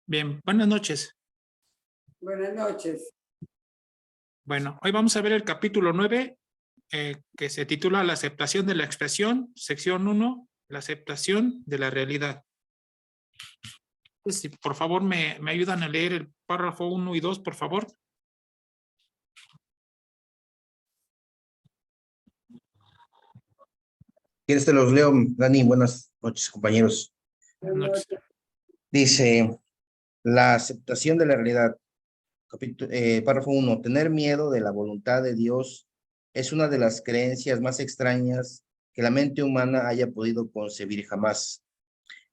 Bien, buenas noches. Buenas noches. Bueno, hoy vamos a ver el capítulo 9, que se titula La aceptación de la expresión, sección 1, la aceptación de la realidad. Si por favor me ayudan a leer el párrafo 1 y 2, por favor. ¿Quieres te los leo, Dani? Buenas noches, compañeros. Buenas noches. Dice, la aceptación de la realidad. Párrafo 1. Tener miedo de la voluntad de Dios es una de las creencias más extrañas que la mente humana haya podido concebir jamás.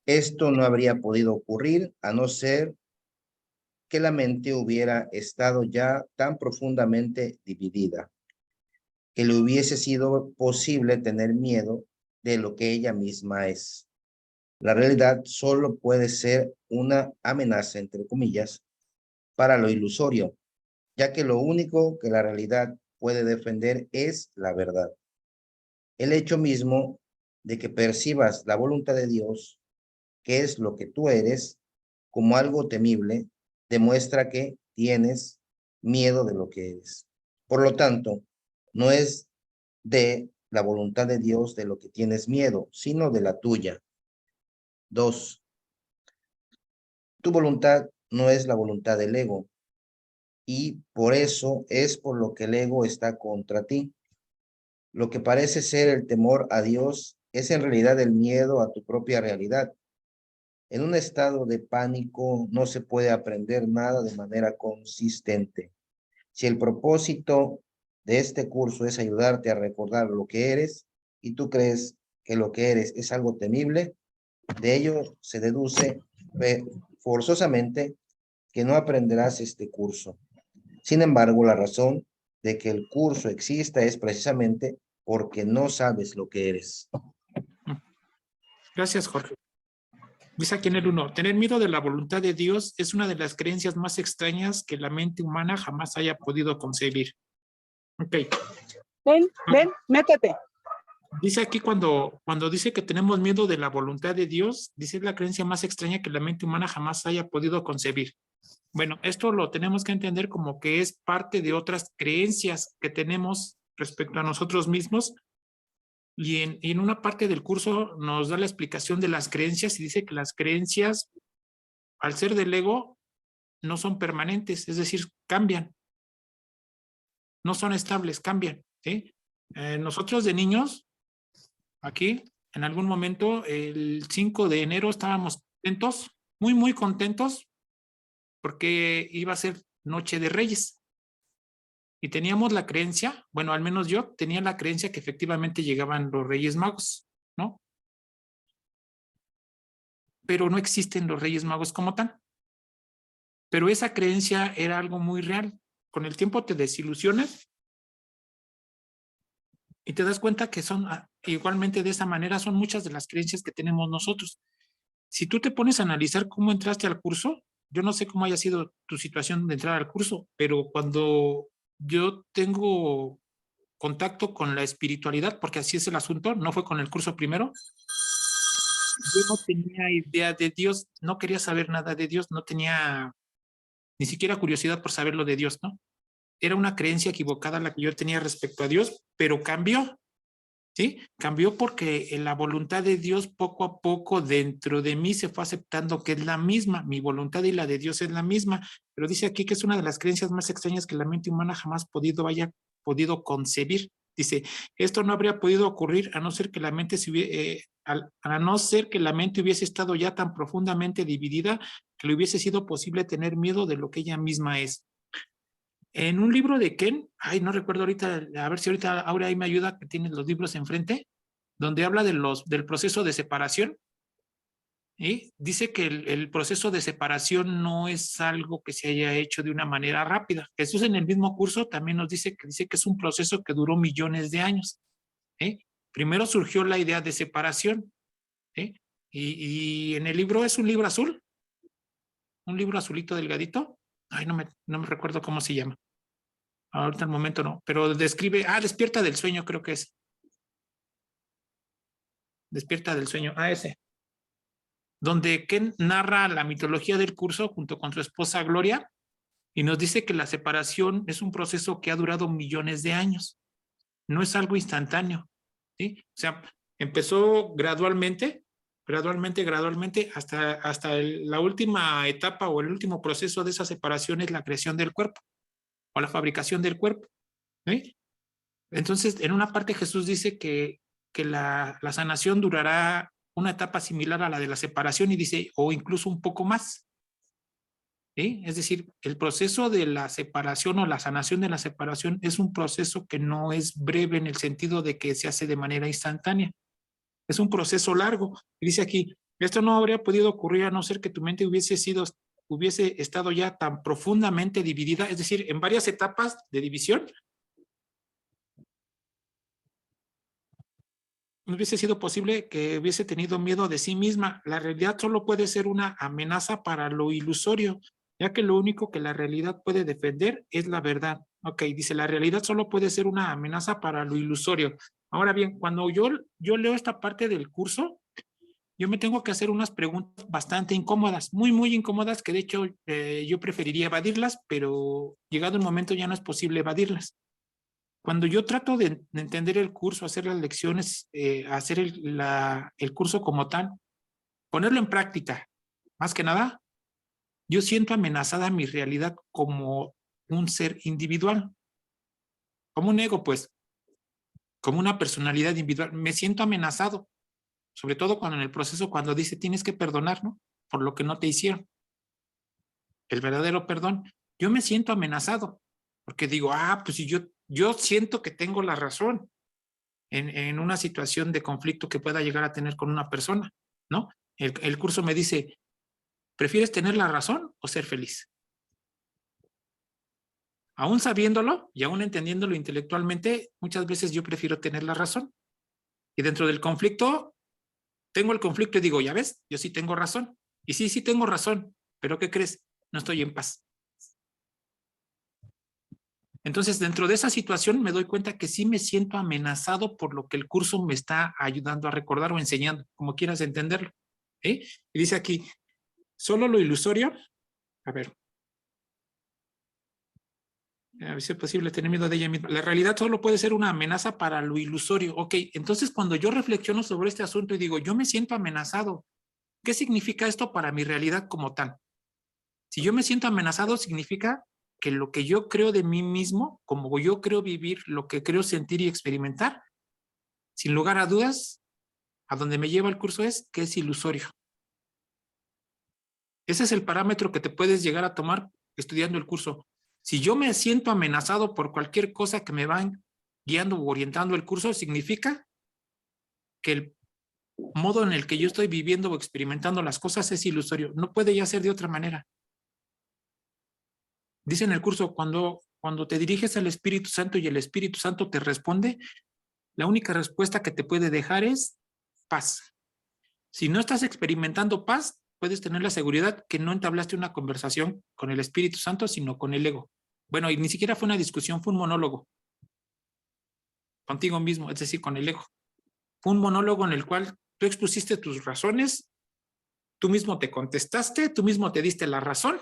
Esto no habría podido ocurrir a no ser que la mente hubiera estado ya tan profundamente dividida, que le hubiese sido posible tener miedo de lo que ella misma es. La realidad solo puede ser una amenaza, entre comillas, para lo ilusorio, ya que lo único que la realidad puede defender es la verdad. El hecho mismo de que percibas la voluntad de Dios, que es lo que tú eres, como algo temible, demuestra que tienes miedo de lo que eres. Por lo tanto, no es de la voluntad de Dios de lo que tienes miedo, sino de la tuya. 2. Tu voluntad no es la voluntad del ego, y por eso es por lo que el ego está contra ti. Lo que parece ser el temor a Dios es en realidad el miedo a tu propia realidad. En un estado de pánico no se puede aprender nada de manera consistente. Si el propósito de este curso es ayudarte a recordar lo que eres y tú crees que lo que eres es algo temible, de ello se deduce forzosamente que no aprenderás este curso. Sin embargo, la razón de que el curso exista es precisamente porque no sabes lo que eres. Gracias, Jorge. Dice aquí en el 1, tener miedo de la voluntad de Dios es una de las creencias más extrañas que la mente humana jamás haya podido concebir. Ok. Ven, métete. Dice aquí cuando dice que tenemos miedo de la voluntad de Dios, dice es la creencia más extraña que la mente humana jamás haya podido concebir. Bueno, esto lo tenemos que entender como que es parte de otras creencias que tenemos respecto a nosotros mismos. Y en una parte del curso nos da la explicación de las creencias y dice que las creencias, al ser del ego, no son permanentes, es decir, cambian. No son estables, cambian. ¿Sí? Nosotros de niños, aquí, en algún momento, el 5 de enero estábamos contentos, muy, muy contentos, porque iba a ser Noche de Reyes. Y teníamos la creencia, bueno, al menos yo tenía la creencia que efectivamente llegaban los Reyes Magos, ¿no? Pero no existen los Reyes Magos como tal. Pero esa creencia era algo muy real. Con el tiempo te desilusionas y te das cuenta que son, igualmente de esa manera, son muchas de las creencias que tenemos nosotros. Si tú te pones a analizar cómo entraste al curso, yo no sé cómo haya sido tu situación de entrar al curso, pero cuando yo tengo contacto con la espiritualidad, porque así es el asunto, no fue con el curso primero, yo no tenía idea de Dios, no quería saber nada de Dios, no tenía ni siquiera curiosidad por saber lo de Dios, ¿no? Era una creencia equivocada la que yo tenía respecto a Dios, pero cambió, ¿sí? Cambió porque la voluntad de Dios poco a poco dentro de mí se fue aceptando que es la misma, mi voluntad y la de Dios es la misma, pero dice aquí que es una de las creencias más extrañas que la mente humana jamás haya podido concebir. Dice, esto no habría podido ocurrir a no ser que la mente a no ser que la mente hubiese estado ya tan profundamente dividida que le hubiese sido posible tener miedo de lo que ella misma es. En un libro de Ken, ay, no recuerdo ahorita, a ver si ahorita Aura ahí me ayuda, que tiene los libros enfrente, donde habla del proceso de separación. ¿Sí? Dice que el proceso de separación no es algo que se haya hecho de una manera rápida. Jesús en el mismo curso también nos dice que es un proceso que duró millones de años. ¿Sí? Primero surgió la idea de separación. ¿Sí? Y en el libro es un libro azul, un libro azulito delgadito. Ay, no me recuerdo cómo se llama. Ahorita al momento no, pero describe, despierta del sueño, creo que es. Despierta del sueño, ese. donde Ken narra la mitología del curso junto con su esposa Gloria y nos dice que la separación es un proceso que ha durado millones de años. No es algo instantáneo, ¿sí? O sea, empezó gradualmente, hasta la última etapa o el último proceso de esa separación es la creación del cuerpo o la fabricación del cuerpo, ¿sí? Entonces, en una parte Jesús dice que la sanación durará una etapa similar a la de la separación y dice, o incluso un poco más, ¿sí? Es decir, el proceso de la separación o la sanación de la separación es un proceso que no es breve en el sentido de que se hace de manera instantánea. Es un proceso largo. Y dice aquí, esto no habría podido ocurrir a no ser que tu mente hubiese estado ya tan profundamente dividida, es decir, en varias etapas de división. No hubiese sido posible que hubiese tenido miedo de sí misma. La realidad solo puede ser una amenaza para lo ilusorio, ya que lo único que la realidad puede defender es la verdad. Ok, dice, la realidad solo puede ser una amenaza para lo ilusorio. Ahora bien, cuando yo leo esta parte del curso, yo me tengo que hacer unas preguntas bastante incómodas, muy, muy incómodas, que de hecho yo preferiría evadirlas, pero llegado el momento ya no es posible evadirlas. Cuando yo trato de entender el curso, hacer las lecciones, hacer el curso como tal, ponerlo en práctica, más que nada, yo siento amenazada mi realidad como un ser individual, como un ego, pues, como una personalidad individual. Me siento amenazado, sobre todo cuando en el proceso, cuando dice tienes que perdonar, ¿no? Por lo que no te hicieron. El verdadero perdón. Yo me siento amenazado, porque digo, pues si yo siento que tengo la razón en una situación de conflicto que pueda llegar a tener con una persona, ¿no? El curso me dice, ¿prefieres tener la razón o ser feliz? Aún sabiéndolo y aún entendiéndolo intelectualmente, muchas veces yo prefiero tener la razón. Y dentro del conflicto, tengo el conflicto y digo, ya ves, yo sí tengo razón. Y sí tengo razón, pero ¿qué crees? No estoy en paz. Entonces, dentro de esa situación me doy cuenta que sí me siento amenazado por lo que el curso me está ayudando a recordar o enseñando, como quieras entenderlo. ¿Sí? Y dice aquí, solo lo ilusorio, a ver si es posible tener miedo de ella misma. La realidad solo puede ser una amenaza para lo ilusorio. Ok, entonces cuando yo reflexiono sobre este asunto y digo, yo me siento amenazado, ¿qué significa esto para mi realidad como tal? Si yo me siento amenazado, significa que lo que yo creo de mí mismo, como yo creo vivir, lo que creo sentir y experimentar, sin lugar a dudas, a donde me lleva el curso es que es ilusorio. Ese es el parámetro que te puedes llegar a tomar estudiando el curso. Si yo me siento amenazado por cualquier cosa que me van guiando o orientando el curso, significa que el modo en el que yo estoy viviendo o experimentando las cosas es ilusorio. No puede ya ser de otra manera. Dice en el curso, cuando te diriges al Espíritu Santo y el Espíritu Santo te responde, la única respuesta que te puede dejar es paz. Si no estás experimentando paz, puedes tener la seguridad que no entablaste una conversación con el Espíritu Santo, sino con el ego. Bueno, y ni siquiera fue una discusión, fue un monólogo contigo mismo, es decir, con el ego. Fue un monólogo en el cual tú expusiste tus razones, tú mismo te contestaste, tú mismo te diste la razón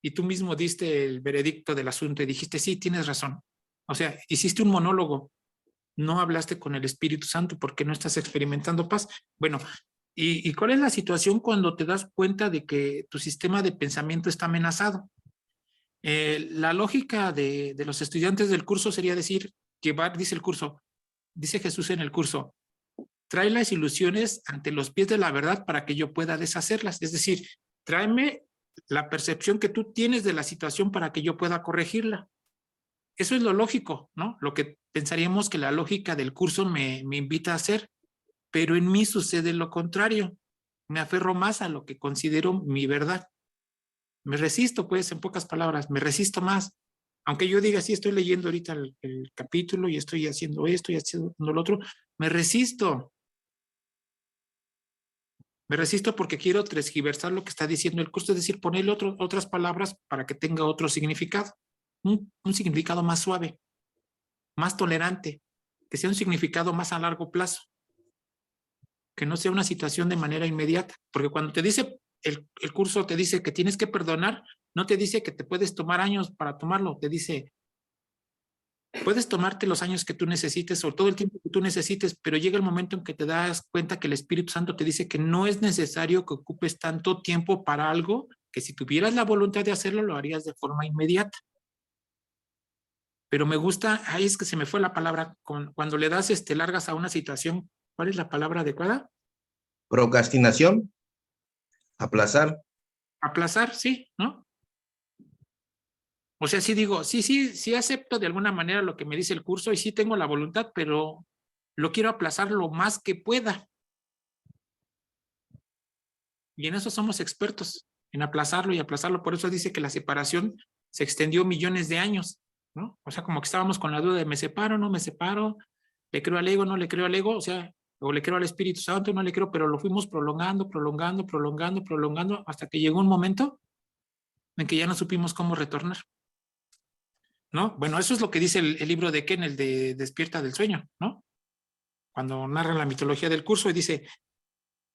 y tú mismo diste el veredicto del asunto y dijiste, sí, tienes razón. O sea, hiciste un monólogo, no hablaste con el Espíritu Santo porque no estás experimentando paz. Bueno, ¿y cuál es la situación cuando te das cuenta de que tu sistema de pensamiento está amenazado? La lógica de los estudiantes del curso sería decir, dice el curso, dice Jesús en el curso, trae las ilusiones ante los pies de la verdad para que yo pueda deshacerlas. Es decir, tráeme la percepción que tú tienes de la situación para que yo pueda corregirla. Eso es lo lógico, ¿no? Lo que pensaríamos que la lógica del curso me invita a hacer, pero en mí sucede lo contrario. Me aferro más a lo que considero mi verdad. Me resisto, pues, en pocas palabras, me resisto más. Aunque yo diga, sí, estoy leyendo ahorita el capítulo y estoy haciendo esto y haciendo lo otro, me resisto. Me resisto porque quiero transgiversar lo que está diciendo el curso, es decir, ponerle otras palabras para que tenga otro significado. Un significado más suave, más tolerante, que sea un significado más a largo plazo. que no sea una situación de manera inmediata, porque cuando te dice el curso, te dice que tienes que perdonar, no te dice que te puedes tomar años para tomarlo, te dice, puedes tomarte los años que tú necesites o todo el tiempo que tú necesites, pero llega el momento en que te das cuenta que el Espíritu Santo te dice que no es necesario que ocupes tanto tiempo para algo, que si tuvieras la voluntad de hacerlo, lo harías de forma inmediata. Pero me gusta, ahí es que se me fue la palabra, cuando le das largas a una situación, ¿cuál es la palabra adecuada? Procrastinación, aplazar. Aplazar, sí, ¿no? O sea, sí digo, sí acepto de alguna manera lo que me dice el curso y sí tengo la voluntad, pero lo quiero aplazar lo más que pueda. Y en eso somos expertos, en aplazarlo y aplazarlo. Por eso dice que la separación se extendió millones de años, ¿no? O sea, como que estábamos con la duda de me separo, no me separo, le creo al ego, no le creo al ego, o sea, o le creo al Espíritu Santo, no le creo, pero lo fuimos prolongando, hasta que llegó un momento en que ya no supimos cómo retornar, ¿no? Bueno, eso es lo que dice el libro de Ken, el de Despierta del Sueño, ¿no? Cuando narra la mitología del curso y dice,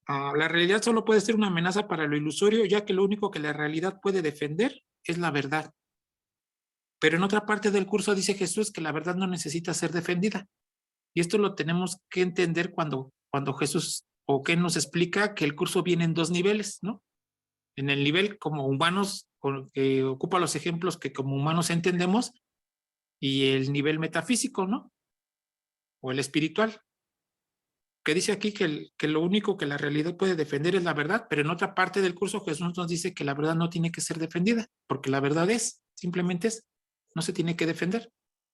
la realidad solo puede ser una amenaza para lo ilusorio, ya que lo único que la realidad puede defender es la verdad. Pero en otra parte del curso dice Jesús que la verdad no necesita ser defendida. Y esto lo tenemos que entender cuando Jesús o Ken nos explica que el curso viene en dos niveles, ¿no? En el nivel como humanos, que ocupa los ejemplos que como humanos entendemos, y el nivel metafísico, ¿no? O el espiritual, que dice aquí que lo único que la realidad puede defender es la verdad, pero en otra parte del curso Jesús nos dice que la verdad no tiene que ser defendida, porque la verdad es, simplemente es, no se tiene que defender,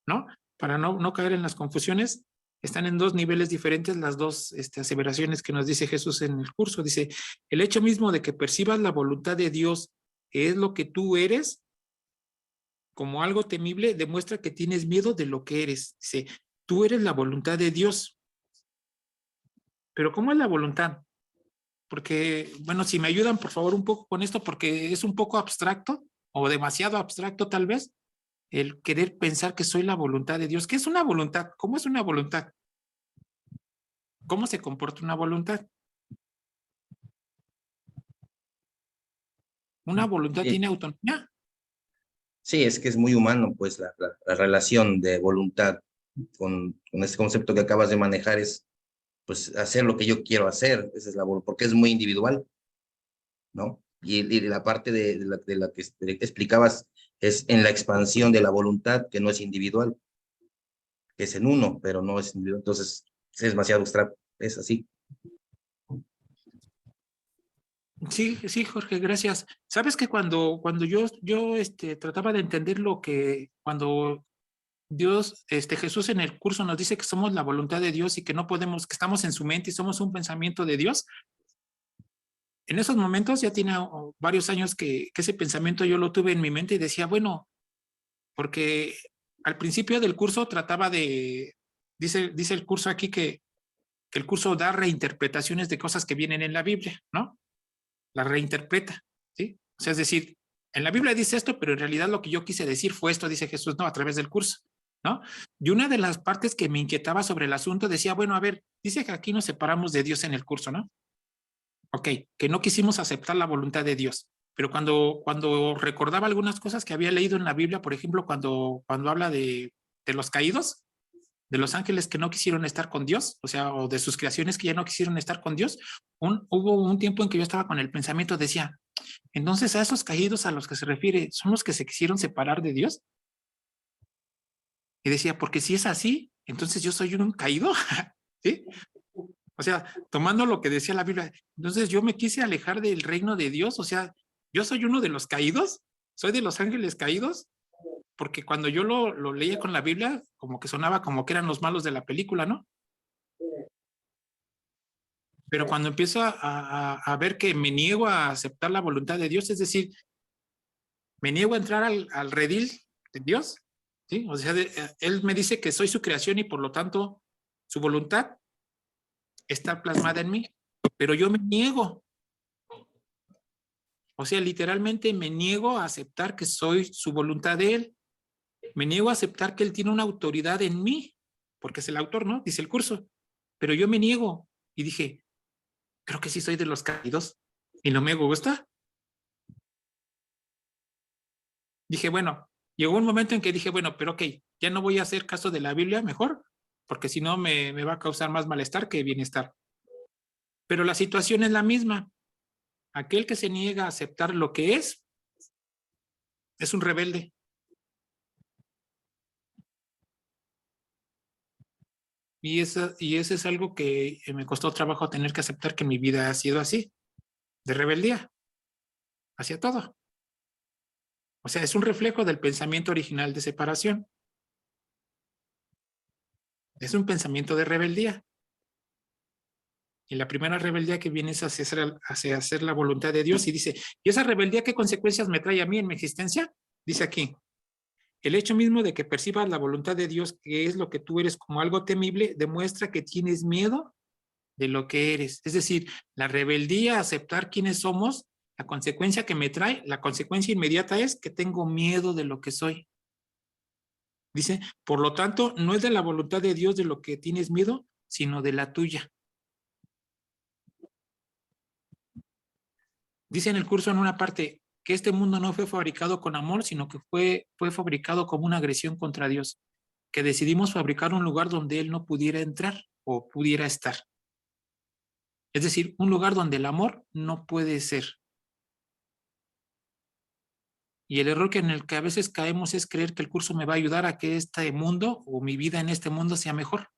¿no? Para no caer en las confusiones, están en dos niveles diferentes las dos aseveraciones que nos dice Jesús en el curso. Dice, el hecho mismo de que percibas la voluntad de Dios, que es lo que tú eres, como algo temible, demuestra que tienes miedo de lo que eres. Dice, tú eres la voluntad de Dios. Pero ¿cómo es la voluntad? Porque, bueno, si me ayudan por favor un poco con esto, porque es un poco abstracto o demasiado abstracto tal vez, el querer pensar que soy la voluntad de Dios. ¿Qué es una voluntad? ¿Cómo es una voluntad? ¿Cómo se comporta una voluntad? ¿Una voluntad Sí, tiene autonomía? sí, es que es muy humano, pues la relación de voluntad con este concepto que acabas de manejar es, pues, hacer lo que yo quiero hacer, esa es la voluntad, porque es muy individual, ¿no? Y la parte de la que explicabas es en la expansión de la voluntad, que no es individual, que es en uno, pero no es individual, entonces es demasiado abstracto, es así. Sí, sí, Jorge, gracias. Sabes que cuando yo trataba de entender lo que, cuando Dios, Jesús en el curso nos dice que somos la voluntad de Dios y que no podemos, que estamos en su mente y somos un pensamiento de Dios. En esos momentos ya tiene varios años que ese pensamiento yo lo tuve en mi mente y decía, bueno, porque al principio del curso trataba dice el curso aquí que el curso da reinterpretaciones de cosas que vienen en la Biblia, ¿no? La reinterpreta, ¿sí? O sea, es decir, en la Biblia dice esto, pero en realidad lo que yo quise decir fue esto, dice Jesús, no, a través del curso, ¿no? Y una de las partes que me inquietaba sobre el asunto decía, bueno, a ver, dice que aquí nos separamos de Dios en el curso, ¿no? Ok, que no quisimos aceptar la voluntad de Dios. Pero cuando recordaba algunas cosas que había leído en la Biblia, por ejemplo, cuando habla de los caídos, de los ángeles que no quisieron estar con Dios, o sea, o de sus creaciones que ya no quisieron estar con Dios, hubo un tiempo en que yo estaba con el pensamiento, decía, entonces a esos caídos a los que se refiere, ¿son los que se quisieron separar de Dios? Y decía, porque si es así, entonces yo soy un caído, ¿sí? O sea, tomando lo que decía la Biblia, entonces yo me quise alejar del reino de Dios, o sea, yo soy uno de los caídos, soy de los ángeles caídos, porque cuando yo lo leía con la Biblia, como que sonaba como que eran los malos de la película, ¿no? Pero cuando empiezo a ver que me niego a aceptar la voluntad de Dios, es decir, me niego a entrar al redil de Dios, ¿sí? O sea, Él me dice que soy su creación y por lo tanto su voluntad está plasmada en mí, pero yo me niego. O sea, literalmente me niego a aceptar que soy su voluntad de Él. Me niego a aceptar que Él tiene una autoridad en mí, porque es el autor, ¿no? Dice el curso. Pero yo me niego. Y dije, creo que sí soy de los caídos y no me gusta. Dije, bueno, llegó un momento en que dije, bueno, pero ok, ya no voy a hacer caso de la Biblia mejor, porque si no me va a causar más malestar que bienestar. Pero la situación es la misma. Aquel que se niega a aceptar lo que es un rebelde. Y eso es algo que me costó trabajo tener que aceptar, que mi vida ha sido así, de rebeldía, hacia todo. O sea, es un reflejo del pensamiento original de separación. Es un pensamiento de rebeldía. Y la primera rebeldía que viene es hacia hacer la voluntad de Dios. Y dice, ¿y esa rebeldía qué consecuencias me trae a mí en mi existencia? Dice aquí, el hecho mismo de que percibas la voluntad de Dios, que es lo que tú eres, como algo temible, demuestra que tienes miedo de lo que eres. Es decir, la rebeldía a aceptar quiénes somos, la consecuencia que me trae, la consecuencia inmediata es que tengo miedo de lo que soy. Dice, por lo tanto, no es de la voluntad de Dios de lo que tienes miedo, sino de la tuya. Dice en el curso en una parte que este mundo no fue fabricado con amor, sino que fue fabricado como una agresión contra Dios, que decidimos fabricar un lugar donde Él no pudiera entrar o pudiera estar. Es decir, un lugar donde el amor no puede ser. Y el error en el que a veces caemos es creer que el curso me va a ayudar a que este mundo o mi vida en este mundo sea mejor.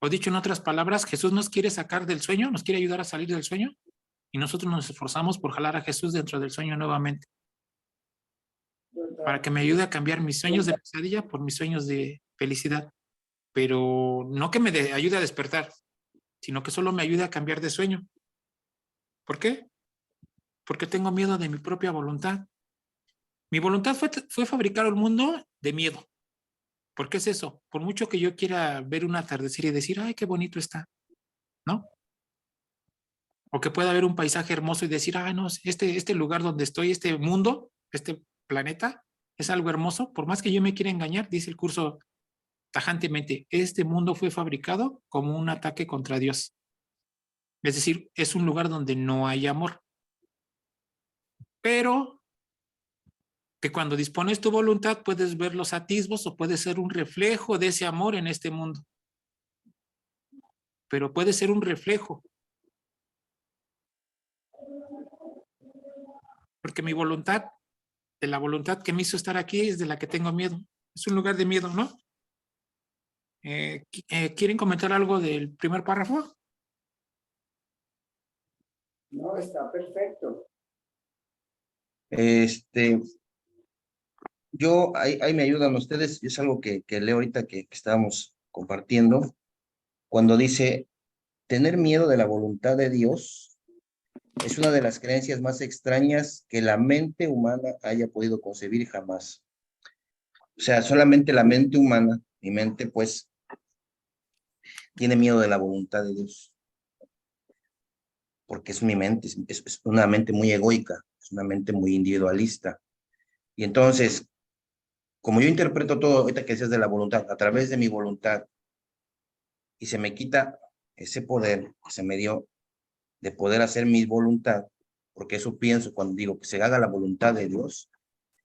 O dicho en otras palabras, Jesús nos quiere sacar del sueño, nos quiere ayudar a salir del sueño, y nosotros nos esforzamos por jalar a Jesús dentro del sueño nuevamente, para que me ayude a cambiar mis sueños de pesadilla por mis sueños de felicidad. Pero no que me ayude a despertar, sino que solo me ayude a cambiar de sueño. ¿Por qué? Porque tengo miedo de mi propia voluntad. Mi voluntad fue fabricar un mundo de miedo. ¿Por qué es eso? Por mucho que yo quiera ver un atardecer y decir, ay, qué bonito está, ¿no? O que pueda ver un paisaje hermoso y decir, ah, no, este lugar donde estoy, este mundo, este planeta, es algo hermoso. Por más que yo me quiera engañar, dice el curso tajantemente, este mundo fue fabricado como un ataque contra Dios. Es decir, es un lugar donde no hay amor. Pero que cuando dispones tu voluntad puedes ver los atisbos o puede ser un reflejo de ese amor en este mundo. Pero puede ser un reflejo. Porque mi voluntad, de la voluntad que me hizo estar aquí, es de la que tengo miedo. Es un lugar de miedo, ¿no? ¿Quieren comentar algo del primer párrafo? No, está perfecto. Ahí me ayudan ustedes, es algo que leo ahorita que estábamos compartiendo, cuando dice, tener miedo de la voluntad de Dios es una de las creencias más extrañas que la mente humana haya podido concebir jamás. O sea, solamente la mente humana, mi mente, pues, tiene miedo de la voluntad de Dios. Porque es mi mente, es una mente muy egoica, es una mente muy individualista. Y entonces, como yo interpreto todo, ahorita que decías de la voluntad, a través de mi voluntad, y se me quita ese poder que se me dio de poder hacer mi voluntad, porque eso pienso cuando digo que se haga la voluntad de Dios,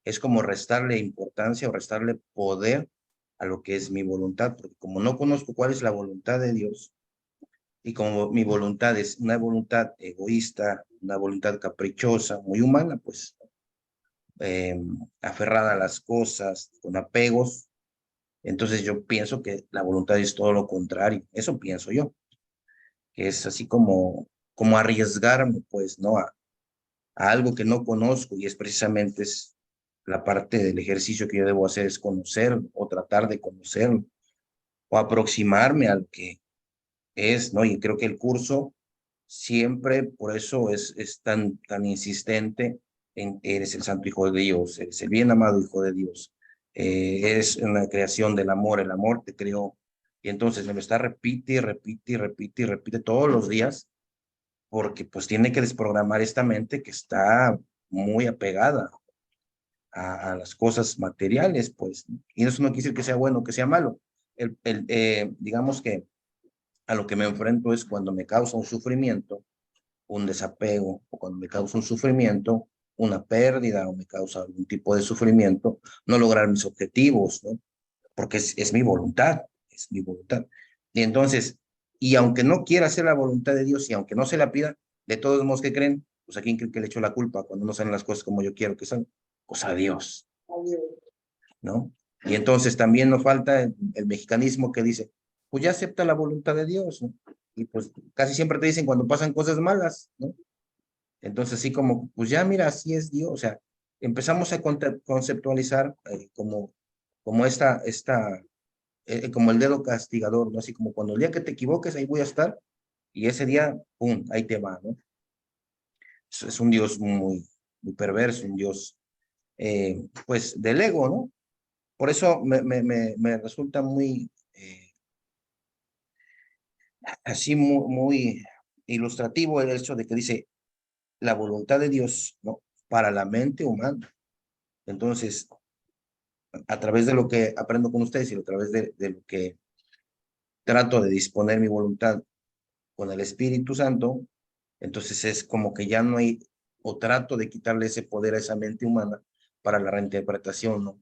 es como restarle importancia o restarle poder a lo que es mi voluntad, porque como no conozco cuál es la voluntad de Dios, y como mi voluntad es una voluntad egoísta, una voluntad caprichosa, muy humana, pues aferrada a las cosas, con apegos, entonces yo pienso que la voluntad es todo lo contrario, eso pienso yo, que es así como arriesgarme, pues, ¿no? A algo que no conozco y es precisamente la parte del ejercicio que yo debo hacer es conocer o tratar de conocerlo o aproximarme al que es, ¿no? Y creo que el curso siempre, por eso es tan insistente en eres el santo hijo de Dios, eres el bien amado hijo de Dios, eres una creación del amor, el amor te creó. Y entonces me lo está repite y repite y repite y repite todos los días, porque pues tiene que desprogramar esta mente que está muy apegada a las cosas materiales, pues. Y eso no quiere decir que sea bueno o que sea malo. Digamos que A lo que me enfrento es cuando me causa un sufrimiento, un desapego, o cuando me causa un sufrimiento, una pérdida, o me causa algún tipo de sufrimiento, no lograr mis objetivos, ¿no? Porque es mi voluntad, es mi voluntad. Y entonces, y aunque no quiera hacer la voluntad de Dios, y aunque no se la pida, de todos modos, ¿qué creen? Pues a quién creen que le echo la culpa cuando no salen las cosas como yo quiero que salgan. Pues a Dios, ¿no? Y entonces también nos falta el mexicanismo que dice, pues ya acepta la voluntad de Dios, ¿no? Y pues casi siempre te dicen cuando pasan cosas malas, ¿no? Entonces, así como, pues ya mira, así es Dios, o sea, empezamos a conceptualizar como como el dedo castigador, ¿no? Así como cuando el día que te equivoques, ahí voy a estar, y ese día, pum, ahí te va, ¿no? Es un Dios muy perverso, un Dios, pues, del ego, ¿no? Por eso me resulta muy, así muy ilustrativo el hecho de que dice la voluntad de Dios, ¿no? Para la mente humana. Entonces, a través de lo que aprendo con ustedes y a través de lo que trato de disponer mi voluntad con el Espíritu Santo, entonces es como que ya no hay, o trato de quitarle ese poder a esa mente humana para la reinterpretación, ¿no?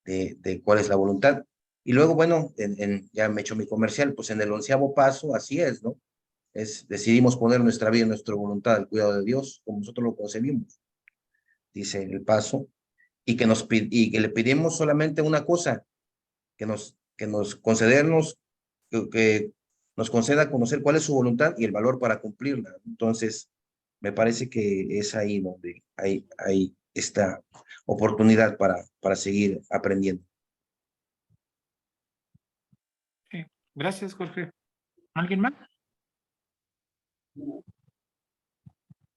De cuál es la voluntad. Y luego, bueno, ya me he hecho mi comercial, pues en el 11º paso, así es, ¿no? Decidimos poner nuestra vida y nuestra voluntad al cuidado de Dios, como nosotros lo concebimos, dice el paso, y que le pedimos solamente una cosa, que nos concedernos, que nos conceda conocer cuál es su voluntad y el valor para cumplirla. Entonces, me parece que es ahí donde hay esta oportunidad para seguir aprendiendo. Sí. Gracias, Jorge. ¿Alguien más?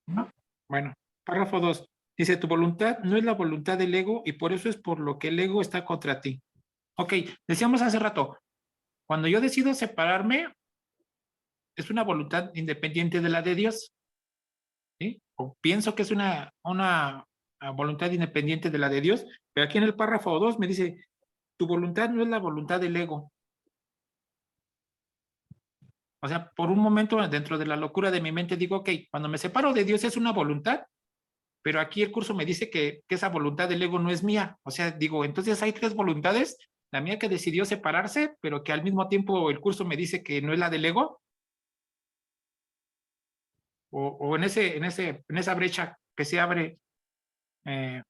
¿No? Bueno, párrafo 2. Dice, tu voluntad no es la voluntad del ego y por eso es por lo que el ego está contra ti. Ok, decíamos hace rato, cuando yo decido separarme, es una voluntad independiente de la de Dios, ¿sí? O pienso que es una voluntad independiente de la de Dios, pero aquí en el párrafo 2 me dice, tu voluntad no es la voluntad del ego. O sea, por un momento dentro de la locura de mi mente digo, ok, cuando me separo de Dios es una voluntad, pero aquí el curso me dice que esa voluntad del ego no es mía. O sea, digo, entonces hay tres voluntades, la mía que decidió separarse, pero que al mismo tiempo el curso me dice que no es la del ego, o en esa brecha que se abre en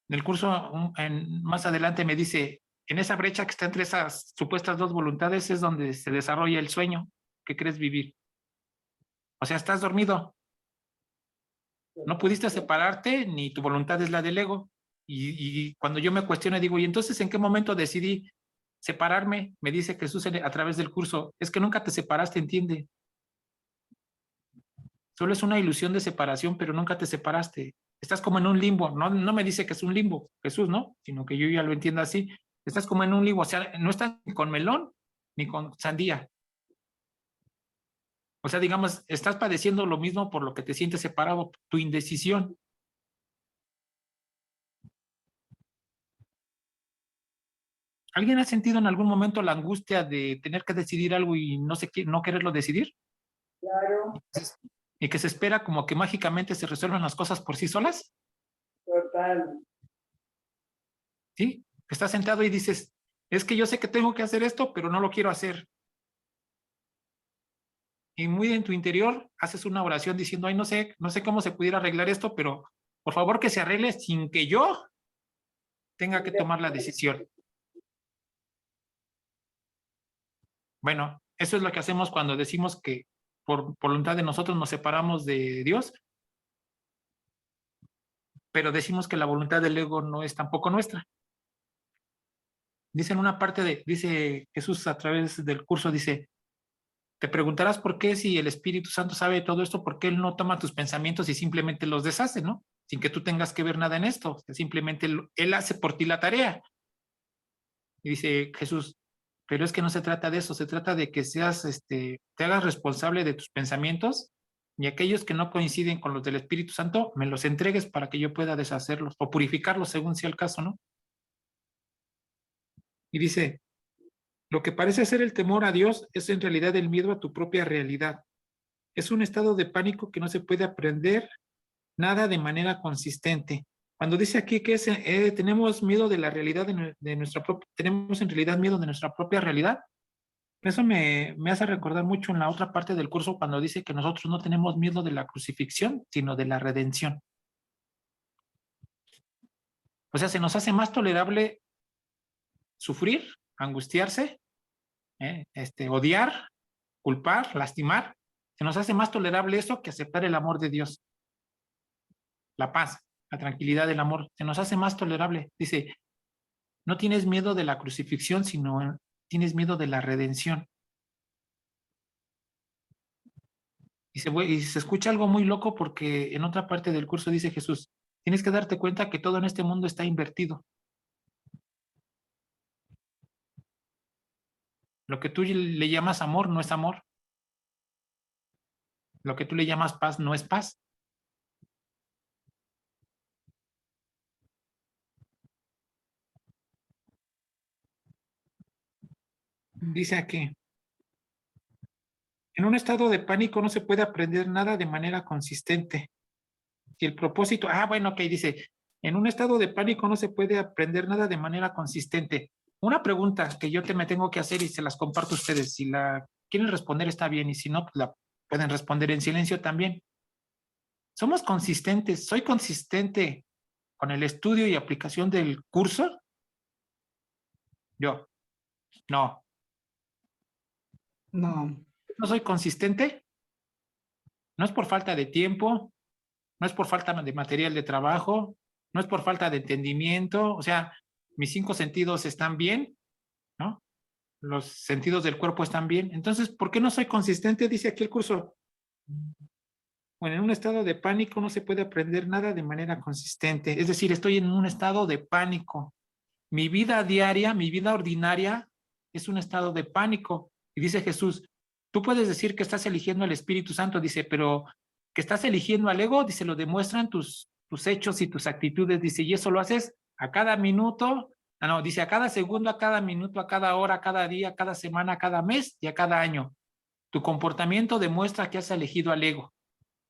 el curso más adelante me dice, en esa brecha que está entre esas supuestas dos voluntades es donde se desarrolla el sueño que crees vivir. O sea, estás dormido, no pudiste separarte, ni tu voluntad es la del ego. Y cuando yo me cuestiono, digo, ¿y entonces en qué momento decidí separarme? Me dice Jesús a través del curso, es que nunca te separaste, entiende. Solo es una ilusión de separación, pero nunca te separaste. Estás como en un limbo. No me dice que es un limbo, Jesús, ¿no? Sino que yo ya lo entiendo así. Estás como en un limbo, o sea, no estás ni con melón ni con sandía. O sea, digamos, estás padeciendo lo mismo por lo que te sientes separado, tu indecisión. ¿Alguien ha sentido en algún momento la angustia de tener que decidir algo y no quererlo decidir? Claro, Y que se espera como que mágicamente se resuelvan las cosas por sí solas, total. ¿sí? Que estás sentado y dices, es que yo sé que tengo que hacer esto, pero no lo quiero hacer. Y muy en tu interior haces una oración diciendo, ay, no sé cómo se pudiera arreglar esto, pero por favor que se arregle sin que yo tenga que tomar la decisión. Bueno, eso es lo que hacemos cuando decimos que por voluntad de nosotros nos separamos de Dios, pero decimos que la voluntad del ego no es tampoco nuestra. Dice en una parte dice Jesús a través del curso, dice, te preguntarás por qué si el Espíritu Santo sabe todo esto, por qué Él no toma tus pensamientos y simplemente los deshace, ¿no? Sin que tú tengas que ver nada en esto, simplemente Él hace por ti la tarea. Y dice Jesús, pero es que no se trata de eso, se trata de que te hagas responsable de tus pensamientos y aquellos que no coinciden con los del Espíritu Santo, me los entregues para que yo pueda deshacerlos o purificarlos según sea el caso, ¿no? Y dice, Lo que parece ser el temor a Dios es en realidad el miedo a tu propia realidad. Es un estado de pánico que no se puede aprender nada de manera consistente. Cuando dice aquí que tenemos miedo de la realidad de nuestra propia, tenemos en realidad miedo de nuestra propia realidad, eso me hace recordar mucho en la otra parte del curso cuando dice que nosotros no tenemos miedo de la crucifixión, sino de la redención. O sea, se nos hace más tolerable sufrir, angustiarse, odiar, culpar, lastimar. Se nos hace más tolerable eso que aceptar el amor de Dios. La paz, la tranquilidad del amor. Se nos hace más tolerable. Dice, no tienes miedo de la crucifixión, sino tienes miedo de la redención. Y se escucha algo muy loco porque en otra parte del curso dice Jesús, tienes que darte cuenta que todo en este mundo está invertido. Lo que tú le llamas amor no es amor. Lo que tú le llamas paz no es paz. Dice aquí, en un estado de pánico no se puede aprender nada de manera consistente. Si el propósito, bueno, ok, dice, en un estado de pánico no se puede aprender nada de manera consistente. Una pregunta que yo me tengo que hacer y se las comparto a ustedes. Si la quieren responder está bien y si no, pues la pueden responder en silencio también. ¿Somos consistentes? ¿Soy consistente con el estudio y aplicación del curso? Yo, no. No. ¿No soy consistente? No es por falta de tiempo, no es por falta de material de trabajo, no es por falta de entendimiento, o sea, mis 5 sentidos están bien, ¿no? Los sentidos del cuerpo están bien. Entonces, ¿por qué no soy consistente? Dice aquí el curso. Bueno, en un estado de pánico no se puede aprender nada de manera consistente. Es decir, estoy en un estado de pánico. Mi vida diaria, mi vida ordinaria es un estado de pánico. Y dice Jesús, tú puedes decir que estás eligiendo al Espíritu Santo, dice, pero que estás eligiendo al ego, dice, lo demuestran tus hechos y tus actitudes, dice, y eso lo haces a cada minuto, dice, a cada segundo, a cada minuto, a cada hora, a cada día, a cada semana, a cada mes y a cada año. Tu comportamiento demuestra que has elegido al ego.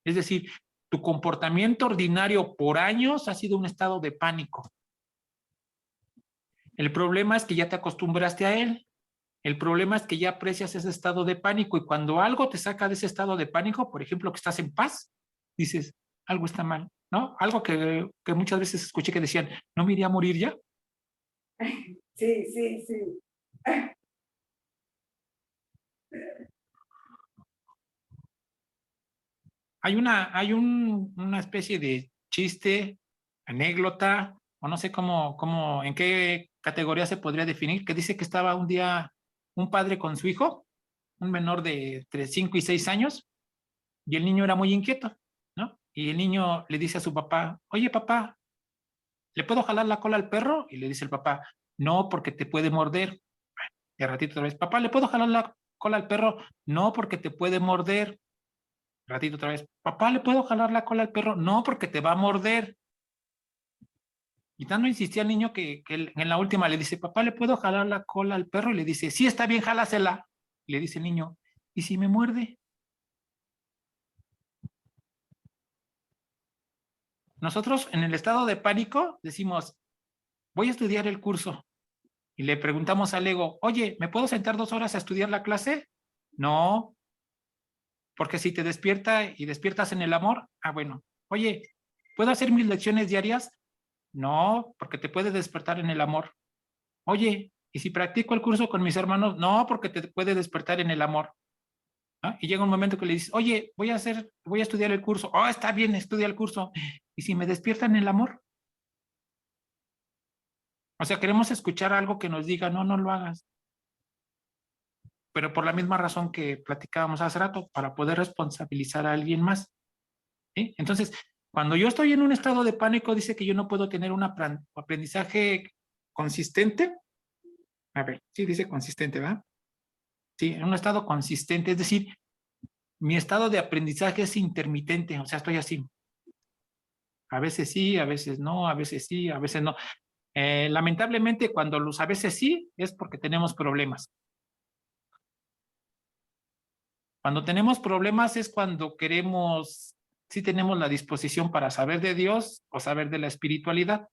Es decir, tu comportamiento ordinario por años ha sido un estado de pánico. El problema es que ya te acostumbraste a él. El problema es que ya aprecias ese estado de pánico y cuando algo te saca de ese estado de pánico, por ejemplo, que estás en paz, dices, algo está mal, ¿no? Algo que muchas veces escuché que decían, ¿no me iría a morir ya? Sí, sí, sí. Hay una especie de chiste, anécdota, o no sé en qué categoría se podría definir, que dice que estaba un día un padre con su hijo, un menor de entre 5 y 6 años, y el niño era muy inquieto, ¿no? Y el niño le dice a su papá, oye papá, ¿le puedo jalar la cola al perro? Y le dice el papá, no, porque te puede morder. Y al ratito otra vez, papá, ¿le puedo jalar la cola al perro? No, porque te puede morder. Ratito otra vez, papá, ¿le puedo jalar la cola al perro? No, porque te va a morder. Y tanto insistía el niño que en la última le dice, papá, ¿le puedo jalar la cola al perro? Y le dice, sí, está bien, jálasela. Y le dice el niño, ¿y si me muerde? Nosotros en el estado de pánico decimos, voy a estudiar el curso. Y le preguntamos al ego, oye, ¿me puedo sentar 2 horas a estudiar la clase? No, porque si te despierta y despiertas en el amor, bueno, oye, ¿puedo hacer mis lecciones diarias? No, porque te puede despertar en el amor. Oye, ¿y si practico el curso con mis hermanos? No, porque te puede despertar en el amor. ¿No? Y llega un momento que le dices, oye, voy a estudiar el curso. Oh, está bien, estudia el curso. ¿Y si me despierta en el amor? O sea, queremos escuchar algo que nos diga, no, no lo hagas. Pero por la misma razón que platicábamos hace rato, para poder responsabilizar a alguien más. ¿Sí? Entonces, cuando yo estoy en un estado de pánico, dice que yo no puedo tener un aprendizaje consistente. A ver, sí, dice consistente, ¿verdad? Sí, en un estado consistente, es decir, mi estado de aprendizaje es intermitente, o sea, estoy así. A veces sí, a veces no, a veces sí, a veces no. Lamentablemente, cuando los a veces sí, es porque tenemos problemas. Cuando tenemos problemas es cuando queremos, sí tenemos la disposición para saber de Dios o saber de la espiritualidad.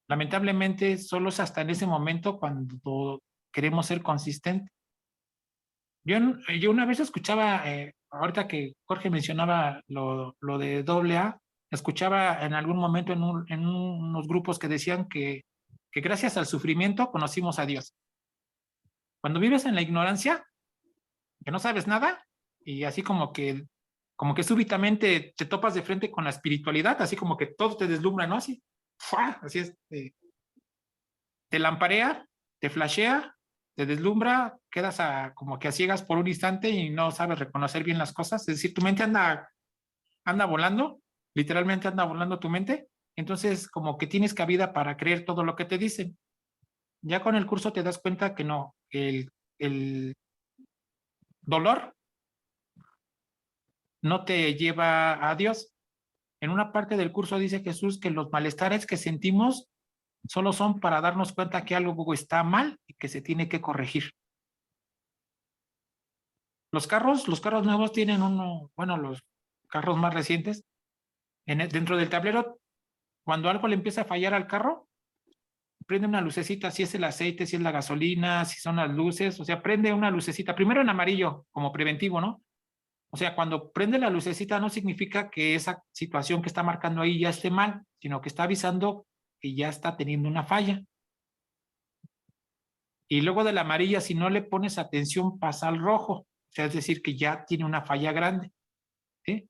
Lamentablemente, solo es hasta en ese momento cuando queremos ser consistentes. Yo una vez escuchaba, ahorita que Jorge mencionaba lo de AA, escuchaba en algún momento en unos grupos que decían que gracias al sufrimiento conocimos a Dios. Cuando vives en la ignorancia, que no sabes nada, y así como que súbitamente te topas de frente con la espiritualidad, así como que todo te deslumbra, ¿no? Así, ¡fua! Así es, te lamparea, te flashea, te deslumbra, quedas como que a ciegas por un instante y no sabes reconocer bien las cosas. Es decir, tu mente anda volando, literalmente anda volando tu mente. Entonces, como que tienes cabida para creer todo lo que te dicen. Ya con el curso te das cuenta que no, el dolor no te lleva a Dios. En una parte del curso dice Jesús que los malestares que sentimos solo son para darnos cuenta que algo está mal y que se tiene que corregir. Los carros nuevos tienen bueno, los carros más recientes, dentro del tablero, cuando algo le empieza a fallar al carro, prende una lucecita, si es el aceite, si es la gasolina, si son las luces, o sea, prende una lucecita, primero en amarillo, como preventivo, ¿no? O sea, cuando prende la lucecita no significa que esa situación que está marcando ahí ya esté mal, sino que está avisando que ya está teniendo una falla. Y luego de la amarilla, si no le pones atención, pasa al rojo, o sea, es decir, que ya tiene una falla grande, ¿sí?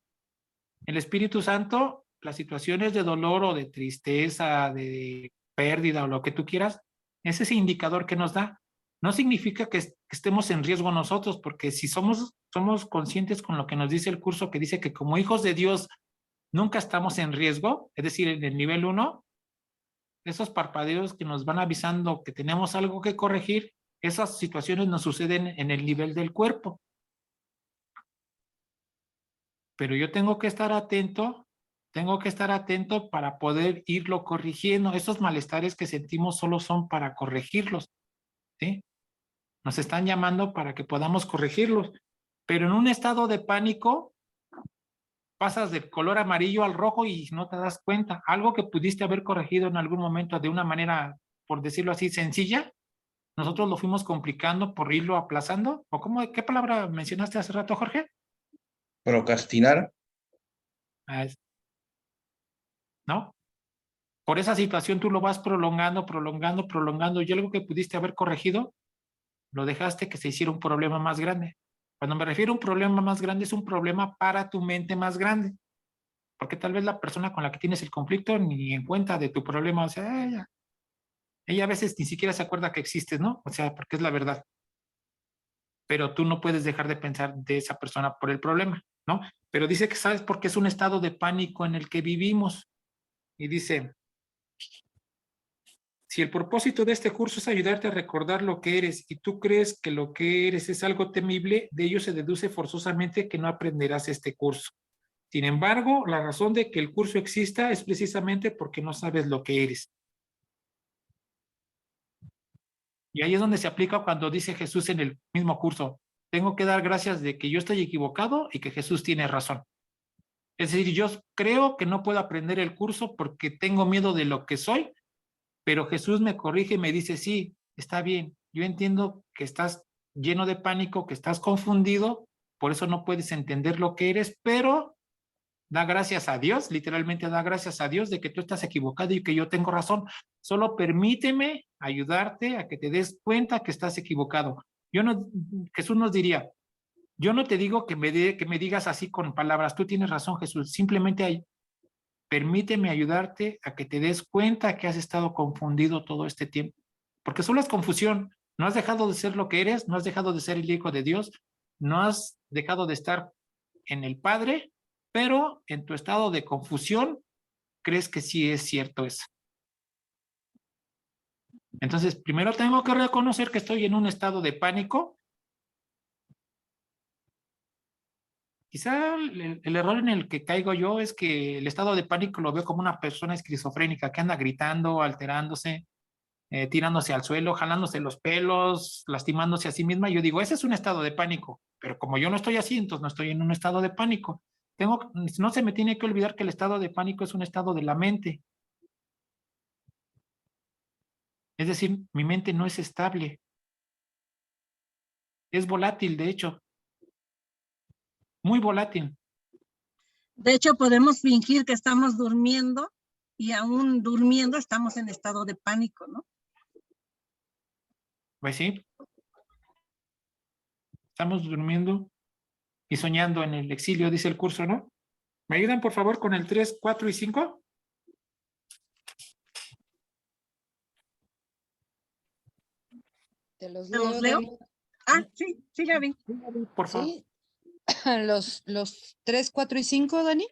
El Espíritu Santo, las situaciones de dolor o de tristeza, de pérdida o lo que tú quieras, es ese indicador que nos da. No significa que estemos en riesgo nosotros, porque si somos conscientes con lo que nos dice el curso, que dice que como hijos de Dios nunca estamos en riesgo, es decir, en el nivel 1, esos parpadeos que nos van avisando que tenemos algo que corregir, esas situaciones nos suceden en el nivel del cuerpo. Pero yo tengo que estar atento para poder irlo corrigiendo. Esos malestares que sentimos solo son para corregirlos, ¿sí? Nos están llamando para que podamos corregirlos. Pero en un estado de pánico, pasas del color amarillo al rojo y no te das cuenta. Algo que pudiste haber corregido en algún momento de una manera, por decirlo así, sencilla, nosotros lo fuimos complicando por irlo aplazando. ¿O qué palabra mencionaste hace rato, Jorge? Procrastinar. ¿No? Por esa situación tú lo vas prolongando, y algo que pudiste haber corregido, lo dejaste que se hiciera un problema más grande. Cuando me refiero a un problema más grande, es un problema para tu mente más grande. Porque tal vez la persona con la que tienes el conflicto ni en cuenta de tu problema, o sea, ella a veces ni siquiera se acuerda que existes, ¿no? O sea, porque es la verdad. Pero tú no puedes dejar de pensar de esa persona por el problema, ¿no? Pero dice que sabes porque es un estado de pánico en el que vivimos. Y dice, si el propósito de este curso es ayudarte a recordar lo que eres y tú crees que lo que eres es algo temible, de ello se deduce forzosamente que no aprenderás este curso. Sin embargo, la razón de que el curso exista es precisamente porque no sabes lo que eres. Y ahí es donde se aplica cuando dice Jesús en el mismo curso, tengo que dar gracias de que yo estoy equivocado y que Jesús tiene razón. Es decir, yo creo que no puedo aprender el curso porque tengo miedo de lo que soy, pero Jesús me corrige y me dice, sí, está bien, yo entiendo que estás lleno de pánico, que estás confundido, por eso no puedes entender lo que eres, pero da gracias a Dios, literalmente da gracias a Dios de que tú estás equivocado y que yo tengo razón. Solo permíteme ayudarte a que te des cuenta que estás equivocado. Jesús nos diría, yo no te digo que me digas así con palabras, tú tienes razón, Jesús, simplemente permíteme ayudarte a que te des cuenta que has estado confundido todo este tiempo. Porque solo es confusión. No has dejado de ser lo que eres, no has dejado de ser el hijo de Dios, no has dejado de estar en el Padre, pero en tu estado de confusión crees que sí es cierto eso. Entonces, primero tengo que reconocer que estoy en un estado de pánico. Quizá el error en el que caigo yo es que el estado de pánico lo veo como una persona esquizofrénica que anda gritando, alterándose. tirándose al suelo, jalándose los pelos, lastimándose a sí misma. Yo digo, ese es un estado de pánico, pero como yo no estoy así, entonces no estoy en un estado de pánico. No se me tiene que olvidar que el estado de pánico es un estado de la mente. Es decir, mi mente no es estable. Es volátil, de hecho. Muy volátil. De hecho, podemos fingir que estamos durmiendo y aún durmiendo estamos en estado de pánico, ¿no? Pues sí. Estamos durmiendo y soñando en el exilio, dice el curso, ¿no? ¿Me ayudan, por favor, con el 3, 4 y 5? Te los ¿Te los leo, leo? Dani. Ah, sí, sí, Gaby. Por favor. ¿Sí? Los 3, 4 y 5, Dani.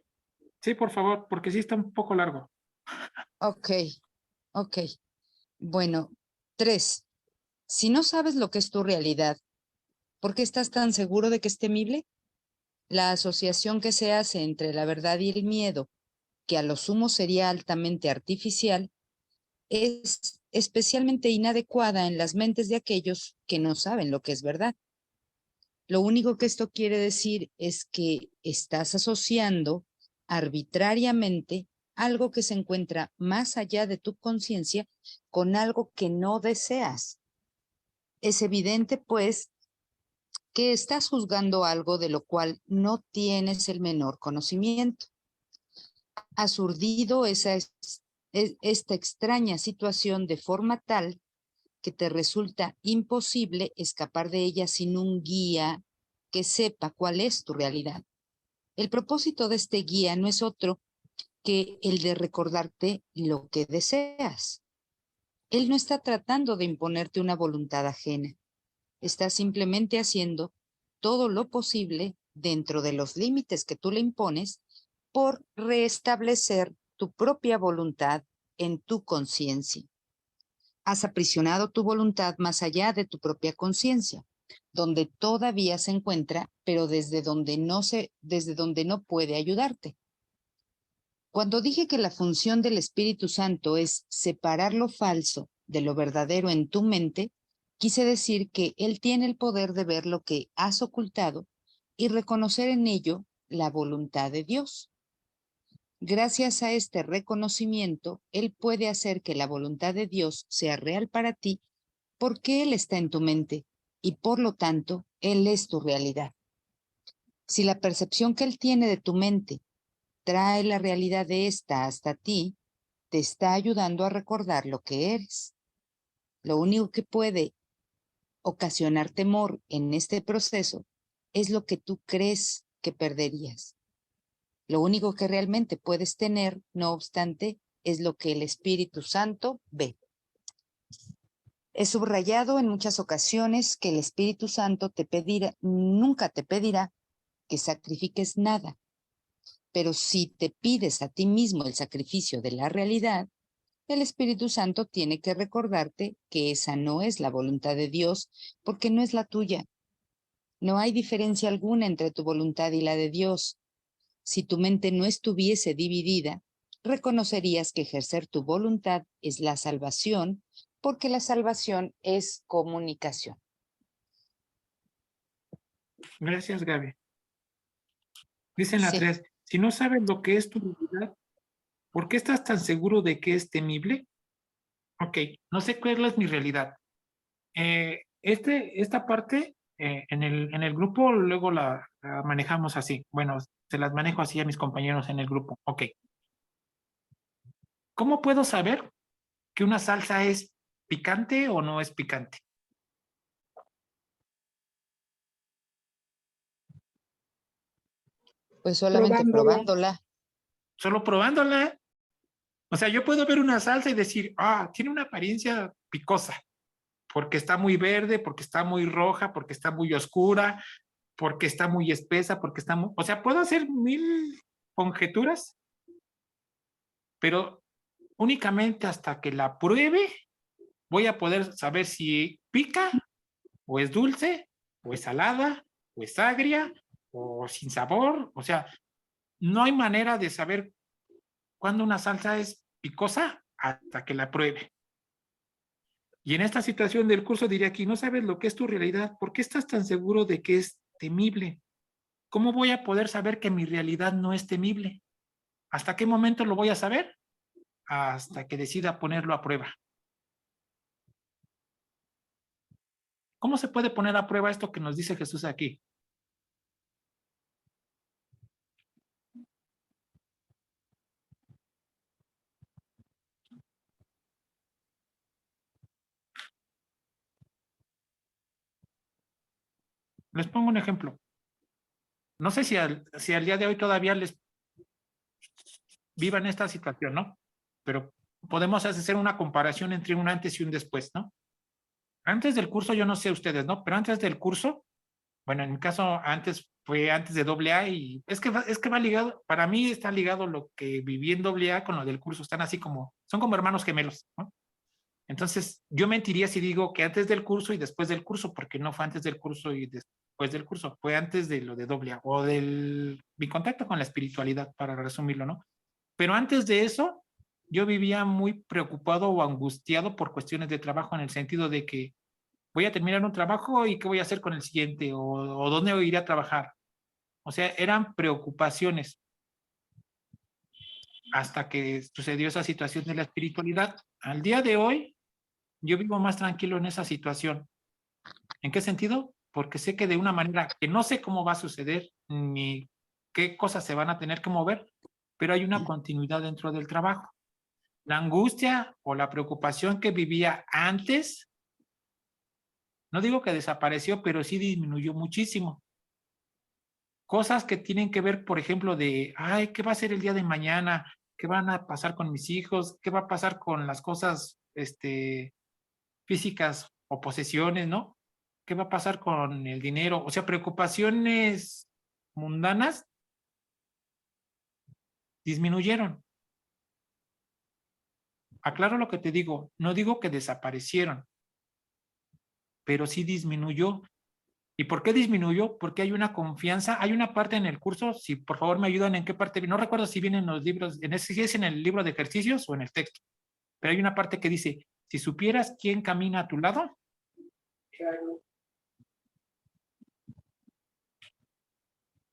Sí, por favor, porque sí está un poco largo. Ok, ok. Bueno, 3. Si no sabes lo que es tu realidad, ¿por qué estás tan seguro de que es temible? La asociación que se hace entre la verdad y el miedo, que a lo sumo sería altamente artificial, es especialmente inadecuada en las mentes de aquellos que no saben lo que es verdad. Lo único que esto quiere decir es que estás asociando arbitrariamente algo que se encuentra más allá de tu conciencia con algo que no deseas. Es evidente, pues, que estás juzgando algo de lo cual no tienes el menor conocimiento. Has urdido esta extraña situación de forma tal que te resulta imposible escapar de ella sin un guía que sepa cuál es tu realidad. El propósito de este guía no es otro que el de recordarte lo que deseas. Él no está tratando de imponerte una voluntad ajena. Está simplemente haciendo todo lo posible dentro de los límites que tú le impones por restablecer tu propia voluntad en tu conciencia. Has aprisionado tu voluntad más allá de tu propia conciencia, donde todavía se encuentra, pero desde donde no puede ayudarte. Cuando dije que la función del Espíritu Santo es separar lo falso de lo verdadero en tu mente, quise decir que Él tiene el poder de ver lo que has ocultado y reconocer en ello la voluntad de Dios. Gracias a este reconocimiento, Él puede hacer que la voluntad de Dios sea real para ti porque Él está en tu mente y por lo tanto, Él es tu realidad. Si la percepción que Él tiene de tu mente trae la realidad de esta hasta ti, te está ayudando a recordar lo que eres. Lo único que puede ocasionar temor en este proceso es lo que tú crees que perderías. Lo único que realmente puedes tener, no obstante, es lo que el Espíritu Santo ve. He subrayado en muchas ocasiones que el Espíritu Santo nunca te pedirá que sacrifiques nada. Pero si te pides a ti mismo el sacrificio de la realidad, el Espíritu Santo tiene que recordarte que esa no es la voluntad de Dios, porque no es la tuya. No hay diferencia alguna entre tu voluntad y la de Dios. Si tu mente no estuviese dividida, reconocerías que ejercer tu voluntad es la salvación, porque la salvación es comunicación. Gracias, Gaby. Dicen la Sí. 3, si no sabes lo que es tu realidad, ¿por qué estás tan seguro de que es temible? Ok, no sé cuál es mi realidad. Esta parte en el grupo luego la manejamos así. Bueno, se las manejo así a mis compañeros en el grupo. Ok. ¿Cómo puedo saber que una salsa es picante o no es picante? Pues solamente probándola. Solo probándola. O sea, yo puedo ver una salsa y decir, tiene una apariencia picosa, porque está muy verde, porque está muy roja, porque está muy oscura, porque está muy espesa, porque está muy... O sea, puedo hacer 1000 conjeturas, pero únicamente hasta que la pruebe voy a poder saber si pica, o es dulce, o es salada, o es agria, o sin sabor. O sea, no hay manera de saber cuándo una salsa es picosa hasta que la pruebe. Y en esta situación del curso diría aquí, no sabes lo que es tu realidad. ¿Por qué estás tan seguro de que es temible? ¿Cómo voy a poder saber que mi realidad no es temible? ¿Hasta qué momento lo voy a saber? Hasta que decida ponerlo a prueba. ¿Cómo se puede poner a prueba esto que nos dice Jesús aquí? Les pongo un ejemplo. No sé si al día de hoy todavía les vivan esta situación, ¿no? Pero podemos hacer una comparación entre un antes y un después, ¿no? Antes del curso, yo no sé ustedes, ¿no? Pero antes del curso, bueno, en mi caso, antes fue antes de AA y es que va ligado, para mí está ligado lo que viví en AA con lo del curso, están así como, son como hermanos gemelos, ¿no? Entonces, yo mentiría si digo que antes del curso y después del curso, porque no fue antes del curso y después del curso, fue antes de lo de AA o del mi contacto con la espiritualidad, para resumirlo, ¿no? Pero antes de eso, yo vivía muy preocupado o angustiado por cuestiones de trabajo en el sentido de que voy a terminar un trabajo y qué voy a hacer con el siguiente o dónde iré a trabajar. O sea, eran preocupaciones hasta que sucedió esa situación de la espiritualidad. Al día de hoy, yo vivo más tranquilo en esa situación. ¿En qué sentido? Porque sé que de una manera que no sé cómo va a suceder ni qué cosas se van a tener que mover, pero hay una continuidad dentro del trabajo. La angustia o la preocupación que vivía antes, no digo que desapareció, pero sí disminuyó muchísimo. Cosas que tienen que ver, por ejemplo, de, ay, ¿qué va a ser el día de mañana? ¿Qué van a pasar con mis hijos? ¿Qué va a pasar con las cosas físicas o posesiones, ¿no? ¿Qué va a pasar con el dinero? O sea, preocupaciones mundanas disminuyeron. Aclaro lo que te digo, no digo que desaparecieron, pero sí disminuyó. ¿Y por qué disminuyó? Porque hay una confianza, hay una parte en el curso, si por favor me ayudan en qué parte, no recuerdo si vienen los libros, si es en el libro de ejercicios o en el texto, pero hay una parte que dice, si supieras quién camina a tu lado, Claro.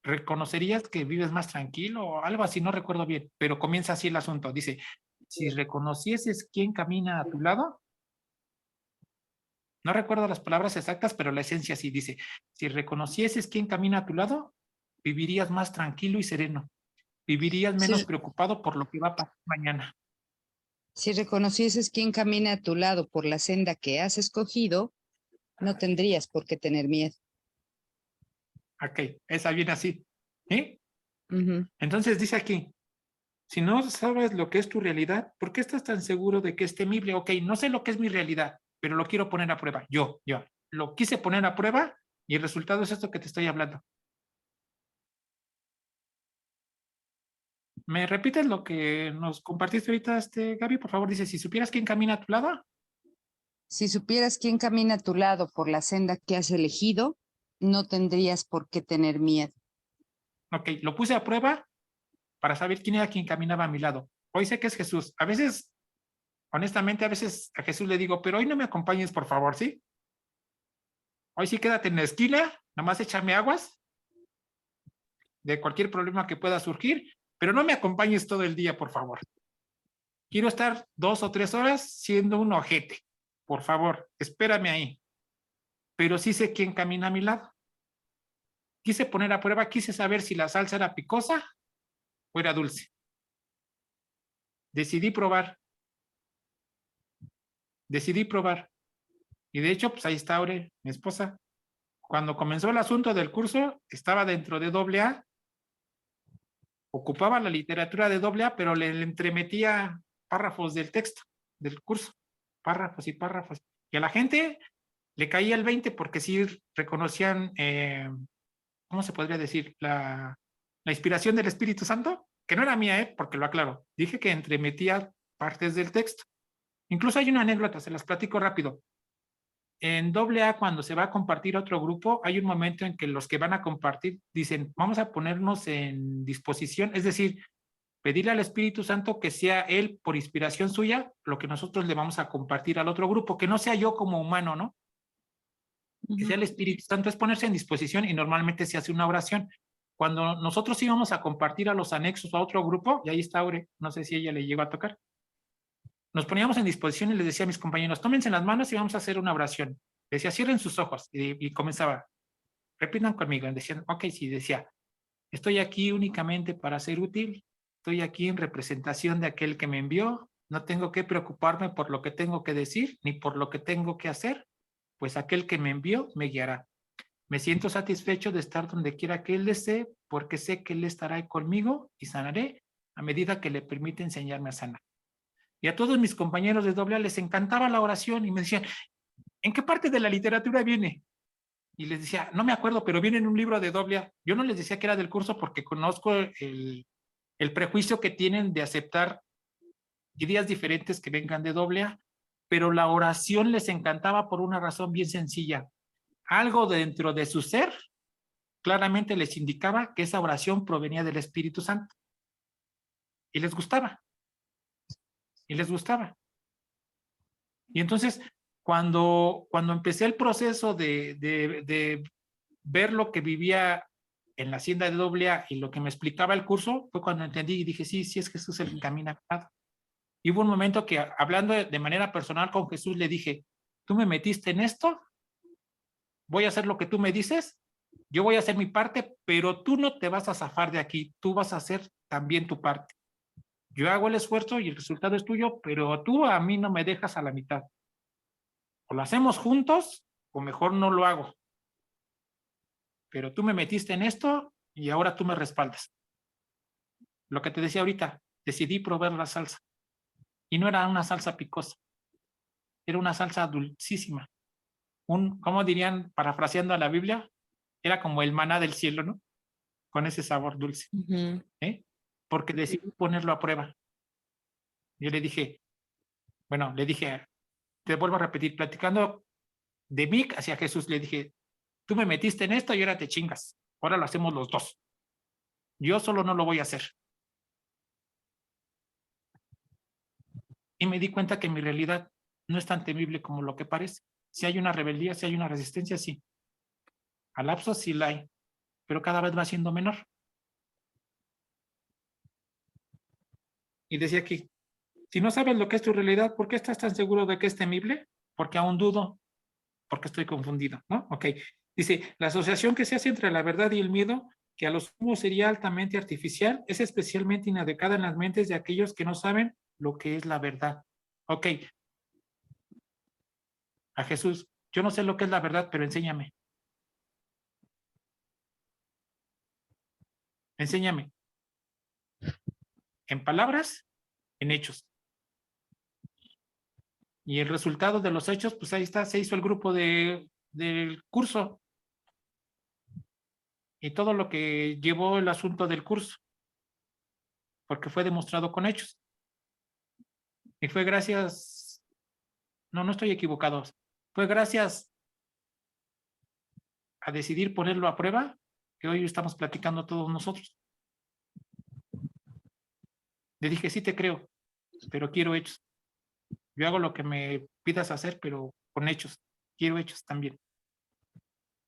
reconocerías que vives más tranquilo o algo así, no recuerdo bien, pero comienza así el asunto, dice, si reconocieses quién camina a tu lado, no recuerdo las palabras exactas, pero la esencia sí dice, si reconocieses quién camina a tu lado, vivirías más tranquilo y sereno. Vivirías menos Si, preocupado por lo que va a pasar mañana. si reconocieses quién camina a tu lado por la senda que has escogido, no tendrías por qué tener miedo. Ok, esa viene así. ¿Sí? Ujú. Entonces dice aquí, si no sabes lo que es tu realidad, ¿por qué estás tan seguro de que es temible? Ok, no sé lo que es mi realidad, pero lo quiero poner a prueba. Yo. Lo quise poner a prueba y el resultado es esto que te estoy hablando. ¿Me repites lo que nos compartiste ahorita, Gaby? Por favor, dice, si supieras quién camina a tu lado. Si supieras quién camina a tu lado por la senda que has elegido, no tendrías por qué tener miedo. Ok, lo puse a prueba para saber quién era quien caminaba a mi lado. Hoy sé que es Jesús. A veces, honestamente, a veces a Jesús le digo, pero hoy no me acompañes, por favor, ¿sí? Hoy sí quédate en la esquina, nada más échame aguas de cualquier problema que pueda surgir, pero no me acompañes todo el día, por favor. Quiero estar 2 o 3 horas siendo un ojete. Por favor, espérame ahí. Pero sí sé quién camina a mi lado. Quise poner a prueba, quise saber si la salsa era picosa o era dulce. Decidí probar. Y de hecho, pues ahí está Aure, mi esposa. Cuando comenzó el asunto del curso, estaba dentro de AA, ocupaba la literatura de AA, pero le entremetía párrafos del texto, del curso, párrafos y párrafos. Y a la gente le caía el 20 porque sí reconocían, ¿cómo se podría decir? La inspiración del Espíritu Santo, que no era mía, porque lo aclaro. Dije que entremetía partes del texto. Incluso hay una anécdota, se las platico rápido. En AA, cuando se va a compartir otro grupo, hay un momento en que los que van a compartir dicen, vamos a ponernos en disposición, es decir, pedirle al Espíritu Santo que sea Él, por inspiración suya, lo que nosotros le vamos a compartir al otro grupo, que no sea yo como humano, ¿no? Que sea el Espíritu Santo, es ponerse en disposición y normalmente se hace una oración. Cuando nosotros íbamos a compartir a los anexos a otro grupo, y ahí está Aure, no sé si ella le llegó a tocar, nos poníamos en disposición y les decía a mis compañeros, tómense las manos y vamos a hacer una oración. Decía, cierren sus ojos, y comenzaba, repitan conmigo, y decían, ok, sí, decía, estoy aquí únicamente para ser útil, estoy aquí en representación de aquel que me envió, no tengo que preocuparme por lo que tengo que decir, ni por lo que tengo que hacer, pues aquel que me envió me guiará. Me siento satisfecho de estar donde quiera que Él desee, porque sé que Él estará conmigo y sanaré a medida que le permite enseñarme a sanar. Y a todos mis compañeros de AA les encantaba la oración y me decían, ¿en qué parte de la literatura viene? Y les decía, no me acuerdo, pero viene en un libro de AA. Yo no les decía que era del curso porque conozco el prejuicio que tienen de aceptar ideas diferentes que vengan de AA, pero la oración les encantaba por una razón bien sencilla. Algo dentro de su ser claramente les indicaba que esa oración provenía del Espíritu Santo. Y les gustaba. Y les gustaba. Y entonces, cuando empecé el proceso de ver lo que vivía en la hacienda de AA y lo que me explicaba el curso, fue cuando entendí y dije, sí, sí es Jesús el que camina. Y hubo un momento que, hablando de manera personal con Jesús, le dije, tú me metiste en esto, voy a hacer lo que tú me dices, yo voy a hacer mi parte, pero tú no te vas a zafar de aquí, tú vas a hacer también tu parte. Yo hago el esfuerzo y el resultado es tuyo, pero tú a mí no me dejas a la mitad. O lo hacemos juntos, o mejor no lo hago. Pero tú me metiste en esto y ahora tú me respaldas. Lo que te decía ahorita, decidí probar la salsa. Y no era una salsa picosa, era una salsa dulcísima. ¿Cómo dirían, parafraseando a la Biblia? Era como el maná del cielo, ¿no? Con ese sabor dulce. Porque decidí ponerlo a prueba. Yo le dije, te vuelvo a repetir, platicando de mí hacia Jesús, le dije, tú me metiste en esto y ahora te chingas. Ahora lo hacemos los dos. Yo solo no lo voy a hacer. Y me di cuenta que mi realidad no es tan temible como lo que parece. Si hay una rebeldía, si hay una resistencia, sí. A lapsos sí la hay, pero cada vez va siendo menor. Y decía que, si no sabes lo que es tu realidad, ¿por qué estás tan seguro de que es temible? Porque aún dudo, porque estoy confundido, ¿no? Ok. Dice, la asociación que se hace entre la verdad y el miedo, que a lo sumo sería altamente artificial, es especialmente inadecuada en las mentes de aquellos que no saben lo que es la verdad. Ok. A Jesús, yo no sé lo que es la verdad, pero enséñame. Enséñame. En palabras, en hechos. Y el resultado de los hechos, pues ahí está, se hizo el grupo del curso. Y todo lo que llevó el asunto del curso. Porque fue demostrado con hechos. Y fue gracias, no estoy equivocado, fue gracias a decidir ponerlo a prueba que hoy estamos platicando todos nosotros. Le dije, sí te creo, pero quiero hechos. Yo hago lo que me pidas hacer, pero con hechos. Quiero hechos también.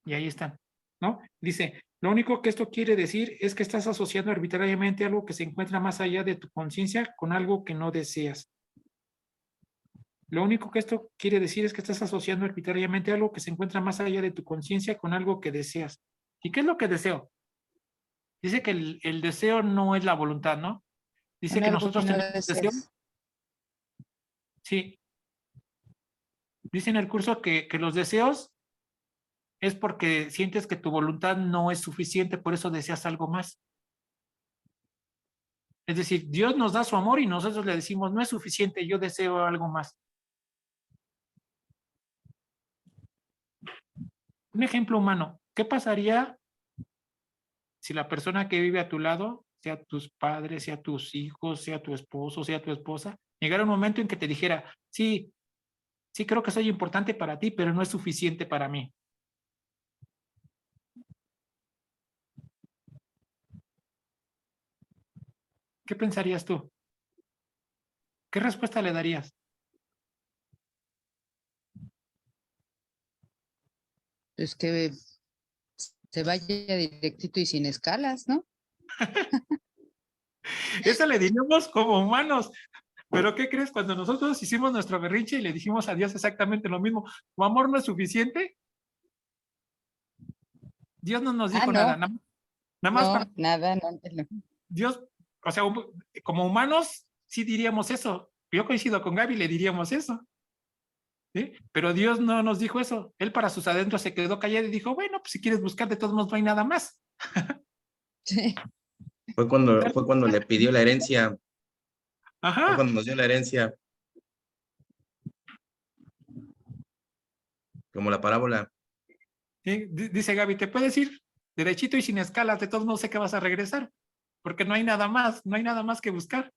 Y ahí están, ¿no? Dice, lo único que esto quiere decir es que estás asociando arbitrariamente algo que se encuentra más allá de tu conciencia con algo que no deseas. Lo único que esto quiere decir es que estás asociando arbitrariamente algo que se encuentra más allá de tu conciencia con algo que deseas. ¿Y qué es lo que deseo? Dice que el deseo no es la voluntad, ¿no? Dice que nosotros tenemos deseo. Sí. Dice en el curso que los deseos es porque sientes que tu voluntad no es suficiente, por eso deseas algo más. Es decir, Dios nos da su amor y nosotros le decimos, no es suficiente, yo deseo algo más. Un ejemplo humano, ¿qué pasaría si la persona que vive a tu lado, sea tus padres, sea tus hijos, sea tu esposo, sea tu esposa, llegara un momento en que te dijera, sí, sí creo que soy importante para ti, pero no es suficiente para mí? ¿Qué pensarías tú? ¿Qué respuesta le darías? Pues que se vaya directito y sin escalas, ¿no? Eso le diríamos como humanos. Pero ¿qué crees? Cuando nosotros hicimos nuestro berrinche y le dijimos a Dios exactamente lo mismo, ¿tu amor no es suficiente? Dios no nos dijo nada, No, nada más no, nada, no. Dios, o sea, como humanos sí diríamos eso. Yo coincido con Gaby, le diríamos eso. ¿Sí? Pero Dios no nos dijo eso. Él para sus adentros se quedó callado y dijo, bueno, pues si quieres buscar, de todos modos no hay nada más. Sí. Fue cuando le pidió la herencia, fue Ajá. cuando nos dio la herencia, como la parábola. ¿Sí? Dice Gaby, te puedes ir derechito y sin escalas, de todos modos sé que vas a regresar, porque no hay nada más que buscar.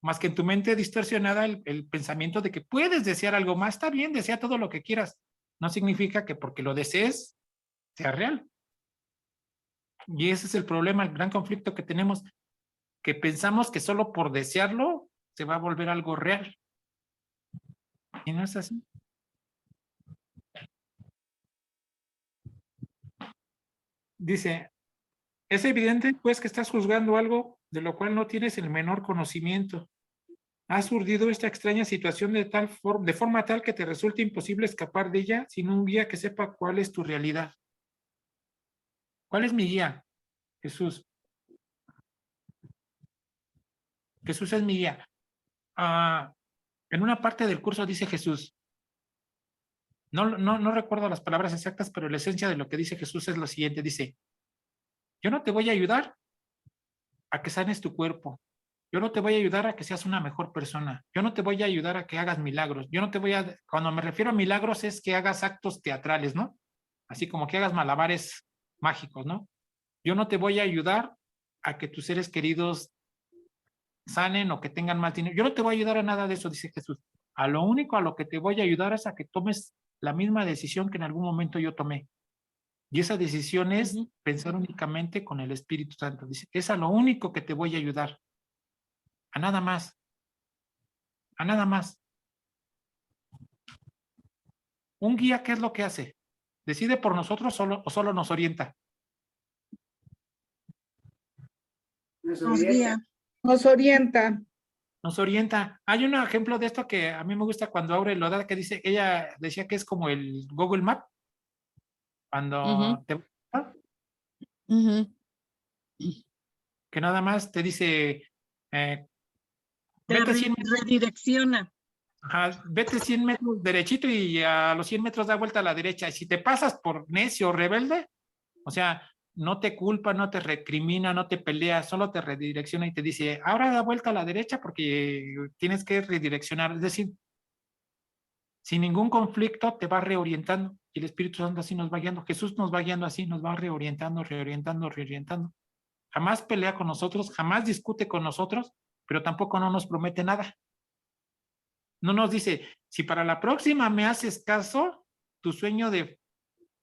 Más que en tu mente distorsionada el pensamiento de que puedes desear algo más. Está bien, desea todo lo que quieras. No significa que porque lo desees sea real. Y ese es el problema, el gran conflicto que tenemos, que pensamos que solo por desearlo se va a volver algo real. Y no es así. Dice, es evidente pues que estás juzgando algo de lo cual no tienes el menor conocimiento. Ha surgido esta extraña situación de forma tal que te resulta imposible escapar de ella sin un guía que sepa cuál es tu realidad. ¿Cuál es mi guía? Jesús. Jesús es mi guía. En una parte del curso dice Jesús, no recuerdo las palabras exactas, pero la esencia de lo que dice Jesús es lo siguiente, dice, yo no te voy a ayudar a que sanes tu cuerpo, yo no te voy a ayudar a que seas una mejor persona, yo no te voy a ayudar a que hagas milagros, yo no te voy a, cuando me refiero a milagros es que hagas actos teatrales, ¿no? Así como que hagas malabares mágicos, ¿no? Yo no te voy a ayudar a que tus seres queridos sanen o que tengan más dinero. Yo no te voy a ayudar a nada de eso, dice Jesús. A lo único a lo que te voy a ayudar es a que tomes la misma decisión que en algún momento yo tomé. Y esa decisión es pensar únicamente con el Espíritu Santo. Dice, es a lo único que te voy a ayudar. A nada más. A nada más. Un guía, ¿qué es lo que hace? ¿Decide por nosotros o solo nos orienta? Nos Nos orienta. guía. Nos orienta. Nos orienta. Hay un ejemplo de esto que a mí me gusta cuando Aure lo da, que dice, ella decía que es como el Google Map. Cuando te... que nada más te dice, Te vete 100 metros, redirecciona. vete 100 metros derechito y a los 100 metros da vuelta a la derecha. Y si te pasas por necio o rebelde, o sea, no te culpa, no te recrimina, no te pelea, solo te redirecciona y te dice, ahora da vuelta a la derecha porque tienes que redireccionar. Es decir, sin ningún conflicto te va reorientando. Y el Espíritu Santo así nos va guiando. Jesús nos va guiando así, nos va reorientando, reorientando, reorientando. Jamás pelea con nosotros, jamás discute con nosotros, pero tampoco no nos promete nada. No nos dice, si para la próxima me haces caso, tu sueño de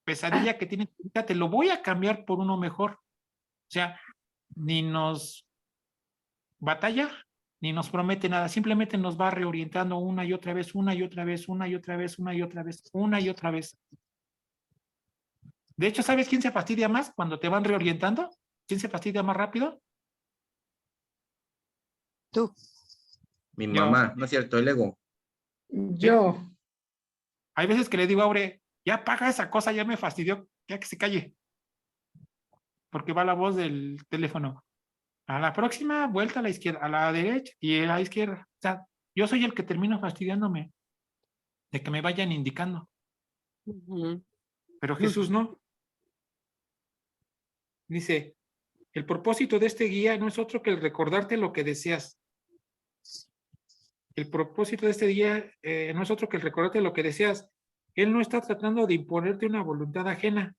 pesadilla que tienes, te lo voy a cambiar por uno mejor. O sea, ni nos batalla, ni nos promete nada, simplemente nos va reorientando una y otra vez, una y otra vez, una y otra vez, una y otra vez, una y otra vez. De hecho, ¿sabes quién se fastidia más cuando te van reorientando? ¿Quién se fastidia más rápido? Tú. Mi Yo. mamá, no es cierto, el ego. Yo. Hay veces que le digo a Aure, ya apaga esa cosa, ya me fastidió, ya que se calle. Porque va la voz del teléfono. A la próxima, vuelta a la izquierda, a la derecha y a la izquierda. O sea, yo soy el que termino fastidiándome de que me vayan indicando. Pero Jesús no. Dice, el propósito de este guía no es otro que el recordarte lo que deseas. El propósito de este guía no es otro que el recordarte lo que deseas. Él no está tratando de imponerte una voluntad ajena.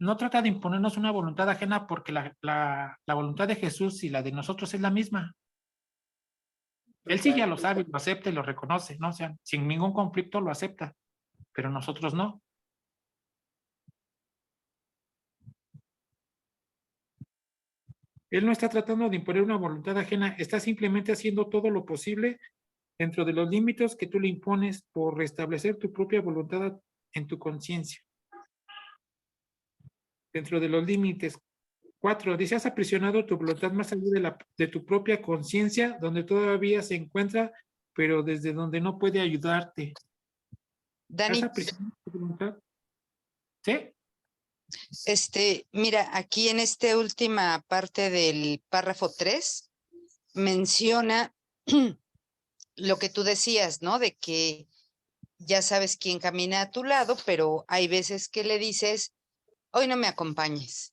No trata de imponernos una voluntad ajena porque la voluntad de Jesús y la de nosotros es la misma. Él sí ya lo sabe, lo acepta y lo reconoce, ¿no? O sea, sin ningún conflicto lo acepta, pero nosotros no. Él no está tratando de imponer una voluntad ajena, está simplemente haciendo todo lo posible dentro de los límites que tú le impones por restablecer tu propia voluntad en tu conciencia. Dentro de los límites. 4. Dice, has aprisionado tu voluntad más allá de tu propia conciencia, donde todavía se encuentra, pero desde donde no puede ayudarte. Dani, ¿Has aprisionado tu voluntad? ¿Sí? mira, aquí en esta última parte del párrafo 3, menciona lo que tú decías, ¿no? De que ya sabes quién camina a tu lado, pero hay veces que le dices, hoy no me acompañes,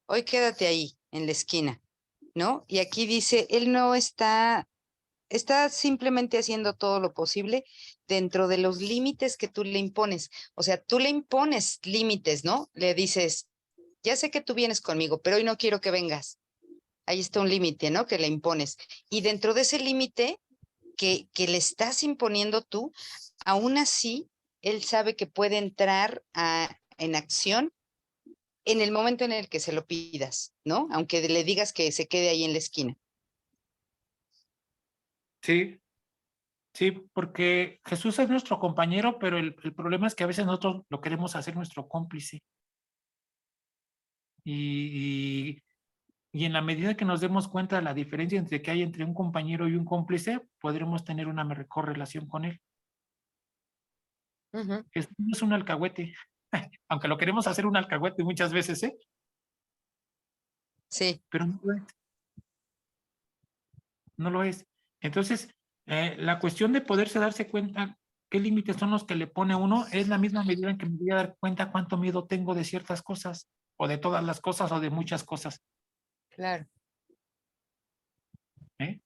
hoy quédate ahí, en la esquina, ¿no? Y aquí dice, él no está simplemente haciendo todo lo posible dentro de los límites que tú le impones. O sea, tú le impones límites, ¿no? Le dices, ya sé que tú vienes conmigo, pero hoy no quiero que vengas. Ahí está un límite, ¿no? Que le impones. Y dentro de ese límite que le estás imponiendo tú, aún así, él sabe que puede entrar en acción en el momento en el que se lo pidas, ¿no? Aunque le digas que se quede ahí en la esquina. Sí. Sí, porque Jesús es nuestro compañero, pero el problema es que a veces nosotros lo queremos hacer nuestro cómplice. Y en la medida que nos demos cuenta de la diferencia entre que hay entre un compañero y un cómplice, podremos tener una mejor relación con él. Jesús no es un alcahuete, aunque lo queremos hacer un alcahuete muchas veces, ¿eh? Sí. Pero no lo es. No lo es. Entonces, la cuestión de poderse darse cuenta qué límites son los que le pone uno es la misma medida en que me voy a dar cuenta cuánto miedo tengo de ciertas cosas, o de todas las cosas, o de muchas cosas. Claro. ¿Eh?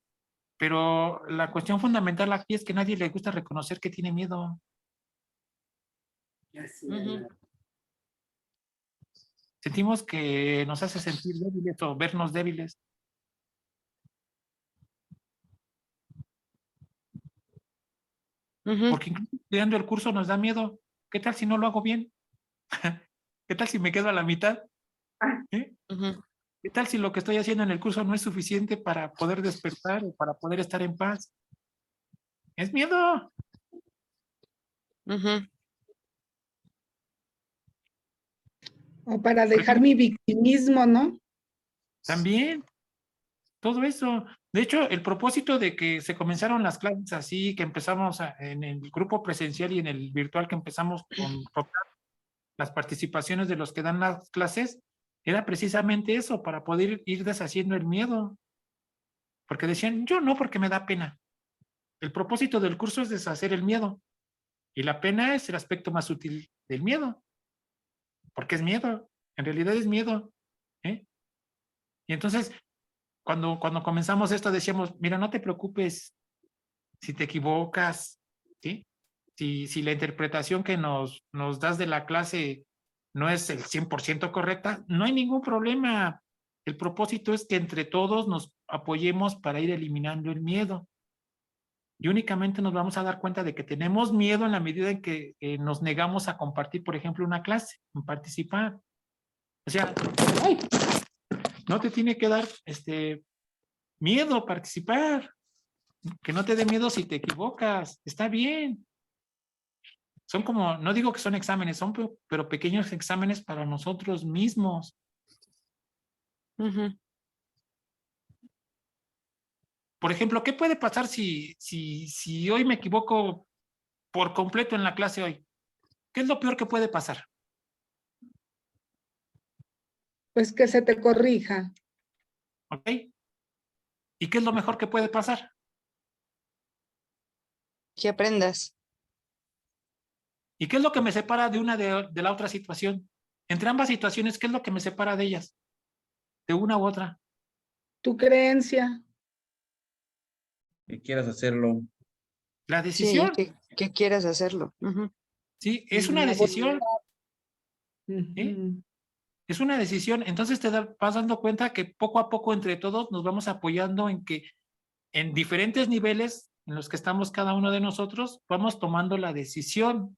Pero la cuestión fundamental aquí es que a nadie le gusta reconocer que tiene miedo. Sentimos que nos hace sentir débiles o vernos débiles. Porque incluso estudiando el curso nos da miedo. ¿Qué tal si no lo hago bien? ¿Qué tal si me quedo a la mitad? ¿Eh? ¿Qué tal si lo que estoy haciendo en el curso no es suficiente para poder despertar o para poder estar en paz? Es miedo. O para Por dejar ejemplo, mi victimismo, ¿no? también, todo eso. De hecho, el propósito de que se comenzaron las clases así, que empezamos en el grupo presencial y en el virtual que empezamos con las participaciones de los que dan las clases, era precisamente eso, para poder ir deshaciendo el miedo. Porque decían, yo no, porque me da pena. El propósito del curso es deshacer el miedo. Y la pena es el aspecto más útil del miedo. Porque es miedo. En realidad es miedo. ¿Eh? Y entonces, cuando comenzamos esto, decíamos, mira, no te preocupes si te equivocas, ¿sí? Si la interpretación que nos das de la clase no es el 100% correcta, no hay ningún problema. El propósito es que entre todos nos apoyemos para ir eliminando el miedo. Y únicamente nos vamos a dar cuenta de que tenemos miedo en la medida en que nos negamos a compartir, por ejemplo, una clase, en participar. O sea, no te tiene que dar miedo participar. Que no te dé miedo si te equivocas. Está bien. Son como, no digo que son exámenes, son pero pequeños exámenes para nosotros mismos. Por ejemplo, ¿qué puede pasar si hoy me equivoco por completo en la clase hoy? ¿Qué es lo peor que puede pasar? Pues que se te corrija. ¿Ok? ¿Y qué es lo mejor que puede pasar? Que aprendas. ¿Y qué es lo que me separa de una de la otra situación? Entre ambas situaciones, ¿qué es lo que me separa de ellas? De una u otra. Tu creencia. Que quieras hacerlo. La Sí, decisión. que quieras hacerlo. Sí, es una La decisión. voluntad. Es una decisión. Entonces vas dando cuenta que poco a poco entre todos nos vamos apoyando en que en diferentes niveles en los que estamos cada uno de nosotros, vamos tomando la decisión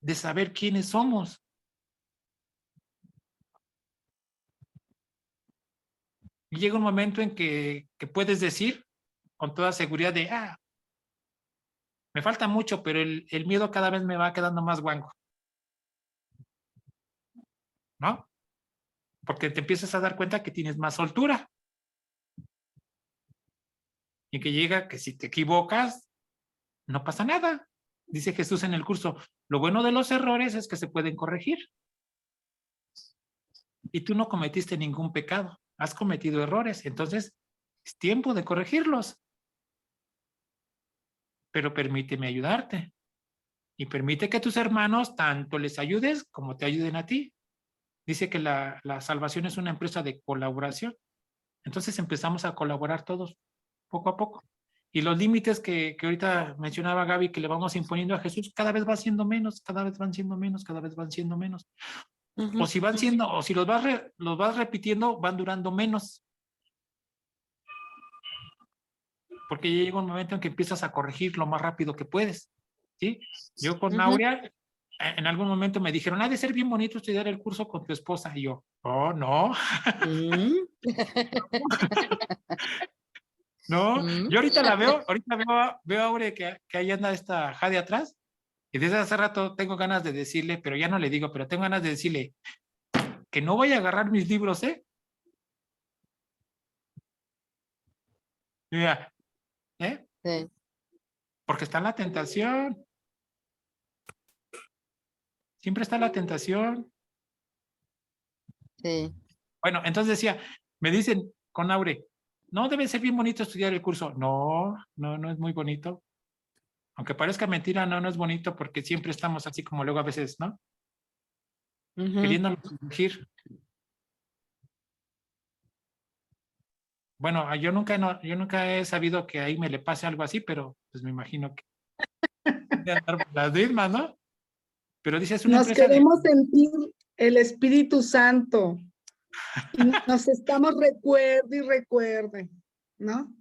de saber quiénes somos. Y llega un momento en que puedes decir con toda seguridad de, me falta mucho, pero el miedo cada vez me va quedando más guango. ¿No? Porque te empiezas a dar cuenta que tienes más soltura. Y que llega que si te equivocas, no pasa nada. Dice Jesús en el curso, lo bueno de los errores es que se pueden corregir. Y tú no cometiste ningún pecado, has cometido errores, entonces es tiempo de corregirlos. Pero permíteme ayudarte. Y permite que tus hermanos tanto les ayudes como te ayuden a ti. Dice que la salvación es una empresa de colaboración. Entonces empezamos a colaborar todos, poco a poco. Y los límites que ahorita mencionaba Gaby, que le vamos imponiendo a Jesús, cada vez va siendo menos, cada vez van siendo menos, cada vez van siendo menos. O si van siendo, o si los vas repitiendo, van durando menos. Porque ya llega un momento en que empiezas a corregir lo más rápido que puedes. ¿Sí? Yo con Aurea, en algún momento me dijeron, ha de ser bien bonito estudiar el curso con tu esposa. Y yo, oh, no. No, yo ahorita la veo, veo a Aurea que ahí anda esta Jade atrás. Y desde hace rato tengo ganas de decirle, pero ya no le digo, pero tengo ganas de decirle que no vaya a agarrar mis libros, ¿eh? Mira, ¿eh? Sí, Porque está la tentación. Siempre está la tentación. sí. Bueno, entonces decía, me dicen con Aure, no debe ser bien bonito estudiar el curso. No, no es muy bonito. Aunque parezca mentira, no es bonito porque siempre estamos así como luego a veces, ¿no? Queriendo corregir. Bueno, yo nunca he sabido que ahí me le pase algo así, pero pues me imagino que de andar por las mismas, ¿no? Pero dice, es una Nos empresa de... queremos sentir el Espíritu Santo y nos estamos recuerde y recuerde, ¿no?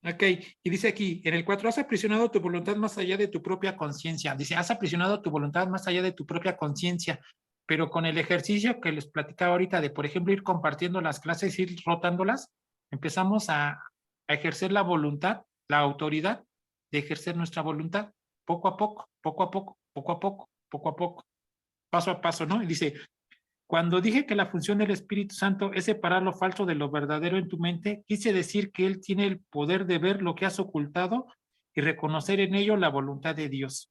Ok, y dice aquí, en el 4, has aprisionado tu voluntad más allá de tu propia conciencia. Dice, has aprisionado tu voluntad más allá de tu propia conciencia, pero con el ejercicio que les platicaba ahorita de, por ejemplo, ir compartiendo las clases, ir rotándolas, empezamos a ejercer la voluntad, la autoridad de ejercer nuestra voluntad, poco a poco, poco a poco, poco a poco, poco a poco, paso a paso, ¿no? Y dice, cuando dije que la función del Espíritu Santo es separar lo falso de lo verdadero en tu mente, quise decir que Él tiene el poder de ver lo que has ocultado y reconocer en ello la voluntad de Dios.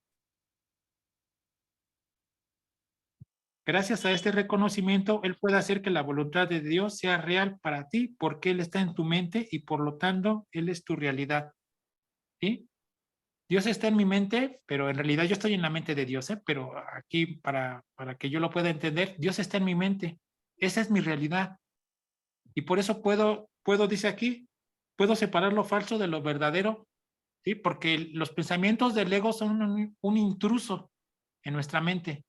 Gracias a este reconocimiento, Él puede hacer que la voluntad de Dios sea real para ti porque Él está en tu mente y por lo tanto Él es tu realidad. ¿Sí? Dios está en mi mente, pero en realidad yo estoy en la mente de Dios, ¿eh? Pero aquí para que yo lo pueda entender, Dios está en mi mente. Esa es mi realidad. Y por eso puedo, dice aquí, puedo separar lo falso de lo verdadero, ¿sí? Porque los pensamientos del ego son un intruso en nuestra mente.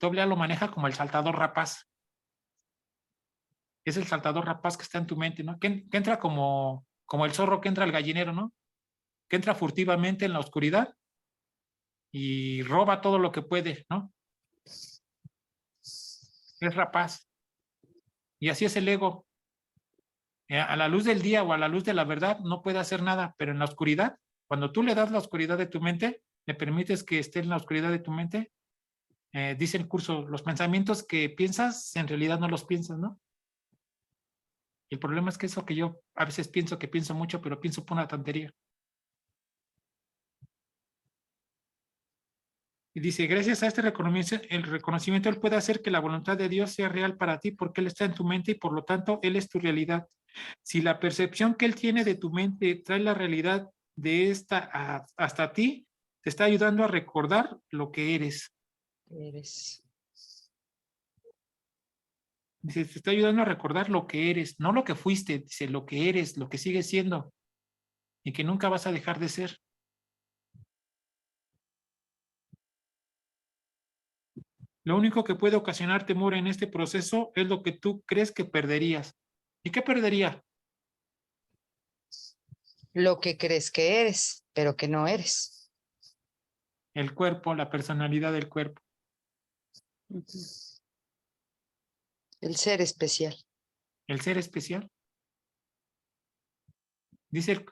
AA lo maneja como el saltador rapaz. Es el saltador rapaz que está en tu mente, ¿no? Que entra como el zorro que entra al gallinero, ¿no? Que entra furtivamente en la oscuridad y roba todo lo que puede, ¿no? Es rapaz. Y así es el ego. A la luz del día o a la luz de la verdad no puede hacer nada, pero en la oscuridad, cuando tú le das la oscuridad de tu mente, le permites que esté en la oscuridad de tu mente, dice el curso, los pensamientos que piensas, en realidad no los piensas, ¿no? Y el problema es que eso que yo a veces pienso que pienso mucho, pero pienso por una tontería. Y dice, gracias a este reconocimiento, Él puede hacer que la voluntad de Dios sea real para ti porque Él está en tu mente y por lo tanto Él es tu realidad. Si la percepción que Él tiene de tu mente trae la realidad de esta hasta ti, te está ayudando a recordar lo que eres. Dice, te está ayudando a recordar lo que eres, no lo que fuiste, dice, lo que eres, lo que sigues siendo y que nunca vas a dejar de ser. Lo único que puede ocasionar temor en este proceso es lo que tú crees que perderías. ¿Y qué perdería? Lo que crees que eres, pero que no eres. El cuerpo, la personalidad del cuerpo. El ser especial. el ser especial. Dice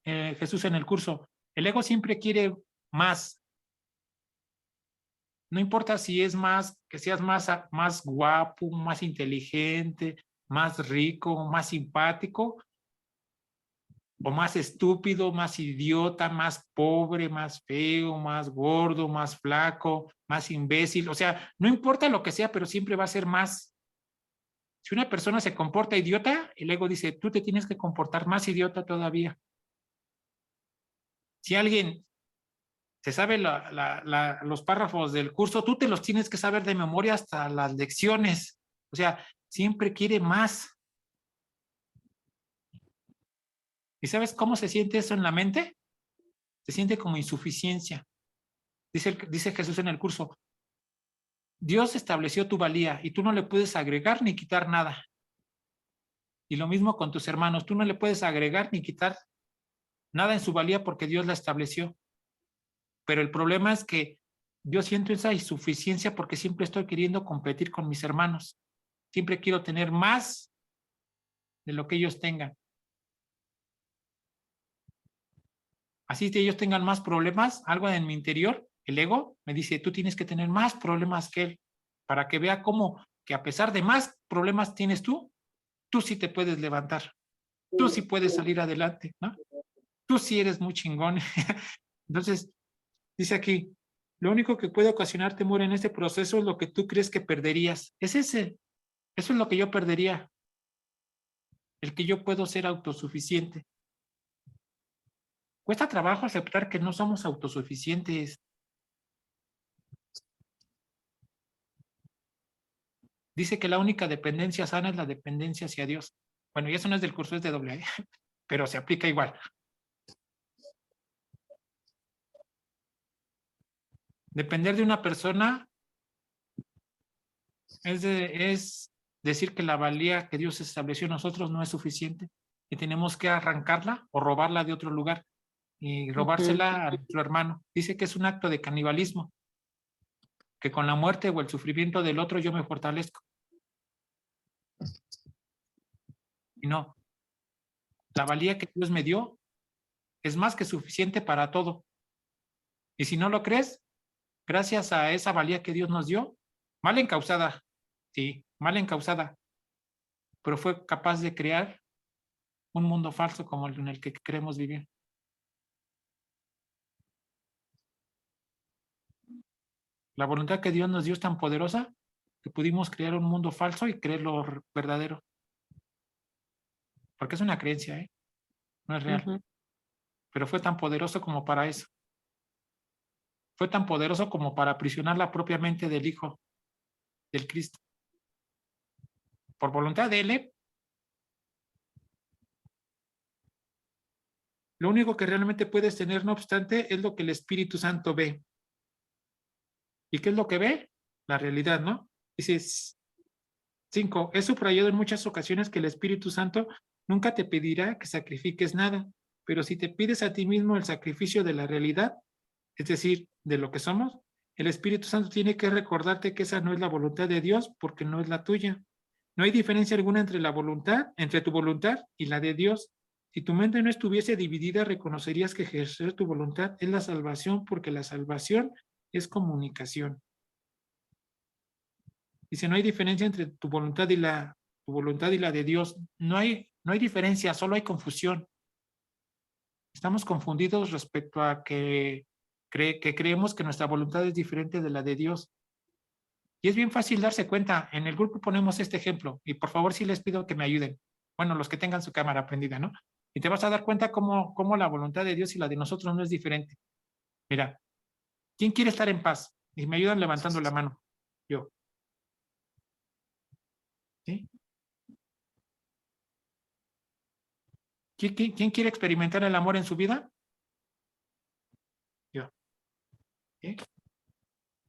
Jesús en el curso, el ego siempre quiere más. No importa si es más, que seas más guapo, más inteligente, más rico, más simpático, o más estúpido, más idiota, más pobre, más feo, más gordo, más flaco, más imbécil. O sea, no importa lo que sea, pero siempre va a ser más. Si una persona se comporta idiota, el ego dice, tú te tienes que comportar más idiota todavía. Si alguien se sabe los párrafos del curso, tú te los tienes que saber de memoria hasta las lecciones. O sea, siempre quiere más. ¿Y sabes cómo se siente eso en la mente? Se siente como insuficiencia. Dice Jesús en el curso, Dios estableció tu valía y tú no le puedes agregar ni quitar nada. Y lo mismo con tus hermanos, tú no le puedes agregar ni quitar nada en su valía porque Dios la estableció. Pero el problema es que yo siento esa insuficiencia porque siempre estoy queriendo competir con mis hermanos. Siempre quiero tener más de lo que ellos tengan. Así que ellos tengan más problemas, algo en mi interior, el ego me dice, tú tienes que tener más problemas que él, para que vea cómo que a pesar de más problemas tienes tú sí te puedes levantar, tú sí puedes salir adelante, ¿no? Tú sí eres muy chingón. Entonces, dice aquí, lo único que puede ocasionar temor en este proceso es lo que tú crees que perderías. Es ese, eso es lo que yo perdería, el que yo puedo ser autosuficiente. Cuesta trabajo aceptar que no somos autosuficientes. Dice que la única dependencia sana es la dependencia hacia Dios. Bueno, y eso no es del curso, es de AA, pero se aplica igual. Depender de una persona es decir que la valía que Dios estableció en nosotros no es suficiente y tenemos que arrancarla o robarla de otro lugar y robársela a nuestro hermano. Dice que es un acto de canibalismo, que con la muerte o el sufrimiento del otro yo me fortalezco. Y no, la valía que Dios me dio es más que suficiente para todo. Y si no lo crees, gracias a esa valía que Dios nos dio, mal encausada, sí, mal encausada, pero fue capaz de crear un mundo falso como el en el que queremos vivir. La voluntad que Dios nos dio es tan poderosa que pudimos crear un mundo falso y creer lo verdadero. Porque es una creencia, ¿eh? No es real. Pero fue tan poderoso como para eso. Fue tan poderoso como para aprisionar la propia mente del Hijo, del Cristo. Por voluntad de Él, lo único que realmente puedes tener, no obstante, es lo que el Espíritu Santo ve. ¿Y qué es lo que ve? La realidad, ¿no? Dice 5. He subrayado en muchas ocasiones que el Espíritu Santo nunca te pedirá que sacrifiques nada, pero si te pides a ti mismo el sacrificio de la realidad, es decir, de lo que somos, el Espíritu Santo tiene que recordarte que esa no es la voluntad de Dios porque no es la tuya. No hay diferencia alguna entre tu voluntad y la de Dios. Si tu mente no estuviese dividida, reconocerías que ejercer tu voluntad es la salvación porque la salvación es comunicación. Dice, no hay diferencia entre tu voluntad y la de Dios. No hay diferencia, solo hay confusión. Estamos confundidos respecto a que creemos que nuestra voluntad es diferente de la de Dios. Y es bien fácil darse cuenta. En el grupo ponemos este ejemplo y por favor sí les pido que me ayuden. Bueno, los que tengan su cámara prendida, ¿no? Y te vas a dar cuenta cómo la voluntad de Dios y la de nosotros no es diferente. Mira, ¿quién quiere estar en paz? Y me ayudan levantando la mano. Yo. ¿Sí? ¿Quién quiere experimentar el amor en su vida? Yo. ¿Sí?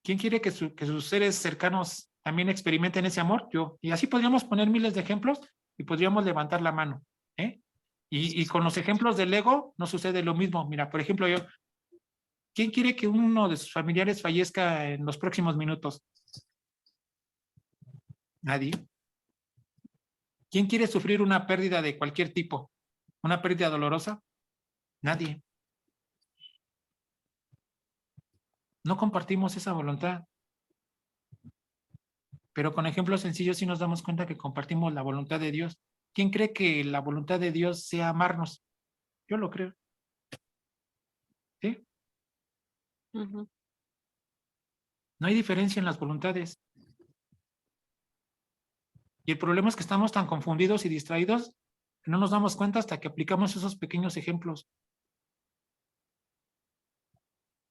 ¿Quién quiere que sus seres cercanos también experimenten ese amor? Yo. Y así podríamos poner miles de ejemplos y podríamos levantar la mano. Y con los ejemplos del ego no sucede lo mismo. Mira, por ejemplo, yo. ¿Quién quiere que uno de sus familiares fallezca en los próximos minutos? Nadie. ¿Quién quiere sufrir una pérdida de cualquier tipo? ¿Una pérdida dolorosa? Nadie. No compartimos esa voluntad. Pero con ejemplos sencillos sí nos damos cuenta que compartimos la voluntad de Dios. ¿Quién cree que la voluntad de Dios sea amarnos? Yo lo creo. ¿Sí? Ujú. No hay diferencia en las voluntades. Y el problema es que estamos tan confundidos y distraídos que no nos damos cuenta hasta que aplicamos esos pequeños ejemplos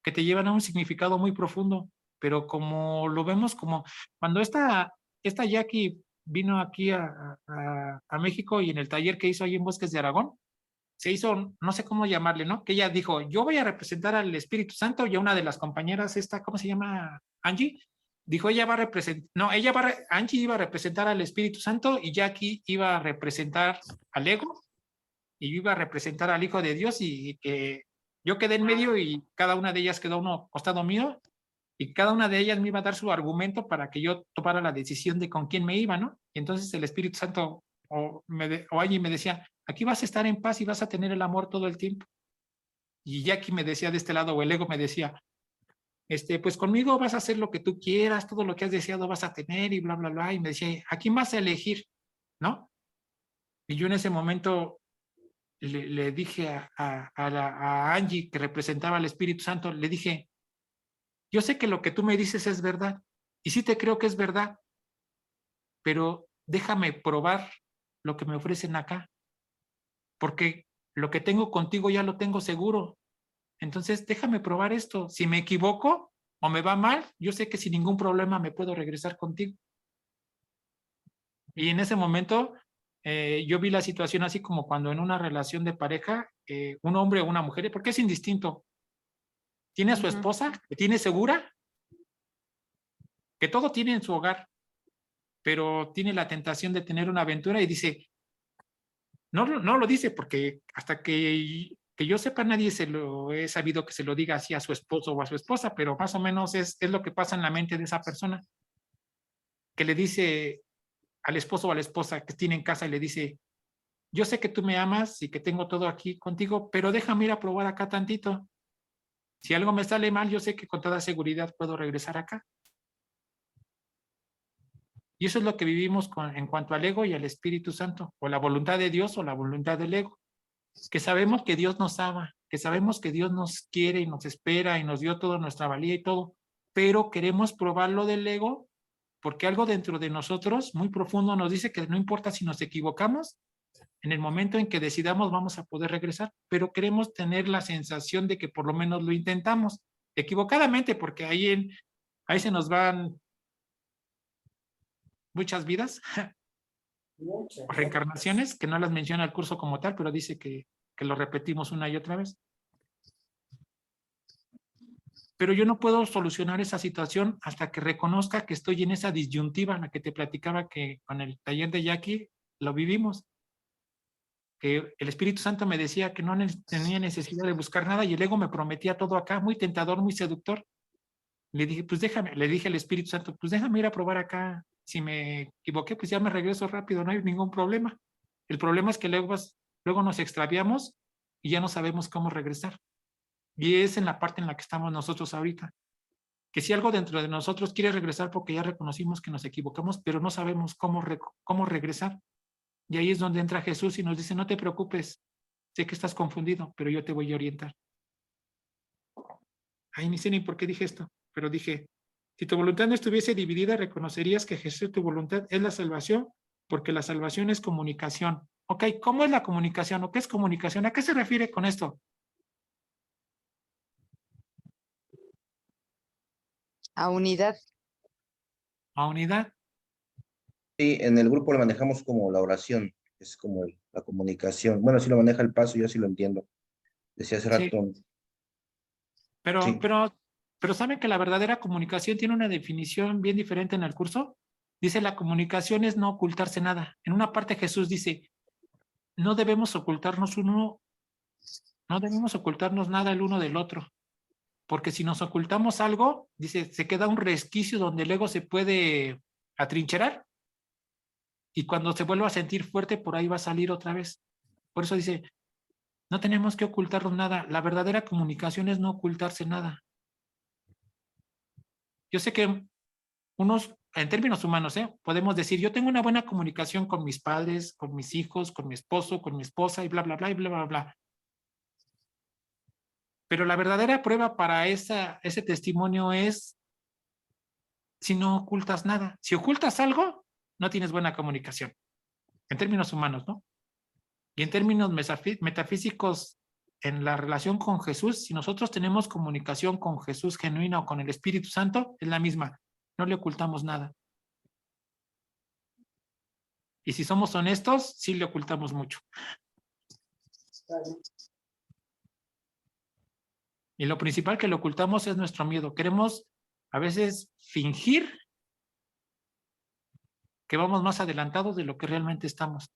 que te llevan a un significado muy profundo. Pero como lo vemos como cuando esta Jackie vino aquí a México y en el taller que hizo ahí en Bosques de Aragón, se hizo, no sé cómo llamarle, ¿no? Que ella dijo, yo voy a representar al Espíritu Santo, y a una de las compañeras, ¿cómo se llama? Angie, dijo, ella va a representar, no, Angie iba a representar al Espíritu Santo y Jackie iba a representar al ego y yo iba a representar al Hijo de Dios, y que yo quedé en medio y cada una de ellas quedó uno costado mío, y cada una de ellas me iba a dar su argumento para que yo tomara la decisión de con quién me iba, ¿no? Y entonces el Espíritu Santo o Angie me decía, aquí vas a estar en paz y vas a tener el amor todo el tiempo. Y Jackie me decía de este lado, o el ego me decía, pues conmigo vas a hacer lo que tú quieras, todo lo que has deseado vas a tener y bla, bla, bla. Y me decía, ¿a quién vas a elegir? ¿No? Y yo en ese momento le dije a Angie, que representaba al Espíritu Santo, le dije, yo sé que lo que tú me dices es verdad, y sí te creo que es verdad, pero déjame probar lo que me ofrecen acá, porque lo que tengo contigo ya lo tengo seguro. Entonces, déjame probar esto. Si me equivoco o me va mal, yo sé que sin ningún problema me puedo regresar contigo. Y en ese momento, yo vi la situación así como cuando en una relación de pareja, un hombre o una mujer, porque es indistinto, tiene a su esposa, que tiene segura, que todo tiene en su hogar, pero tiene la tentación de tener una aventura y dice, no lo dice porque hasta que yo sepa, nadie se lo he sabido que se lo diga así a su esposo o a su esposa, pero más o menos es lo que pasa en la mente de esa persona, que le dice al esposo o a la esposa que tiene en casa y le dice, yo sé que tú me amas y que tengo todo aquí contigo, pero déjame ir a probar acá tantito. Si algo me sale mal, yo sé que con toda seguridad puedo regresar acá. Y eso es lo que vivimos en cuanto al ego y al Espíritu Santo, o la voluntad de Dios o la voluntad del ego. Que sabemos que Dios nos ama, que sabemos que Dios nos quiere y nos espera y nos dio toda nuestra valía y todo, pero queremos probar lo del ego porque algo dentro de nosotros muy profundo nos dice que no importa si nos equivocamos, en el momento en que decidamos vamos a poder regresar, pero queremos tener la sensación de que por lo menos lo intentamos, equivocadamente, porque ahí se nos van muchas vidas, reencarnaciones, que no las menciona el curso como tal, pero dice que lo repetimos una y otra vez. Pero yo no puedo solucionar esa situación hasta que reconozca que estoy en esa disyuntiva en la que te platicaba, que con el taller de Jackie lo vivimos. Que el Espíritu Santo me decía que no tenía necesidad de buscar nada y el ego me prometía todo acá, muy tentador, muy seductor. Le dije, pues déjame, le dije al Espíritu Santo, pues déjame ir a probar acá. Si me equivoqué, pues ya me regreso rápido, no hay ningún problema. El problema es que luego nos extraviamos y ya no sabemos cómo regresar. Y es en la parte en la que estamos nosotros ahorita. Que si algo dentro de nosotros quiere regresar porque ya reconocimos que nos equivocamos, pero no sabemos cómo regresar. Y ahí es donde entra Jesús y nos dice, no te preocupes, sé que estás confundido, pero yo te voy a orientar. Ay, ni sé ni por qué dije esto, pero dije, si tu voluntad no estuviese dividida, reconocerías que Jesús, tu voluntad es la salvación, porque la salvación es comunicación. Ok, ¿cómo es la comunicación? ¿O qué es comunicación? ¿A qué se refiere con esto? A unidad. A unidad. Sí, en el grupo lo manejamos como la oración, es como la comunicación. Bueno, sí lo maneja el paso, yo sí lo entiendo. Decía hace Sí. rato. Pero, Sí. pero ¿saben que la verdadera comunicación tiene una definición bien diferente en el curso? Dice, la comunicación es no ocultarse nada. En una parte Jesús dice, no debemos ocultarnos nada el uno del otro. Porque si nos ocultamos algo, dice, se queda un resquicio donde el ego se puede atrincherar Y cuando se vuelva a sentir fuerte, por ahí va a salir otra vez. Por eso dice, no tenemos que ocultarnos nada. La verdadera comunicación es no ocultarse nada. Yo sé que unos, en términos humanos, podemos decir, yo tengo una buena comunicación con mis padres, con mis hijos, con mi esposo, con mi esposa y bla, bla, bla, y bla, bla, bla. Pero la verdadera prueba para ese testimonio es si no ocultas nada. Si ocultas algo, no tienes buena comunicación. En términos humanos, ¿no? Y en términos metafísicos, en la relación con Jesús, si nosotros tenemos comunicación con Jesús genuina o con el Espíritu Santo, es la misma. No le ocultamos nada. Y si somos honestos, sí le ocultamos mucho. Y lo principal que le ocultamos es nuestro miedo. Queremos a veces fingir que vamos más adelantados de lo que realmente estamos.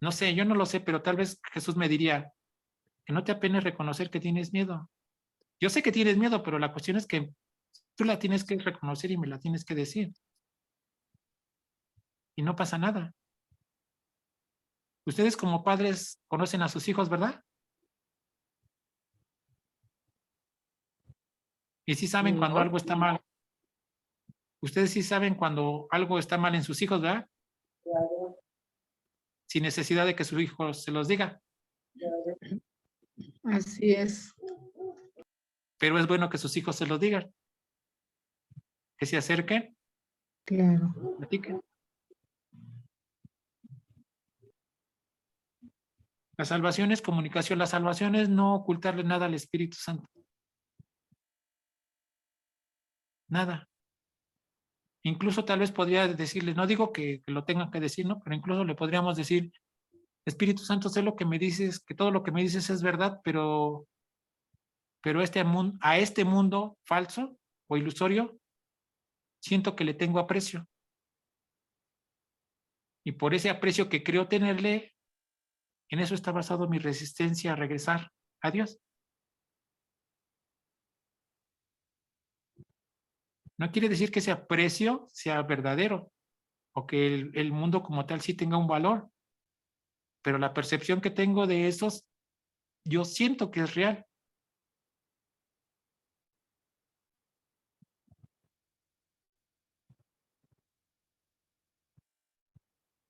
No sé, yo no lo sé, pero tal vez Jesús me diría que no te apenes reconocer que tienes miedo. Yo sé que tienes miedo, pero la cuestión es que tú la tienes que reconocer y me la tienes que decir. Y no pasa nada. Ustedes como padres conocen a sus hijos, ¿verdad? Y sí saben cuando algo está mal. Ustedes sí saben cuando algo está mal en sus hijos, ¿verdad? Sin necesidad de que su hijo se los diga. Así es. Pero es bueno que sus hijos se los digan. Que se acerquen, Claro. platiquen. La salvación es comunicación. La salvación es no ocultarle nada al Espíritu Santo. Nada. Incluso tal vez podría decirle, no digo que lo tengan que decir, ¿no? Pero incluso le podríamos decir, Espíritu Santo, sé lo que me dices, que todo lo que me dices es verdad, pero a este mundo falso o ilusorio, siento que le tengo aprecio. Y por ese aprecio que creo tenerle, en eso está basado mi resistencia a regresar a Dios. No quiere decir que ese aprecio sea verdadero o que el mundo como tal sí tenga un valor, pero la percepción que tengo de esos, yo siento que es real.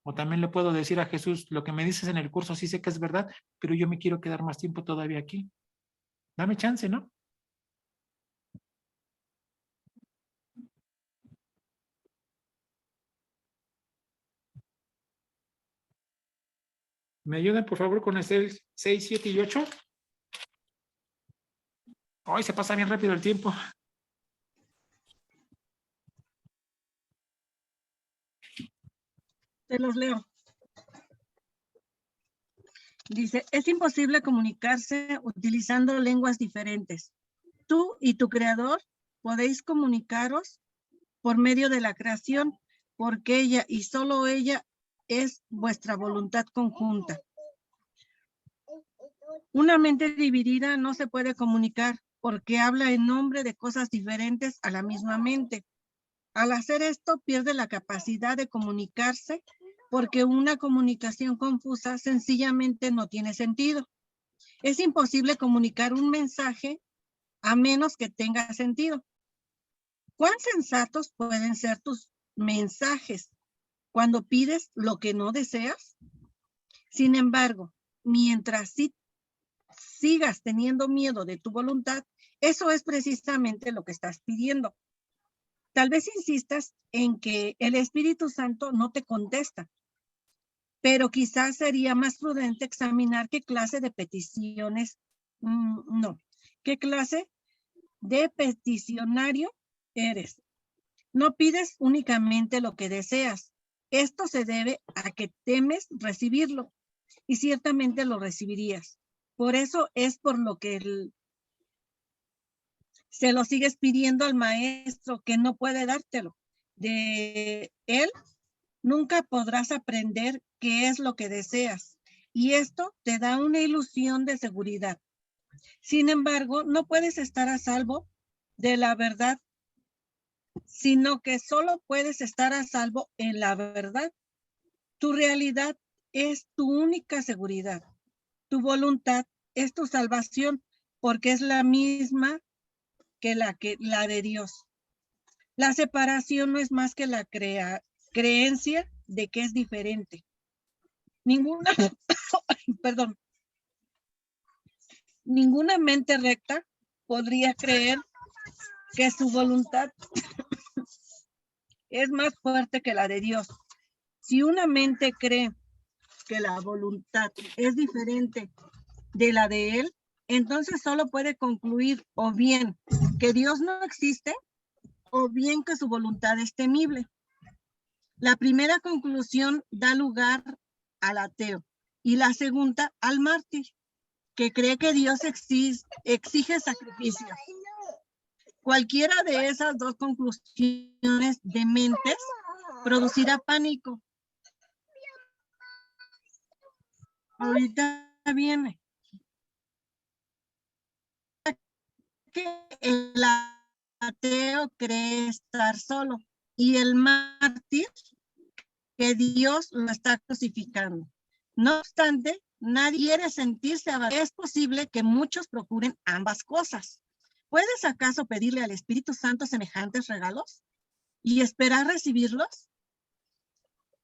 O también le puedo decir a Jesús, lo que me dices en el curso sí sé que es verdad, pero yo me quiero quedar más tiempo todavía aquí. Dame chance, ¿no? ¿Me ayudan, por favor, con el 6, 7 y 8? Ay, se pasa bien rápido el tiempo. Te los leo. Dice, es imposible comunicarse utilizando lenguas diferentes. Tú y tu creador podéis comunicaros por medio de la creación, porque ella y solo ella es vuestra voluntad conjunta. Una mente dividida no se puede comunicar porque habla en nombre de cosas diferentes a la misma mente. Al hacer esto, pierde la capacidad de comunicarse porque una comunicación confusa sencillamente no tiene sentido. Es imposible comunicar un mensaje a menos que tenga sentido. ¿Cuán sensatos pueden ser tus mensajes cuando pides lo que no deseas? Sin embargo, mientras sigas teniendo miedo de tu voluntad, eso es precisamente lo que estás pidiendo. Tal vez insistas en que el Espíritu Santo no te contesta, pero quizás sería más prudente examinar qué clase de peticiones, qué clase de peticionario eres. No pides únicamente lo que deseas. Esto se debe a que temes recibirlo y ciertamente lo recibirías. Por eso es por lo que se lo sigues pidiendo al maestro que no puede dártelo. De él nunca podrás aprender qué es lo que deseas y esto te da una ilusión de seguridad. Sin embargo, no puedes estar a salvo de la verdad sino que solo puedes estar a salvo en la verdad. Tu realidad es tu única seguridad. Tu voluntad es tu salvación, porque es la misma que la de Dios. La separación no es más que la creencia de que es diferente. Ninguna, perdón, ninguna mente recta podría creer que su voluntad es más fuerte que la de Dios. Si una mente cree que la voluntad es diferente de la de él, entonces solo puede concluir o bien que Dios no existe o bien que su voluntad es temible. La primera conclusión da lugar al ateo y la segunda al mártir, que cree que Dios exige sacrificio. Cualquiera de esas dos conclusiones dementes producirá pánico. Ahorita viene. Que el ateo cree estar solo y el mártir que Dios lo está crucificando. No obstante, nadie quiere sentirse abatido. Es posible que muchos procuren ambas cosas. ¿Puedes acaso pedirle al Espíritu Santo semejantes regalos y esperar recibirlos?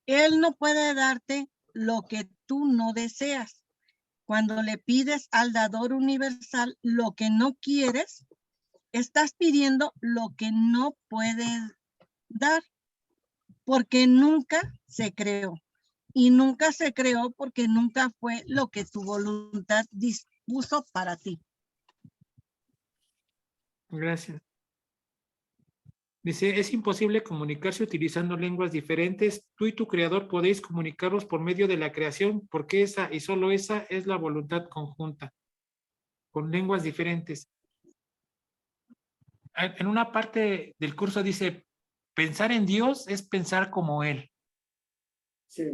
Él no puede darte lo que tú no deseas. Cuando le pides al dador universal lo que no quieres, estás pidiendo lo que no puedes dar, porque nunca se creó. Y nunca se creó porque nunca fue lo que tu voluntad dispuso para ti. Gracias. Dice, es imposible comunicarse utilizando lenguas diferentes. Tú y tu creador podéis comunicaros por medio de la creación, porque esa y solo esa es la voluntad conjunta, con lenguas diferentes. En una parte del curso dice, pensar en Dios es pensar como Él. Sí.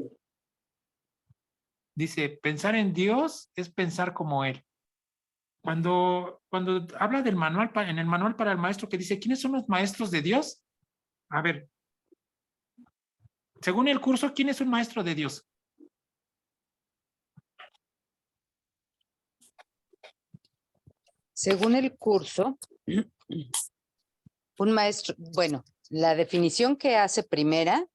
Dice, pensar en Dios es pensar como Él. Cuando habla del manual, en el manual para el maestro que dice, ¿quiénes son los maestros de Dios? A ver, según el curso, ¿quién es un maestro de Dios? Según el curso, un maestro, bueno, la definición que hace primera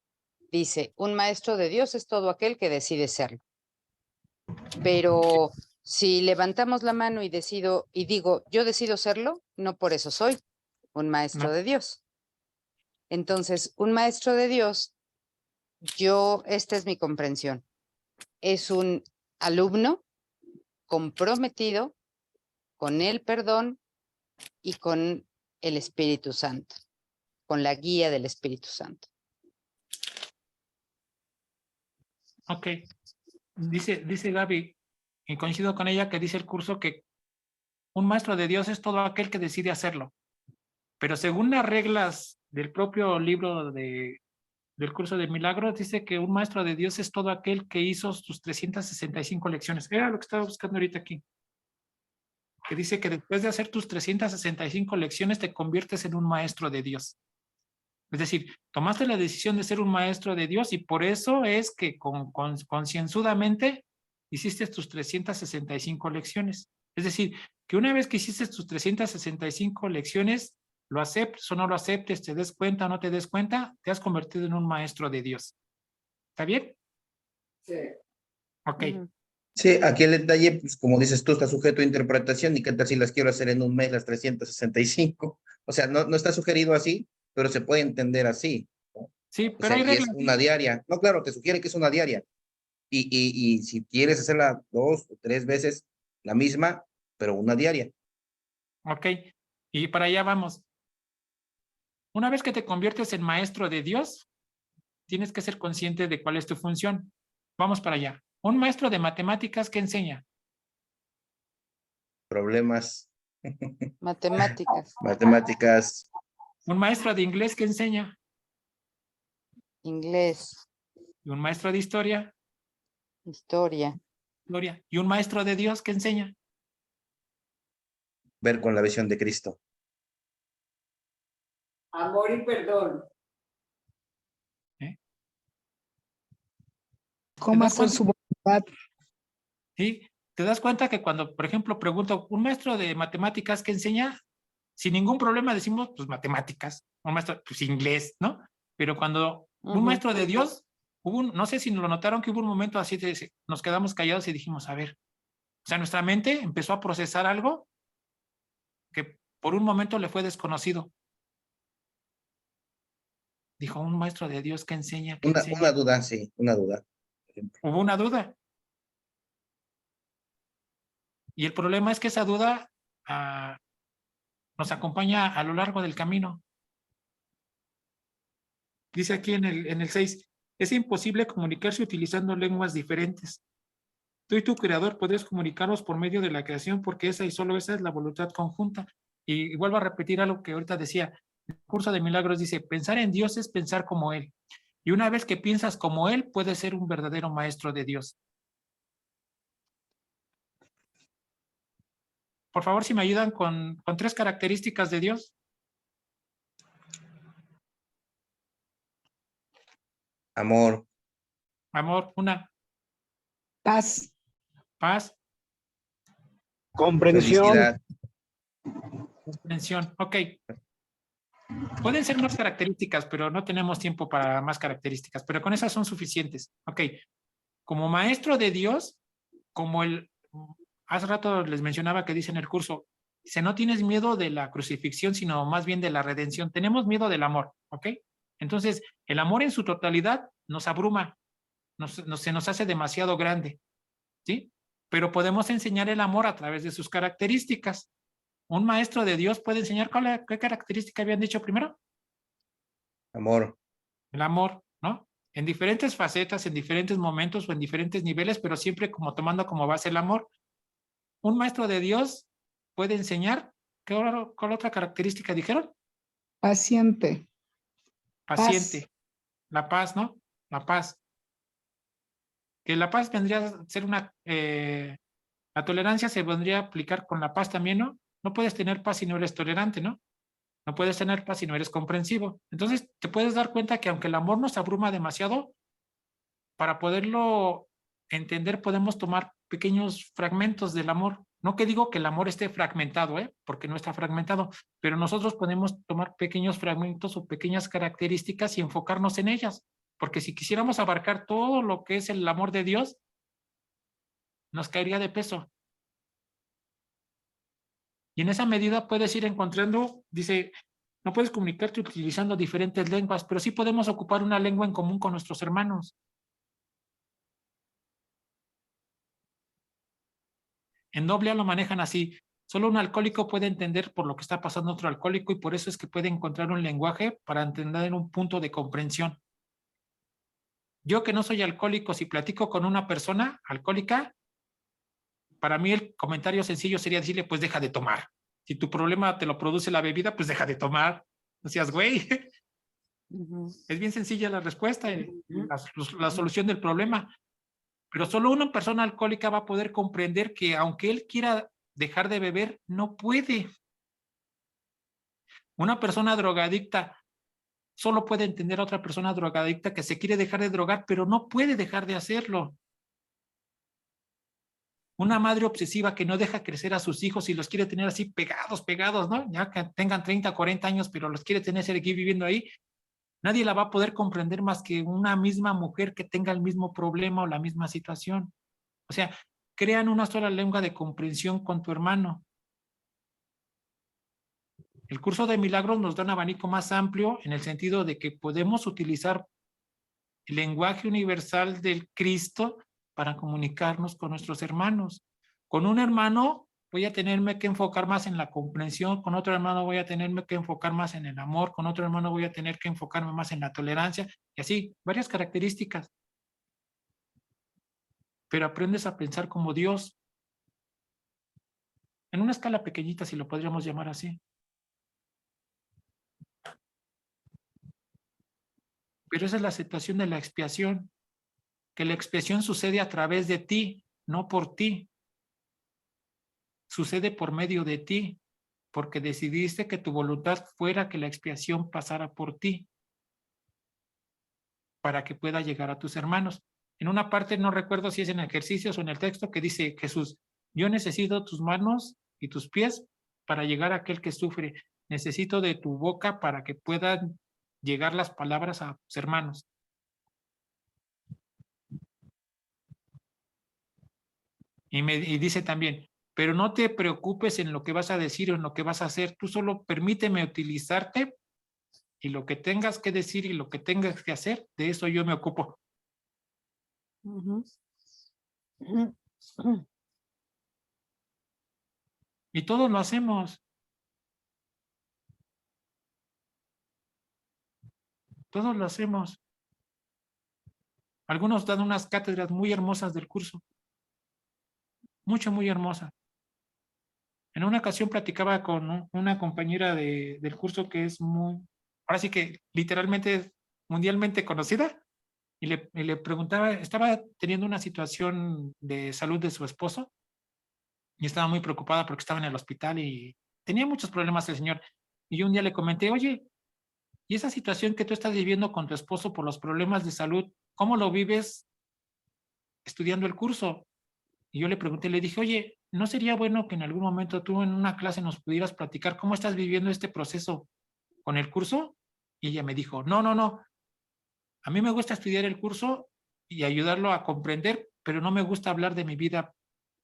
dice, un maestro de Dios es todo aquel que decide serlo. Pero si levantamos la mano y digo, yo decido serlo, no por eso soy un maestro No. de Dios. Entonces, un maestro de Dios, esta es mi comprensión, es un alumno comprometido con el perdón y con el Espíritu Santo, con la guía del Espíritu Santo. Ok. Dice Gaby, y coincido con ella, que dice el curso que un maestro de Dios es todo aquel que decide hacerlo. Pero según las reglas del propio libro del curso de milagros, dice que un maestro de Dios es todo aquel que hizo sus 365 lecciones. Era lo que estaba buscando ahorita aquí. Que dice que después de hacer tus 365 lecciones te conviertes en un maestro de Dios. Es decir, tomaste la decisión de ser un maestro de Dios y por eso es que concienzudamente hiciste tus 365 lecciones. Es decir, que una vez que hiciste tus 365 lecciones, lo aceptes o no lo aceptes, te des cuenta o no te des cuenta, te has convertido en un maestro de Dios. ¿Está bien? Sí. Ok. Sí, aquí el detalle, pues como dices tú, está sujeto a interpretación y qué tal si las quiero hacer en un mes, las 365. O sea, no está sugerido así, pero se puede entender así. ¿No? Sí, O pero sea, hay y es reglas. una diaria. No, claro, te sugiere que es una diaria. Y si quieres hacerla 2 o 3 veces, la misma, pero una diaria. Ok. Y para allá vamos. Una vez que te conviertes en maestro de Dios, tienes que ser consciente de cuál es tu función. Vamos para allá. Un maestro de matemáticas, ¿qué enseña? Problemas, Matemáticas, matemáticas, Un maestro de inglés, ¿qué enseña? inglés, Y un maestro de historia, historia, gloria. Y un maestro de Dios, ¿qué enseña? ver con la visión de Cristo. Amor y perdón. ¿Cómo das hacer cuenta? su voluntad? ¿Sí? ¿Te das cuenta que cuando, por ejemplo, pregunto, un maestro de matemáticas que enseña, sin ningún problema decimos, pues matemáticas, un maestro, pues inglés, ¿no? Pero cuando un maestro de Dios, no sé si lo notaron que hubo un momento así de, nos quedamos callados y dijimos, a ver, o sea, nuestra mente empezó a procesar algo que por un momento le fue desconocido. Dijo, un maestro de Dios que enseña, que Una enseña. duda, sí, una duda. Hubo una duda. Y el problema es que esa duda nos acompaña a lo largo del camino. Dice aquí en el 6, es imposible comunicarse utilizando lenguas diferentes. Tú y tu creador podés comunicarnos por medio de la creación porque esa y solo esa es la voluntad conjunta. Y vuelvo a repetir algo que ahorita decía. El curso de milagros dice, pensar en Dios es pensar como Él. Y una vez que piensas como Él, puedes ser un verdadero maestro de Dios. Por favor, si me ayudan con 3 características de Dios. Amor, Amor, una, Paz. paz, Comprensión. felicidad, comprensión. Ok. Pueden ser más características, pero no tenemos tiempo para más características, pero con esas son suficientes. Ok. Como maestro de Dios, como hace rato les mencionaba que dice en el curso, dice, no tienes miedo de la crucifixión, sino más bien de la redención. Tenemos miedo del amor, ¿ok? Entonces, el amor en su totalidad nos abruma, se nos hace demasiado grande, ¿sí? Pero podemos enseñar el amor a través de sus características. Un maestro de Dios puede enseñar, ¿qué característica habían dicho primero? amor, El amor, ¿no? En diferentes facetas, en diferentes momentos o en diferentes niveles, pero siempre como tomando como base el amor. Un maestro de Dios puede enseñar, ¿cuál otra característica dijeron? Paciente. Paciente. Paz. La paz, ¿no? La paz. Que la paz vendría a ser la tolerancia se vendría a aplicar con la paz también, ¿no? No puedes tener paz si no eres tolerante, ¿no? No puedes tener paz si no eres comprensivo. Entonces, te puedes dar cuenta que aunque el amor nos abruma demasiado, para poderlo entender podemos tomar pequeños fragmentos del amor. No que digo que el amor esté fragmentado, porque no está fragmentado, pero nosotros podemos tomar pequeños fragmentos o pequeñas características y enfocarnos en ellas, porque si quisiéramos abarcar todo lo que es el amor de Dios, nos caería de peso. Y en esa medida puedes ir encontrando, dice, no puedes comunicarte utilizando diferentes lenguas, pero sí podemos ocupar una lengua en común con nuestros hermanos. En doble A lo manejan así. Solo un alcohólico puede entender por lo que está pasando otro alcohólico y por eso es que puede encontrar un lenguaje para entender un punto de comprensión. Yo que no soy alcohólico, si platico con una persona alcohólica, para mí el comentario sencillo sería decirle, pues deja de tomar. Si tu problema te lo produce la bebida, pues deja de tomar. No seas güey. Es bien sencilla la respuesta, la solución del problema. Pero solo una persona alcohólica va a poder comprender que aunque él quiera dejar de beber, no puede. Una persona drogadicta solo puede entender a otra persona drogadicta que se quiere dejar de drogar, pero no puede dejar de hacerlo. Una madre obsesiva que no deja crecer a sus hijos y los quiere tener así pegados, ¿no? Ya que tengan 30, 40 años, pero los quiere tener aquí viviendo ahí. Nadie la va a poder comprender más que una misma mujer que tenga el mismo problema o la misma situación. O sea, crean una sola lengua de comprensión con tu hermano. El curso de milagros nos da un abanico más amplio en el sentido de que podemos utilizar el lenguaje universal del Cristo para comunicarnos con nuestros hermanos. Con un hermano voy a tenerme que enfocar más en la comprensión, con otro hermano voy a tenerme que enfocar más en el amor, con otro hermano voy a tener que enfocarme más en la tolerancia, y así, varias características. Pero aprendes a pensar como Dios, en una escala pequeñita, si lo podríamos llamar así. Pero esa es la aceptación de la expiación, que la expiación sucede a través de ti, no por ti. Sucede por medio de ti. porque decidiste que tu voluntad fuera que la expiación pasara por ti, para que pueda llegar a tus hermanos. En una parte, no recuerdo si es en ejercicios o en el texto, que dice Jesús, yo necesito tus manos y tus pies para llegar a aquel que sufre. Necesito de tu boca para que puedan llegar las palabras a tus hermanos. Y dice también, pero no te preocupes en lo que vas a decir o en lo que vas a hacer, tú solo permíteme utilizarte y lo que tengas que decir y lo que tengas que hacer, de eso yo me ocupo. Ujú. Y todos lo hacemos. Todos lo hacemos. Algunos dan unas cátedras muy hermosas del curso. Muy hermosas. En una ocasión platicaba con una compañera del curso que es muy, ahora sí que literalmente es mundialmente conocida, y le preguntaba, estaba teniendo una situación de salud de su esposo, y estaba muy preocupada porque estaba en el hospital y tenía muchos problemas el señor. Y yo un día le comenté, oye, ¿y esa situación que tú estás viviendo con tu esposo por los problemas de salud, cómo lo vives estudiando el curso? Y yo le pregunté, le dije, oye, ¿no sería bueno que en algún momento tú en una clase nos pudieras platicar cómo estás viviendo este proceso con el curso? Y ella me dijo, no, a mí me gusta estudiar el curso y ayudarlo a comprender, pero no me gusta hablar de mi vida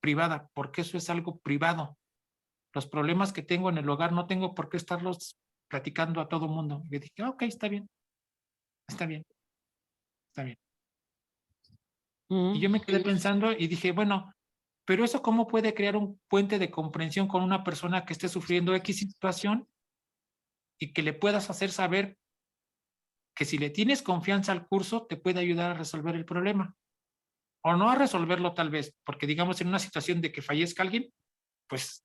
privada, porque eso es algo privado. Los problemas que tengo en el hogar no tengo por qué estarlos platicando a todo mundo. Y le dije, ok, está bien, está bien, está bien. Y yo me quedé pensando y dije, bueno, pero eso cómo puede crear un puente de comprensión con una persona que esté sufriendo X situación y que le puedas hacer saber que si le tienes confianza al curso te puede ayudar a resolver el problema. O no a resolverlo tal vez, porque digamos en una situación de que fallezca alguien, pues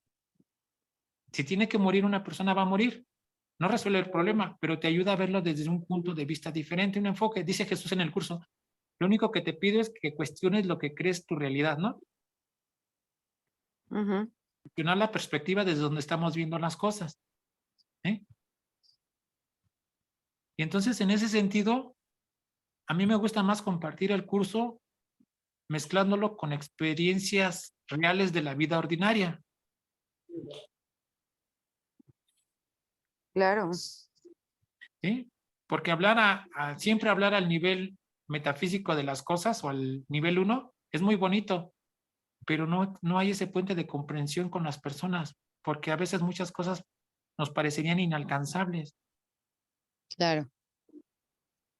si tiene que morir una persona va a morir. No resuelve el problema, pero te ayuda a verlo desde un punto de vista diferente, un enfoque. Dice Jesús en el curso, lo único que te pido es que cuestiones lo que crees tu realidad, ¿no? Ujú. Cuestionar la perspectiva desde donde estamos viendo las cosas. ¿Eh? Y entonces, en ese sentido, a mí me gusta más compartir el curso mezclándolo con experiencias reales de la vida ordinaria. Claro, ¿Sí? Porque siempre hablar al nivel metafísico de las cosas o al nivel 1 es muy bonito, pero no hay ese puente de comprensión con las personas, porque a veces muchas cosas nos parecerían inalcanzables. claro.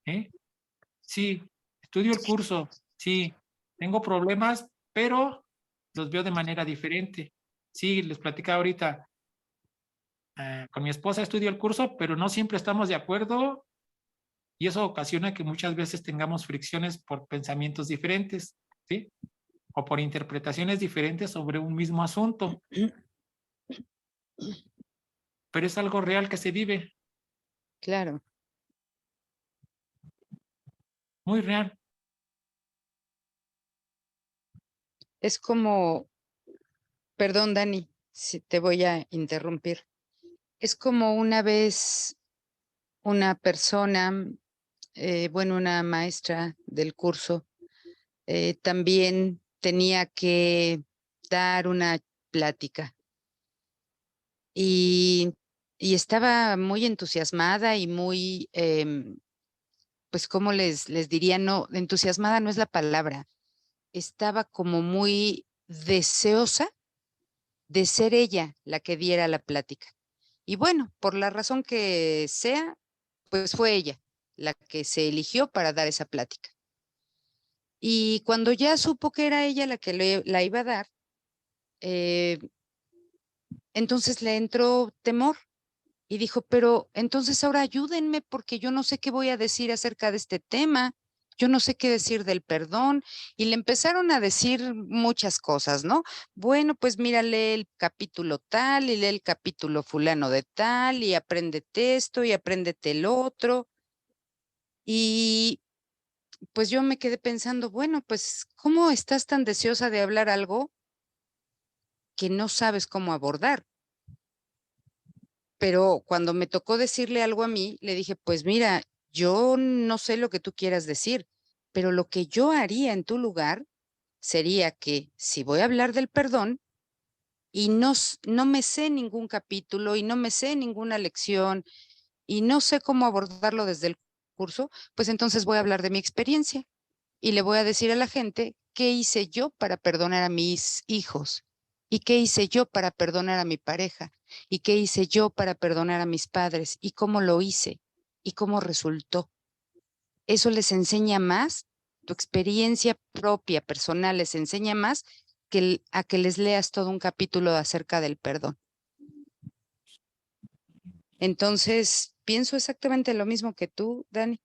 ¿Eh? Sí, estudio el curso, sí, tengo problemas, pero los veo de manera diferente. Sí, les platicaba ahorita, con mi esposa estudio el curso, pero no siempre estamos de acuerdo y eso ocasiona que muchas veces tengamos fricciones por pensamientos diferentes, ¿sí? O por interpretaciones diferentes sobre un mismo asunto. Pero es algo real que se vive, Claro. muy real. Es como, perdón, Dani, si te voy a interrumpir. Es como una vez una persona, bueno, una maestra del curso, también tenía que dar una plática y, y estaba muy entusiasmada y muy, pues, ¿cómo les diría? No, entusiasmada no es la palabra. Estaba como muy deseosa de ser ella la que diera la plática. Y bueno, por la razón que sea, pues fue ella la que se eligió para dar esa plática. Y cuando ya supo que era ella la que la iba a dar, eh, entonces le entró temor y dijo, pero entonces ahora ayúdenme porque yo no sé qué voy a decir acerca de este tema. Yo no sé qué decir del perdón. Y le empezaron a decir muchas cosas, ¿no? Bueno, pues mira, lee el capítulo tal y lee el capítulo fulano de tal y apréndete esto y apréndete el otro. Y pues yo me quedé pensando, bueno, pues ¿cómo estás tan deseosa de hablar algo que no sabes cómo abordar? pero cuando me tocó decirle algo a mí, le dije, pues mira, yo no sé lo que tú quieras decir, pero lo que yo haría en tu lugar sería que si voy a hablar del perdón y no me sé ningún capítulo y no me sé ninguna lección y no sé cómo abordarlo desde el curso, pues entonces voy a hablar de mi experiencia y le voy a decir a la gente qué hice yo para perdonar a mis hijos y qué hice yo para perdonar a mi pareja y qué hice yo para perdonar a mis padres y cómo lo hice y cómo resultó. Eso les enseña más, tu experiencia propia, personal, les enseña más que a que les leas todo un capítulo acerca del perdón. Entonces, pienso exactamente lo mismo que tú, Dani.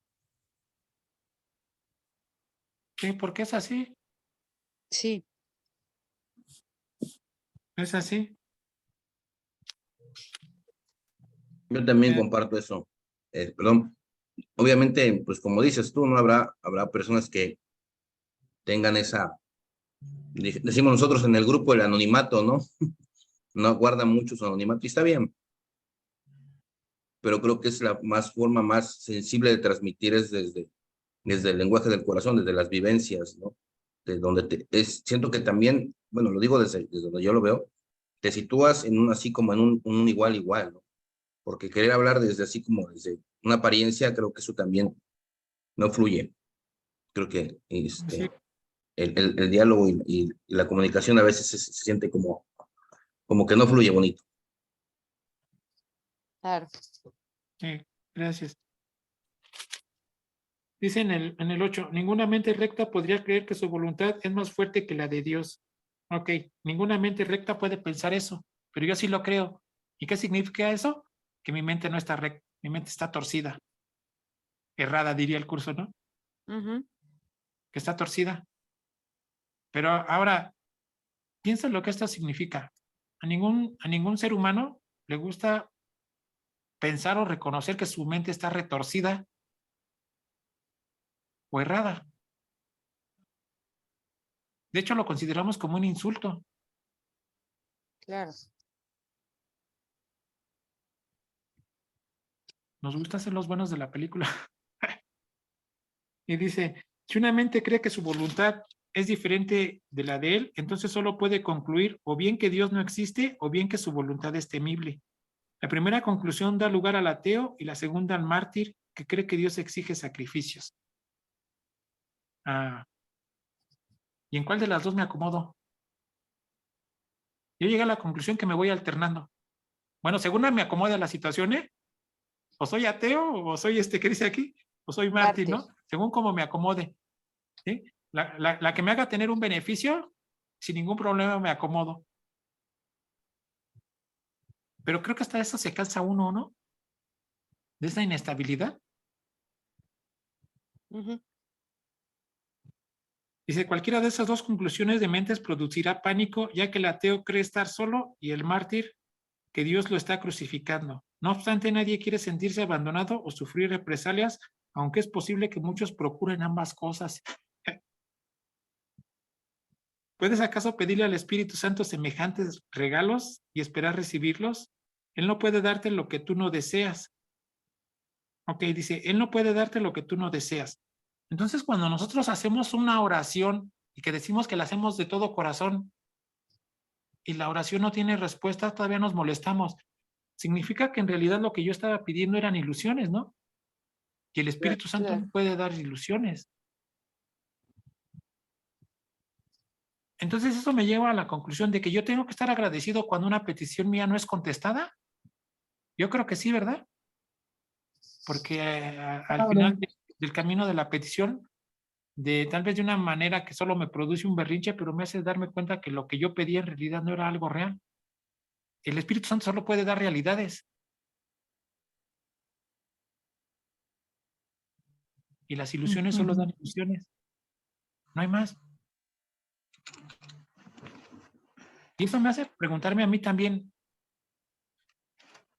Sí, porque es así, Sí, es así. Yo también Eh, comparto eso. Perdón. Obviamente, pues como dices tú, no habrá personas que tengan esa, decimos nosotros en el grupo, el anonimato, ¿no? No guardan mucho su anonimato y está bien, pero creo que es la forma más sensible de transmitir es desde el lenguaje del corazón, desde las vivencias, ¿no? De donde siento que también, bueno, lo digo desde donde yo lo veo, te sitúas en así como en un igual igual, ¿no? Porque querer hablar desde así como desde una apariencia, creo que eso también no fluye. Creo que sí, el diálogo y la comunicación a veces se siente como que no fluye bonito. claro. sí, gracias. Dice en el 8, ninguna mente recta podría creer que su voluntad es más fuerte que la de Dios. Ok, ninguna mente recta puede pensar eso, pero yo sí lo creo. ¿Y qué significa eso? Que mi mente no está recta, mi mente está torcida, errada, diría el curso, ¿no? Ujú. Que está torcida. Pero ahora, piensa lo que esto significa. A ningún ser humano le gusta pensar o reconocer que su mente está retorcida o errada. De hecho, lo consideramos como un insulto. Claro. Nos gusta ser los buenos de la película. Y dice, si una mente cree que su voluntad es diferente de la de él, entonces solo puede concluir o bien que Dios no existe o bien que su voluntad es temible. La primera conclusión da lugar al ateo y la segunda al mártir que cree que Dios exige sacrificios. Ah, ¿y en cuál de las dos me acomodo? Yo llegué a la conclusión que me voy alternando. Bueno, según me acomode la situación, ¿eh? O soy ateo, o soy ¿qué dice aquí? O soy mártir, Mártir. ¿no? Según cómo me acomode. ¿Sí? La que me haga tener un beneficio, sin ningún problema me acomodo. Pero creo que hasta eso se cansa uno, ¿no? De esa inestabilidad. Ujú. Dice, cualquiera de esas dos conclusiones de mentes producirá pánico, ya que el ateo cree estar solo y el mártir que Dios lo está crucificando. No obstante, nadie quiere sentirse abandonado o sufrir represalias, aunque es posible que muchos procuren ambas cosas. ¿Puedes acaso pedirle al Espíritu Santo semejantes regalos y esperar recibirlos? Él no puede darte lo que tú no deseas. Ok, dice, Él no puede darte lo que tú no deseas. Entonces, cuando nosotros hacemos una oración y que decimos que la hacemos de todo corazón y la oración no tiene respuesta, todavía nos molestamos. Significa que en realidad lo que yo estaba pidiendo eran ilusiones, ¿no? Y el Espíritu Santo Claro. no puede dar ilusiones. Entonces, eso me lleva a la conclusión de que yo tengo que estar agradecido cuando una petición mía no es contestada. Yo creo que sí, ¿verdad? Porque al final Claro. del camino de la petición, tal vez de una manera que solo me produce un berrinche, pero me hace darme cuenta que lo que yo pedía en realidad no era algo real. El Espíritu Santo solo puede dar realidades y las ilusiones solo dan Ujú. ilusiones. No hay más. Y eso me hace preguntarme a mí también,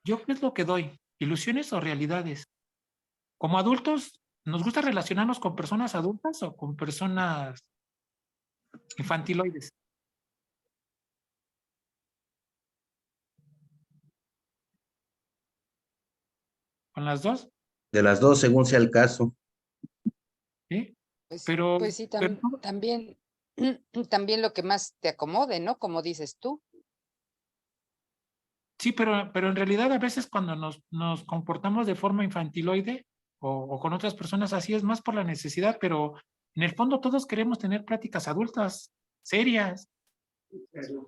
¿yo qué es lo que doy? ¿Ilusiones o realidades? Como adultos, ¿nos gusta relacionarnos con personas adultas o con personas infantiloides? con las dos, De las dos, según sea el caso. ¿sí? Pues, Pero, pues sí, pero no, también, también lo que más te acomode, ¿no? Como dices tú. sí, pero en realidad a veces cuando nos comportamos de forma infantiloide o con otras personas así es más por la necesidad, pero en el fondo todos queremos tener pláticas adultas, serias,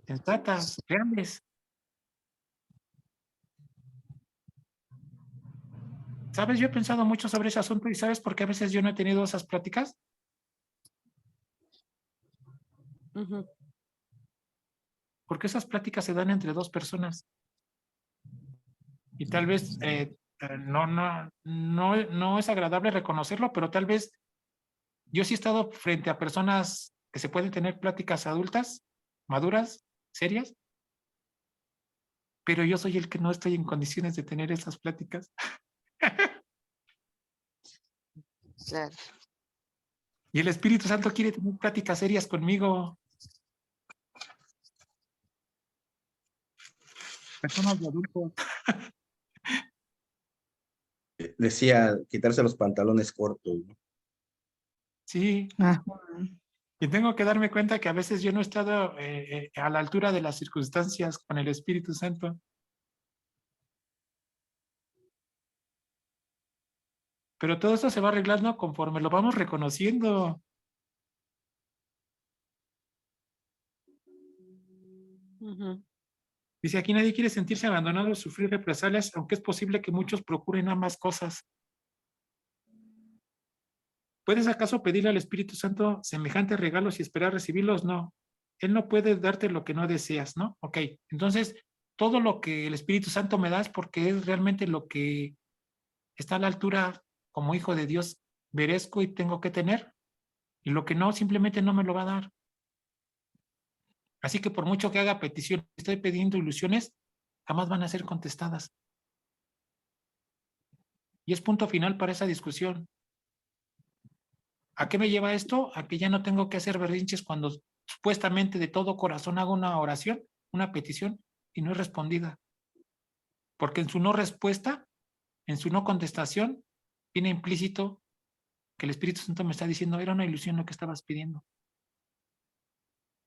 sensatas, reales. ¿Sabes? Yo he pensado mucho sobre ese asunto y ¿sabes por qué a veces yo no he tenido esas pláticas? Ujú. Porque esas pláticas se dan entre dos personas y tal vez no es agradable reconocerlo, pero tal vez yo sí he estado frente a personas que se pueden tener pláticas adultas, maduras, serias, pero yo soy el que no estoy en condiciones de tener esas pláticas. Claro. Y el Espíritu Santo quiere tener pláticas serias conmigo. Personas de adultos. Decía, quitarse los pantalones cortos, ¿no? Sí, Ajá. y tengo que darme cuenta que a veces yo no he estado a la altura de las circunstancias con el Espíritu Santo. Pero todo esto se va arreglando conforme lo vamos reconociendo. Ujú. Dice, aquí nadie quiere sentirse abandonado o sufrir represalias, aunque es posible que muchos procuren ambas cosas. ¿Puedes acaso pedirle al Espíritu Santo semejantes regalos y esperar recibirlos? No. Él no puede darte lo que no deseas, ¿no? Ok, entonces todo lo que el Espíritu Santo me da es porque es realmente lo que está a la altura como hijo de Dios merezco y tengo que tener. Y lo que no, simplemente no me lo va a dar. Así que por mucho que haga petición, estoy pidiendo ilusiones, jamás van a ser contestadas. Y es punto final para esa discusión. ¿A qué me lleva esto? A que ya no tengo que hacer berrinches cuando supuestamente de todo corazón hago una oración, una petición, y no es respondida. Porque en su no respuesta, en su no contestación, viene implícito que el Espíritu Santo me está diciendo, era una ilusión lo que estabas pidiendo.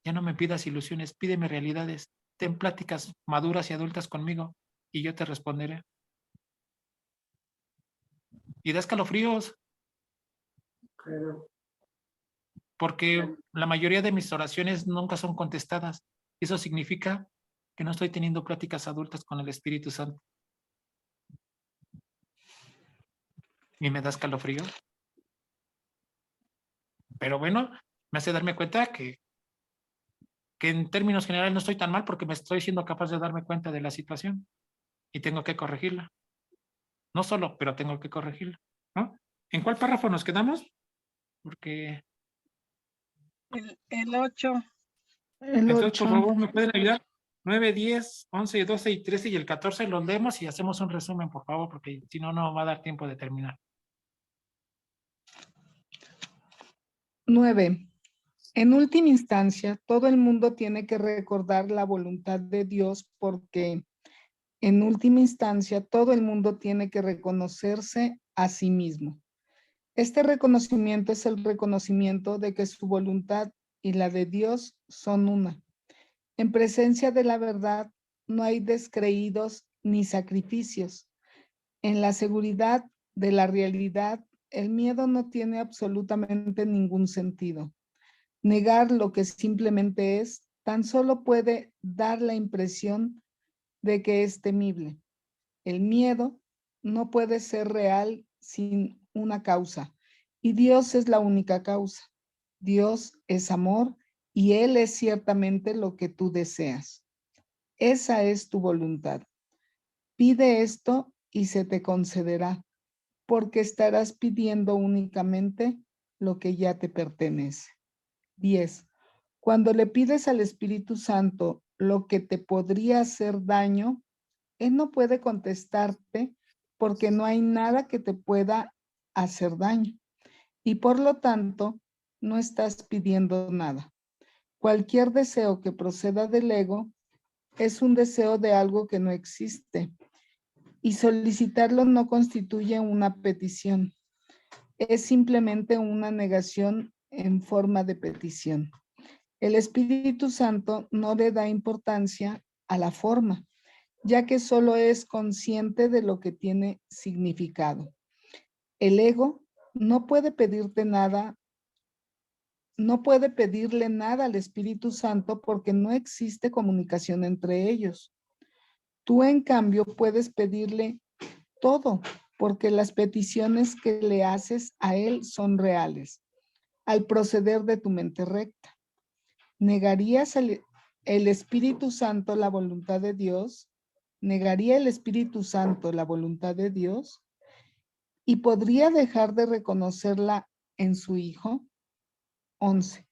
Ya no me pidas ilusiones, pídeme realidades. Ten pláticas maduras y adultas conmigo y yo te responderé. Y da escalofríos, Claro. porque la mayoría de mis oraciones nunca son contestadas. Eso significa que no estoy teniendo pláticas adultas con el Espíritu Santo. Y me da escalofrío. Pero bueno, me hace darme cuenta que en términos generales no estoy tan mal porque me estoy siendo capaz de darme cuenta de la situación y tengo que corregirla. No solo, pero tengo que corregirla, ¿no? ¿En cuál párrafo nos quedamos? Porque El 8. El entonces, por 8. favor, ¿me pueden ayudar? 9, 10, 11, 12 y 13 y el 14 los leemos y hacemos un resumen, por favor, porque si no, no va a dar tiempo de terminar. 9. En última instancia, todo el mundo tiene que recordar la voluntad de Dios porque en última instancia todo el mundo tiene que reconocerse a sí mismo. Este reconocimiento es el reconocimiento de que su voluntad y la de Dios son una. En presencia de la verdad no hay descreídos ni sacrificios. En la seguridad de la realidad, el miedo no tiene absolutamente ningún sentido. Negar lo que simplemente es tan solo puede dar la impresión de que es temible. El miedo no puede ser real sin una causa y Dios es la única causa. Dios es amor y Él es ciertamente lo que tú deseas. Esa es tu voluntad. Pide esto y se te concederá, porque estarás pidiendo únicamente lo que ya te pertenece. 10. Cuando le pides al Espíritu Santo lo que te podría hacer daño, Él no puede contestarte porque no hay nada que te pueda hacer daño. Y por lo tanto, no estás pidiendo nada. Cualquier deseo que proceda del ego es un deseo de algo que no existe. y solicitarlo no constituye una petición. Es simplemente una negación en forma de petición. El Espíritu Santo no le da importancia a la forma, ya que solo es consciente de lo que tiene significado. El ego no puede pedirte nada, no puede pedirle nada al Espíritu Santo porque no existe comunicación entre ellos. Tú, en cambio, puedes pedirle todo, porque las peticiones que le haces a él son reales, al proceder de tu mente recta. ¿Negarías el Espíritu Santo la voluntad de Dios? ¿Negaría el Espíritu Santo la voluntad de Dios? ¿Y podría dejar de reconocerla en su Hijo? 11.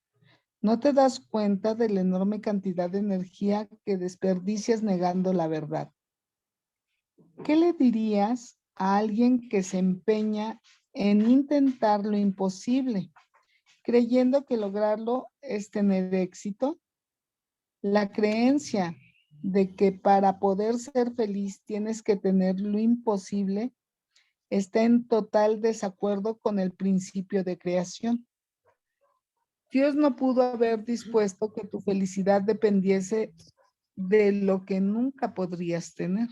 ¿No te das cuenta de la enorme cantidad de energía que desperdicias negando la verdad? ¿Qué le dirías a alguien que se empeña en intentar lo imposible, creyendo que lograrlo es tener éxito? La creencia de que para poder ser feliz tienes que tener lo imposible está en total desacuerdo con el principio de creación. Dios no pudo haber dispuesto que tu felicidad dependiese de lo que nunca podrías tener.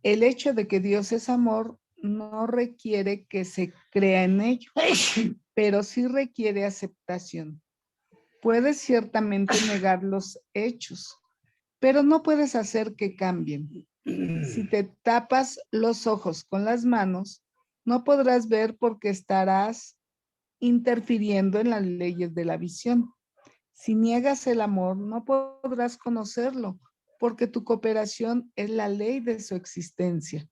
El hecho de que Dios es amor no requiere que se crea en ello, pero sí requiere aceptación. Puedes ciertamente negar los hechos, pero no puedes hacer que cambien. Si te tapas los ojos con las manos, no podrás ver porque estarás interfiriendo en las leyes de la visión. Si niegas el amor, no podrás conocerlo, porque tu cooperación es la ley de su existencia.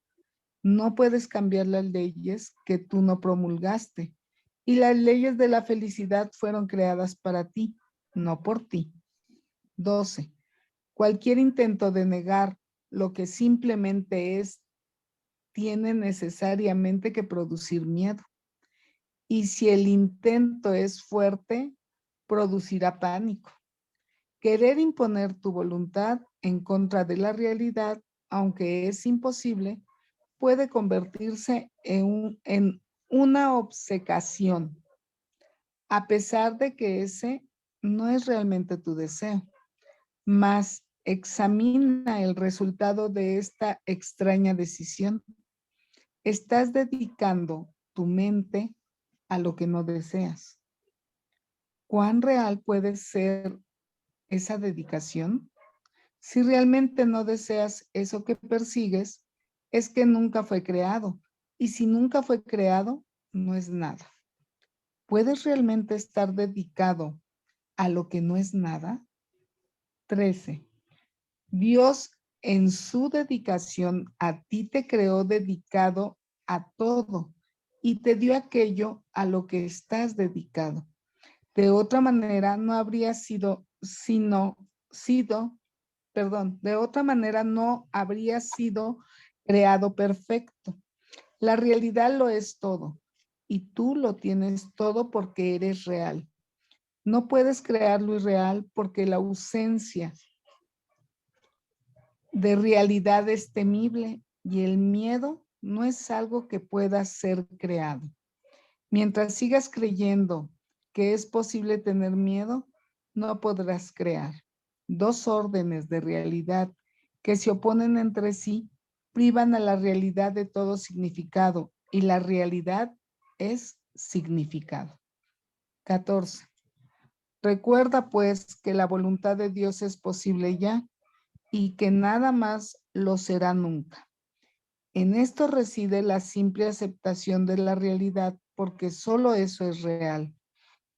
No puedes cambiar las leyes que tú no promulgaste, y las leyes de la felicidad fueron creadas para ti, no por ti. 12. Cualquier intento de negar lo que simplemente es, tiene necesariamente que producir miedo. Y si el intento es fuerte, producirá pánico. Querer imponer tu voluntad en contra de la realidad, aunque es imposible, puede convertirse en una obcecación, a pesar de que ese no es realmente tu deseo. Mas examina el resultado de esta extraña decisión. Estás dedicando tu mente a lo que no deseas. ¿Cuán real puede ser esa dedicación? Si realmente no deseas eso que persigues, es que nunca fue creado. Y si nunca fue creado, no es nada. ¿Puedes realmente estar dedicado a lo que no es nada? 13. Dios, en su dedicación a ti, te creó dedicado a todo y te dio aquello a lo que estás dedicado. De otra manera no habría de otra manera no habría sido creado perfecto. La realidad lo es todo y tú lo tienes todo porque eres real. No puedes crear lo irreal porque la ausencia de realidad es temible y el miedo no es algo que pueda ser creado. Mientras sigas creyendo que es posible tener miedo, no podrás crear. Dos órdenes de realidad que se oponen entre sí privan a la realidad de todo significado y la realidad es significado. 14. Recuerda pues que la voluntad de Dios es posible ya y que nada más lo será nunca. En esto reside la simple aceptación de la realidad porque solo eso es real.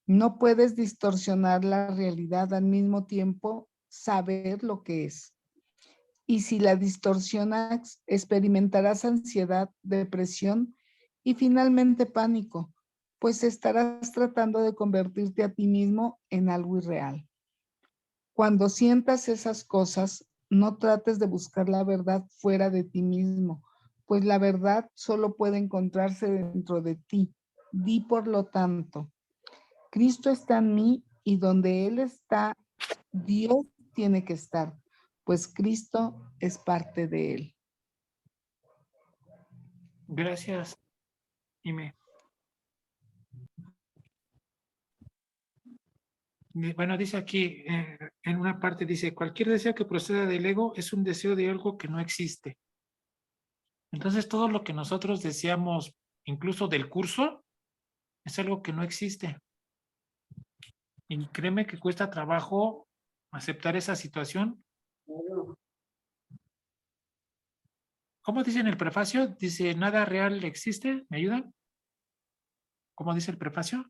No puedes distorsionar la realidad al mismo tiempo saber lo que es. Y si la distorsionas, experimentarás ansiedad, depresión y finalmente pánico, pues estarás tratando de convertirte a ti mismo en algo irreal. Cuando sientas esas cosas, no trates de buscar la verdad fuera de ti mismo, pues la verdad solo puede encontrarse dentro de ti. Di por lo tanto, Cristo está en mí y donde Él está, Dios tiene que estar, pues Cristo es parte de Él. Gracias, Ime. Bueno, dice aquí, en una parte dice, cualquier deseo que proceda del ego es un deseo de algo que no existe. Entonces, todo lo que nosotros deseamos, incluso del curso, es algo que no existe. Y créeme que cuesta trabajo aceptar esa situación. Claro. ¿Cómo dice en el prefacio? Dice, nada real existe. ¿Me ayudan? ¿Cómo dice el prefacio?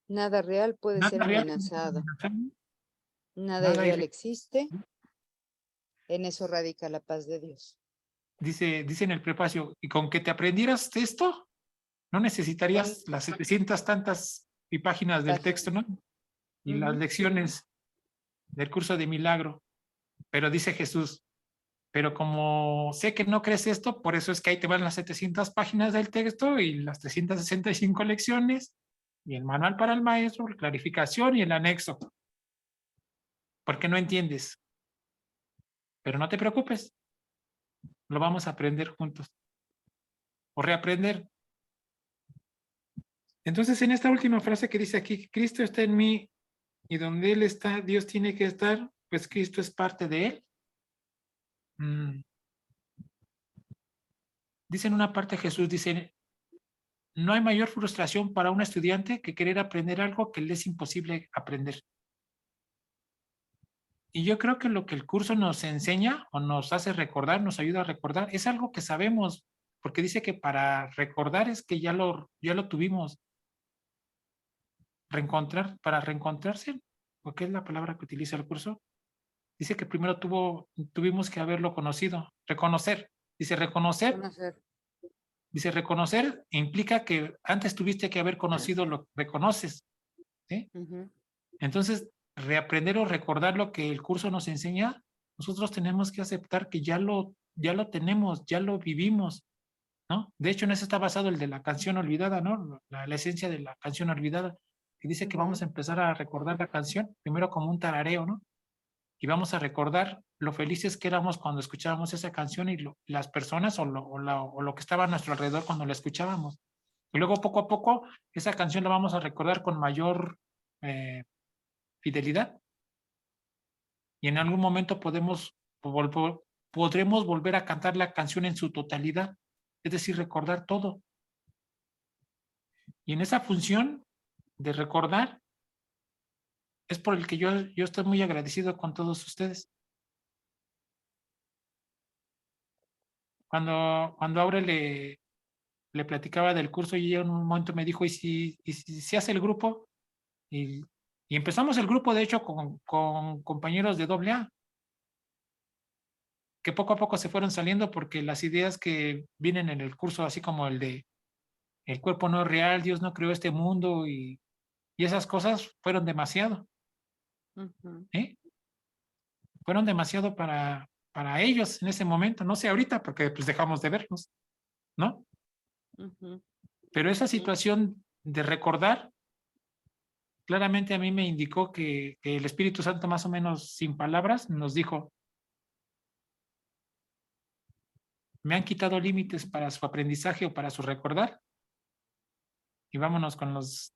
Nada real puede Nada ser real. amenazado. Nada Nada irreal irreal. existe. En eso radica la paz de Dios. Dice en el prefacio, y con que te aprendieras esto, no necesitarías las 700 tantas y páginas del texto, ¿no? Y las lecciones del curso de milagro. Pero dice Jesús, pero como sé que no crees esto, por eso es que ahí te van las 700 páginas del texto y las 365 lecciones y el manual para el maestro, la clarificación y el anexo. Porque no entiendes. Pero no te preocupes, lo vamos a aprender juntos. O reaprender. Entonces, en esta última frase que dice aquí, Cristo está en mí y donde Él está, Dios tiene que estar, pues Cristo es parte de Él. Dice en una parte Jesús, dice, no hay mayor frustración para un estudiante que querer aprender algo que le es imposible aprender. Y yo creo que lo que el curso nos enseña o nos hace recordar, nos ayuda a recordar, es algo que sabemos, porque dice que para recordar es que ya lo tuvimos. Reencontrar, para reencontrarse, ¿o qué es la palabra que utiliza el curso? Dice que primero tuvimos que haberlo conocido, reconocer. Dice reconocer. Dice reconocer implica que antes tuviste que haber conocido lo que reconoces. ¿Sí? Entonces, reaprender o recordar lo que el curso nos enseña, nosotros tenemos que aceptar que ya lo tenemos, ya lo vivimos, ¿no? De hecho, en eso está basado el de la canción olvidada, ¿no? La esencia de la canción olvidada, que dice que vamos a empezar a recordar la canción, primero como un tarareo, ¿no? Y vamos a recordar lo felices que éramos cuando escuchábamos esa canción y las personas o lo que estaba a nuestro alrededor cuando la escuchábamos. Y luego, poco a poco, esa canción la vamos a recordar con mayor fidelidad. Y en algún momento podremos volver a cantar la canción en su totalidad, es decir, recordar todo. Y en esa función de recordar es por el que yo estoy muy agradecido con todos ustedes. Cuando Aure le platicaba del curso y ella en un momento me dijo, ¿y si hace el grupo? Y empezamos el grupo, de hecho, con compañeros de AA, que poco a poco se fueron saliendo porque las ideas que vienen en el curso, así como el de el cuerpo no es real, Dios no creó este mundo y esas cosas fueron demasiado. ¿Eh? Fueron demasiado para ellos en ese momento. No sé ahorita porque pues dejamos de vernos, ¿no? Pero esa situación de recordar, claramente a mí me indicó que el Espíritu Santo, más o menos sin palabras, nos dijo, me han quitado límites para su aprendizaje o para su recordar, y vámonos con los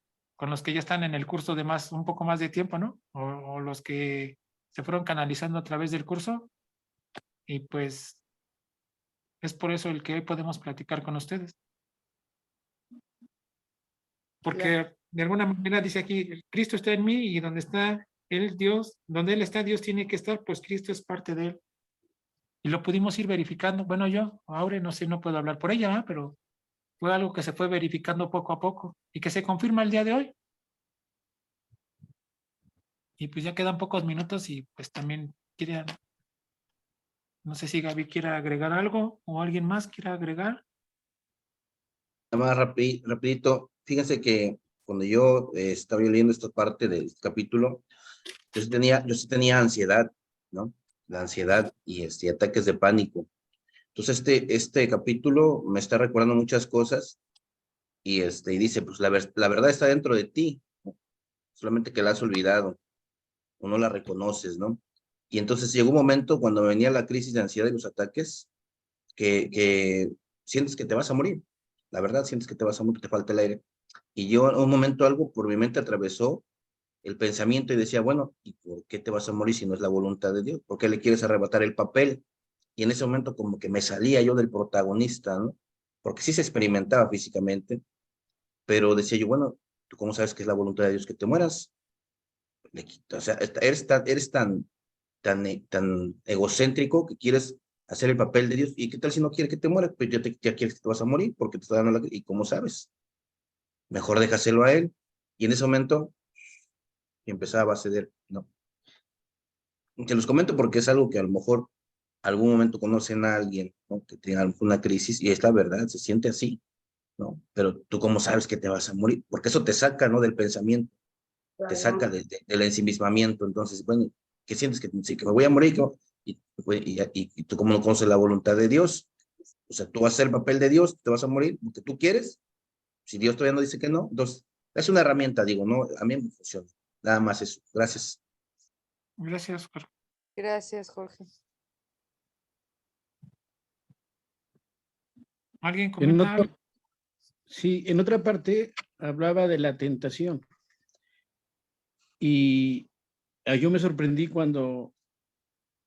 que ya están en el curso de un poco más de tiempo, ¿no? O los que se fueron canalizando a través del curso, y pues es por eso el que hoy podemos platicar con ustedes. Porque de alguna manera dice aquí, Cristo está en mí y donde está Él, Dios, donde Él está, Dios tiene que estar, pues Cristo es parte de Él. Y lo pudimos ir verificando. Bueno, yo, ahora no sé, no puedo hablar por ella, ¿eh? Pero fue algo que se fue verificando poco a poco y que se confirma el día de hoy. Y pues ya quedan pocos minutos y pues también no sé si Gaby quiera agregar algo o alguien más quiera agregar. Nada más rapidito, fíjense que cuando yo estaba leyendo esta parte del capítulo, yo sí tenía ansiedad, ¿no? La ansiedad y ataques de pánico. Entonces este capítulo me está recordando muchas cosas y dice, pues la verdad está dentro de ti, ¿no? Solamente que la has olvidado o no la reconoces, ¿no? Y entonces llegó un momento cuando me venía la crisis de ansiedad y los ataques que sientes que te vas a morir. La verdad, sientes que te vas a morir, te falta el aire. Y yo en un momento algo por mi mente atravesó el pensamiento y decía, bueno, ¿y por qué te vas a morir si no es la voluntad de Dios? ¿Por qué le quieres arrebatar el papel? Y en ese momento como que me salía yo del protagonista, ¿no? Porque sí se experimentaba físicamente, pero decía yo, bueno, ¿tú cómo sabes que es la voluntad de Dios que te mueras? O sea, eres tan egocéntrico que quieres hacer el papel de Dios. ¿Y qué tal si no quiere que te mueras? Pues ya quieres que te vas a morir porque te está dando la... ¿Y cómo sabes? Mejor déjaselo a él. Y en ese momento empezaba a ceder, ¿no? Te los comento porque es algo que a lo mejor algún momento conocen a alguien, ¿no? Que tenga una crisis y es la verdad, se siente así, ¿no? Pero tú cómo sabes que te vas a morir, porque eso te saca, ¿no? Del pensamiento, te saca del ensimismamiento. Entonces, bueno, ¿qué sientes? Que, sí, que me voy a morir, y tú cómo no conoces la voluntad de Dios. O sea, tú vas a hacer el papel de Dios, te vas a morir porque tú quieres. Si Dios todavía no dice que no, entonces es una herramienta, digo, ¿no? A mí me funciona. Nada más eso. Gracias. Gracias, Jorge. Gracias, Jorge. ¿Alguien En comenta algo? sí, en otra parte hablaba de la tentación. Y yo me sorprendí cuando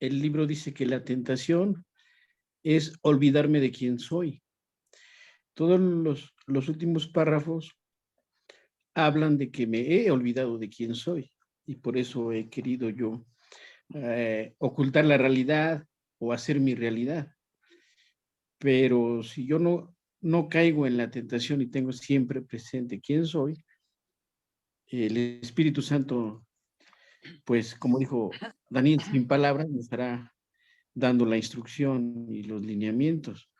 el libro dice que la tentación es olvidarme de quién soy. Todos los últimos párrafos hablan de que me he olvidado de quién soy y por eso he querido yo ocultar la realidad o hacer mi realidad. Pero si yo no caigo en la tentación y tengo siempre presente quién soy, el Espíritu Santo, pues como dijo Daniel, sin palabras me estará dando la instrucción y los lineamientos.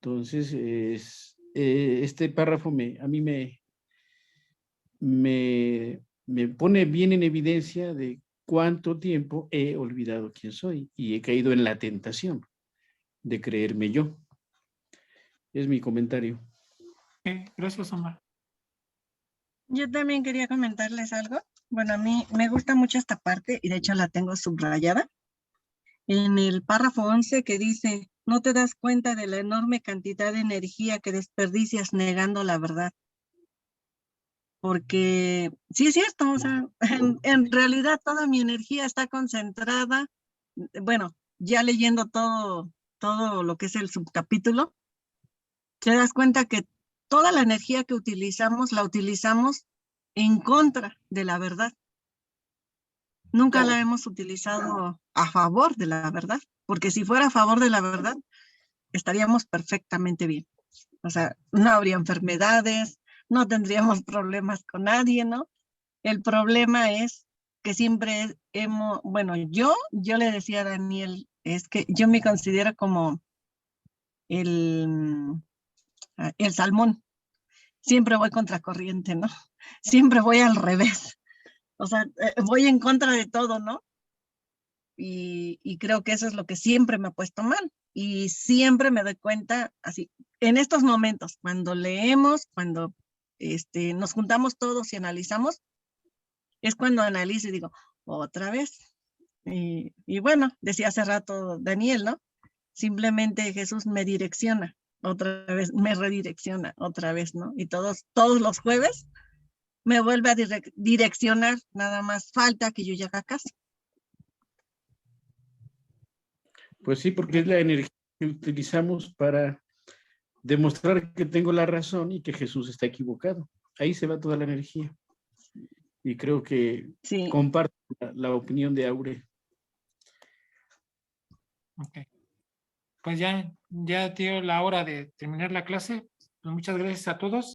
Entonces, este párrafo a mí me pone bien en evidencia de cuánto tiempo he olvidado quién soy y he caído en la tentación de creerme yo. Es mi comentario. Gracias, Omar. Yo también quería comentarles algo. Bueno, a mí me gusta mucho esta parte y de hecho la tengo subrayada. En el párrafo 11 que dice, no te das cuenta de la enorme cantidad de energía que desperdicias negando la verdad. Porque sí es cierto, o sea, en realidad toda mi energía está concentrada, bueno, ya leyendo todo lo que es el subcapítulo, te das cuenta que toda la energía que utilizamos, la utilizamos en contra de la verdad. Nunca la hemos utilizado a favor de la verdad, porque si fuera a favor de la verdad, estaríamos perfectamente bien. O sea, no habría enfermedades, no tendríamos problemas con nadie, ¿no? El problema es que siempre bueno, yo le decía a Daniel, es que yo me considero como el salmón. Siempre voy contracorriente, ¿no? Siempre voy al revés. O sea, voy en contra de todo, ¿no? Y creo que eso es lo que siempre me ha puesto mal. Y siempre me doy cuenta, así, en estos momentos, cuando leemos, cuando nos juntamos todos y analizamos, es cuando analizo y digo, otra vez. Y bueno, decía hace rato Daniel, ¿no? Simplemente Jesús me direcciona, otra vez, me redirecciona, otra vez, ¿no? Y todos los jueves me vuelve a direccionar, nada más falta que yo llegue a casa. Pues sí, porque es la energía que utilizamos para demostrar que tengo la razón y que Jesús está equivocado. Ahí se va toda la energía. Y creo que Sí. comparto la opinión de Aure. Ok. Pues ya dio la hora de terminar la clase. Pues muchas gracias a todos.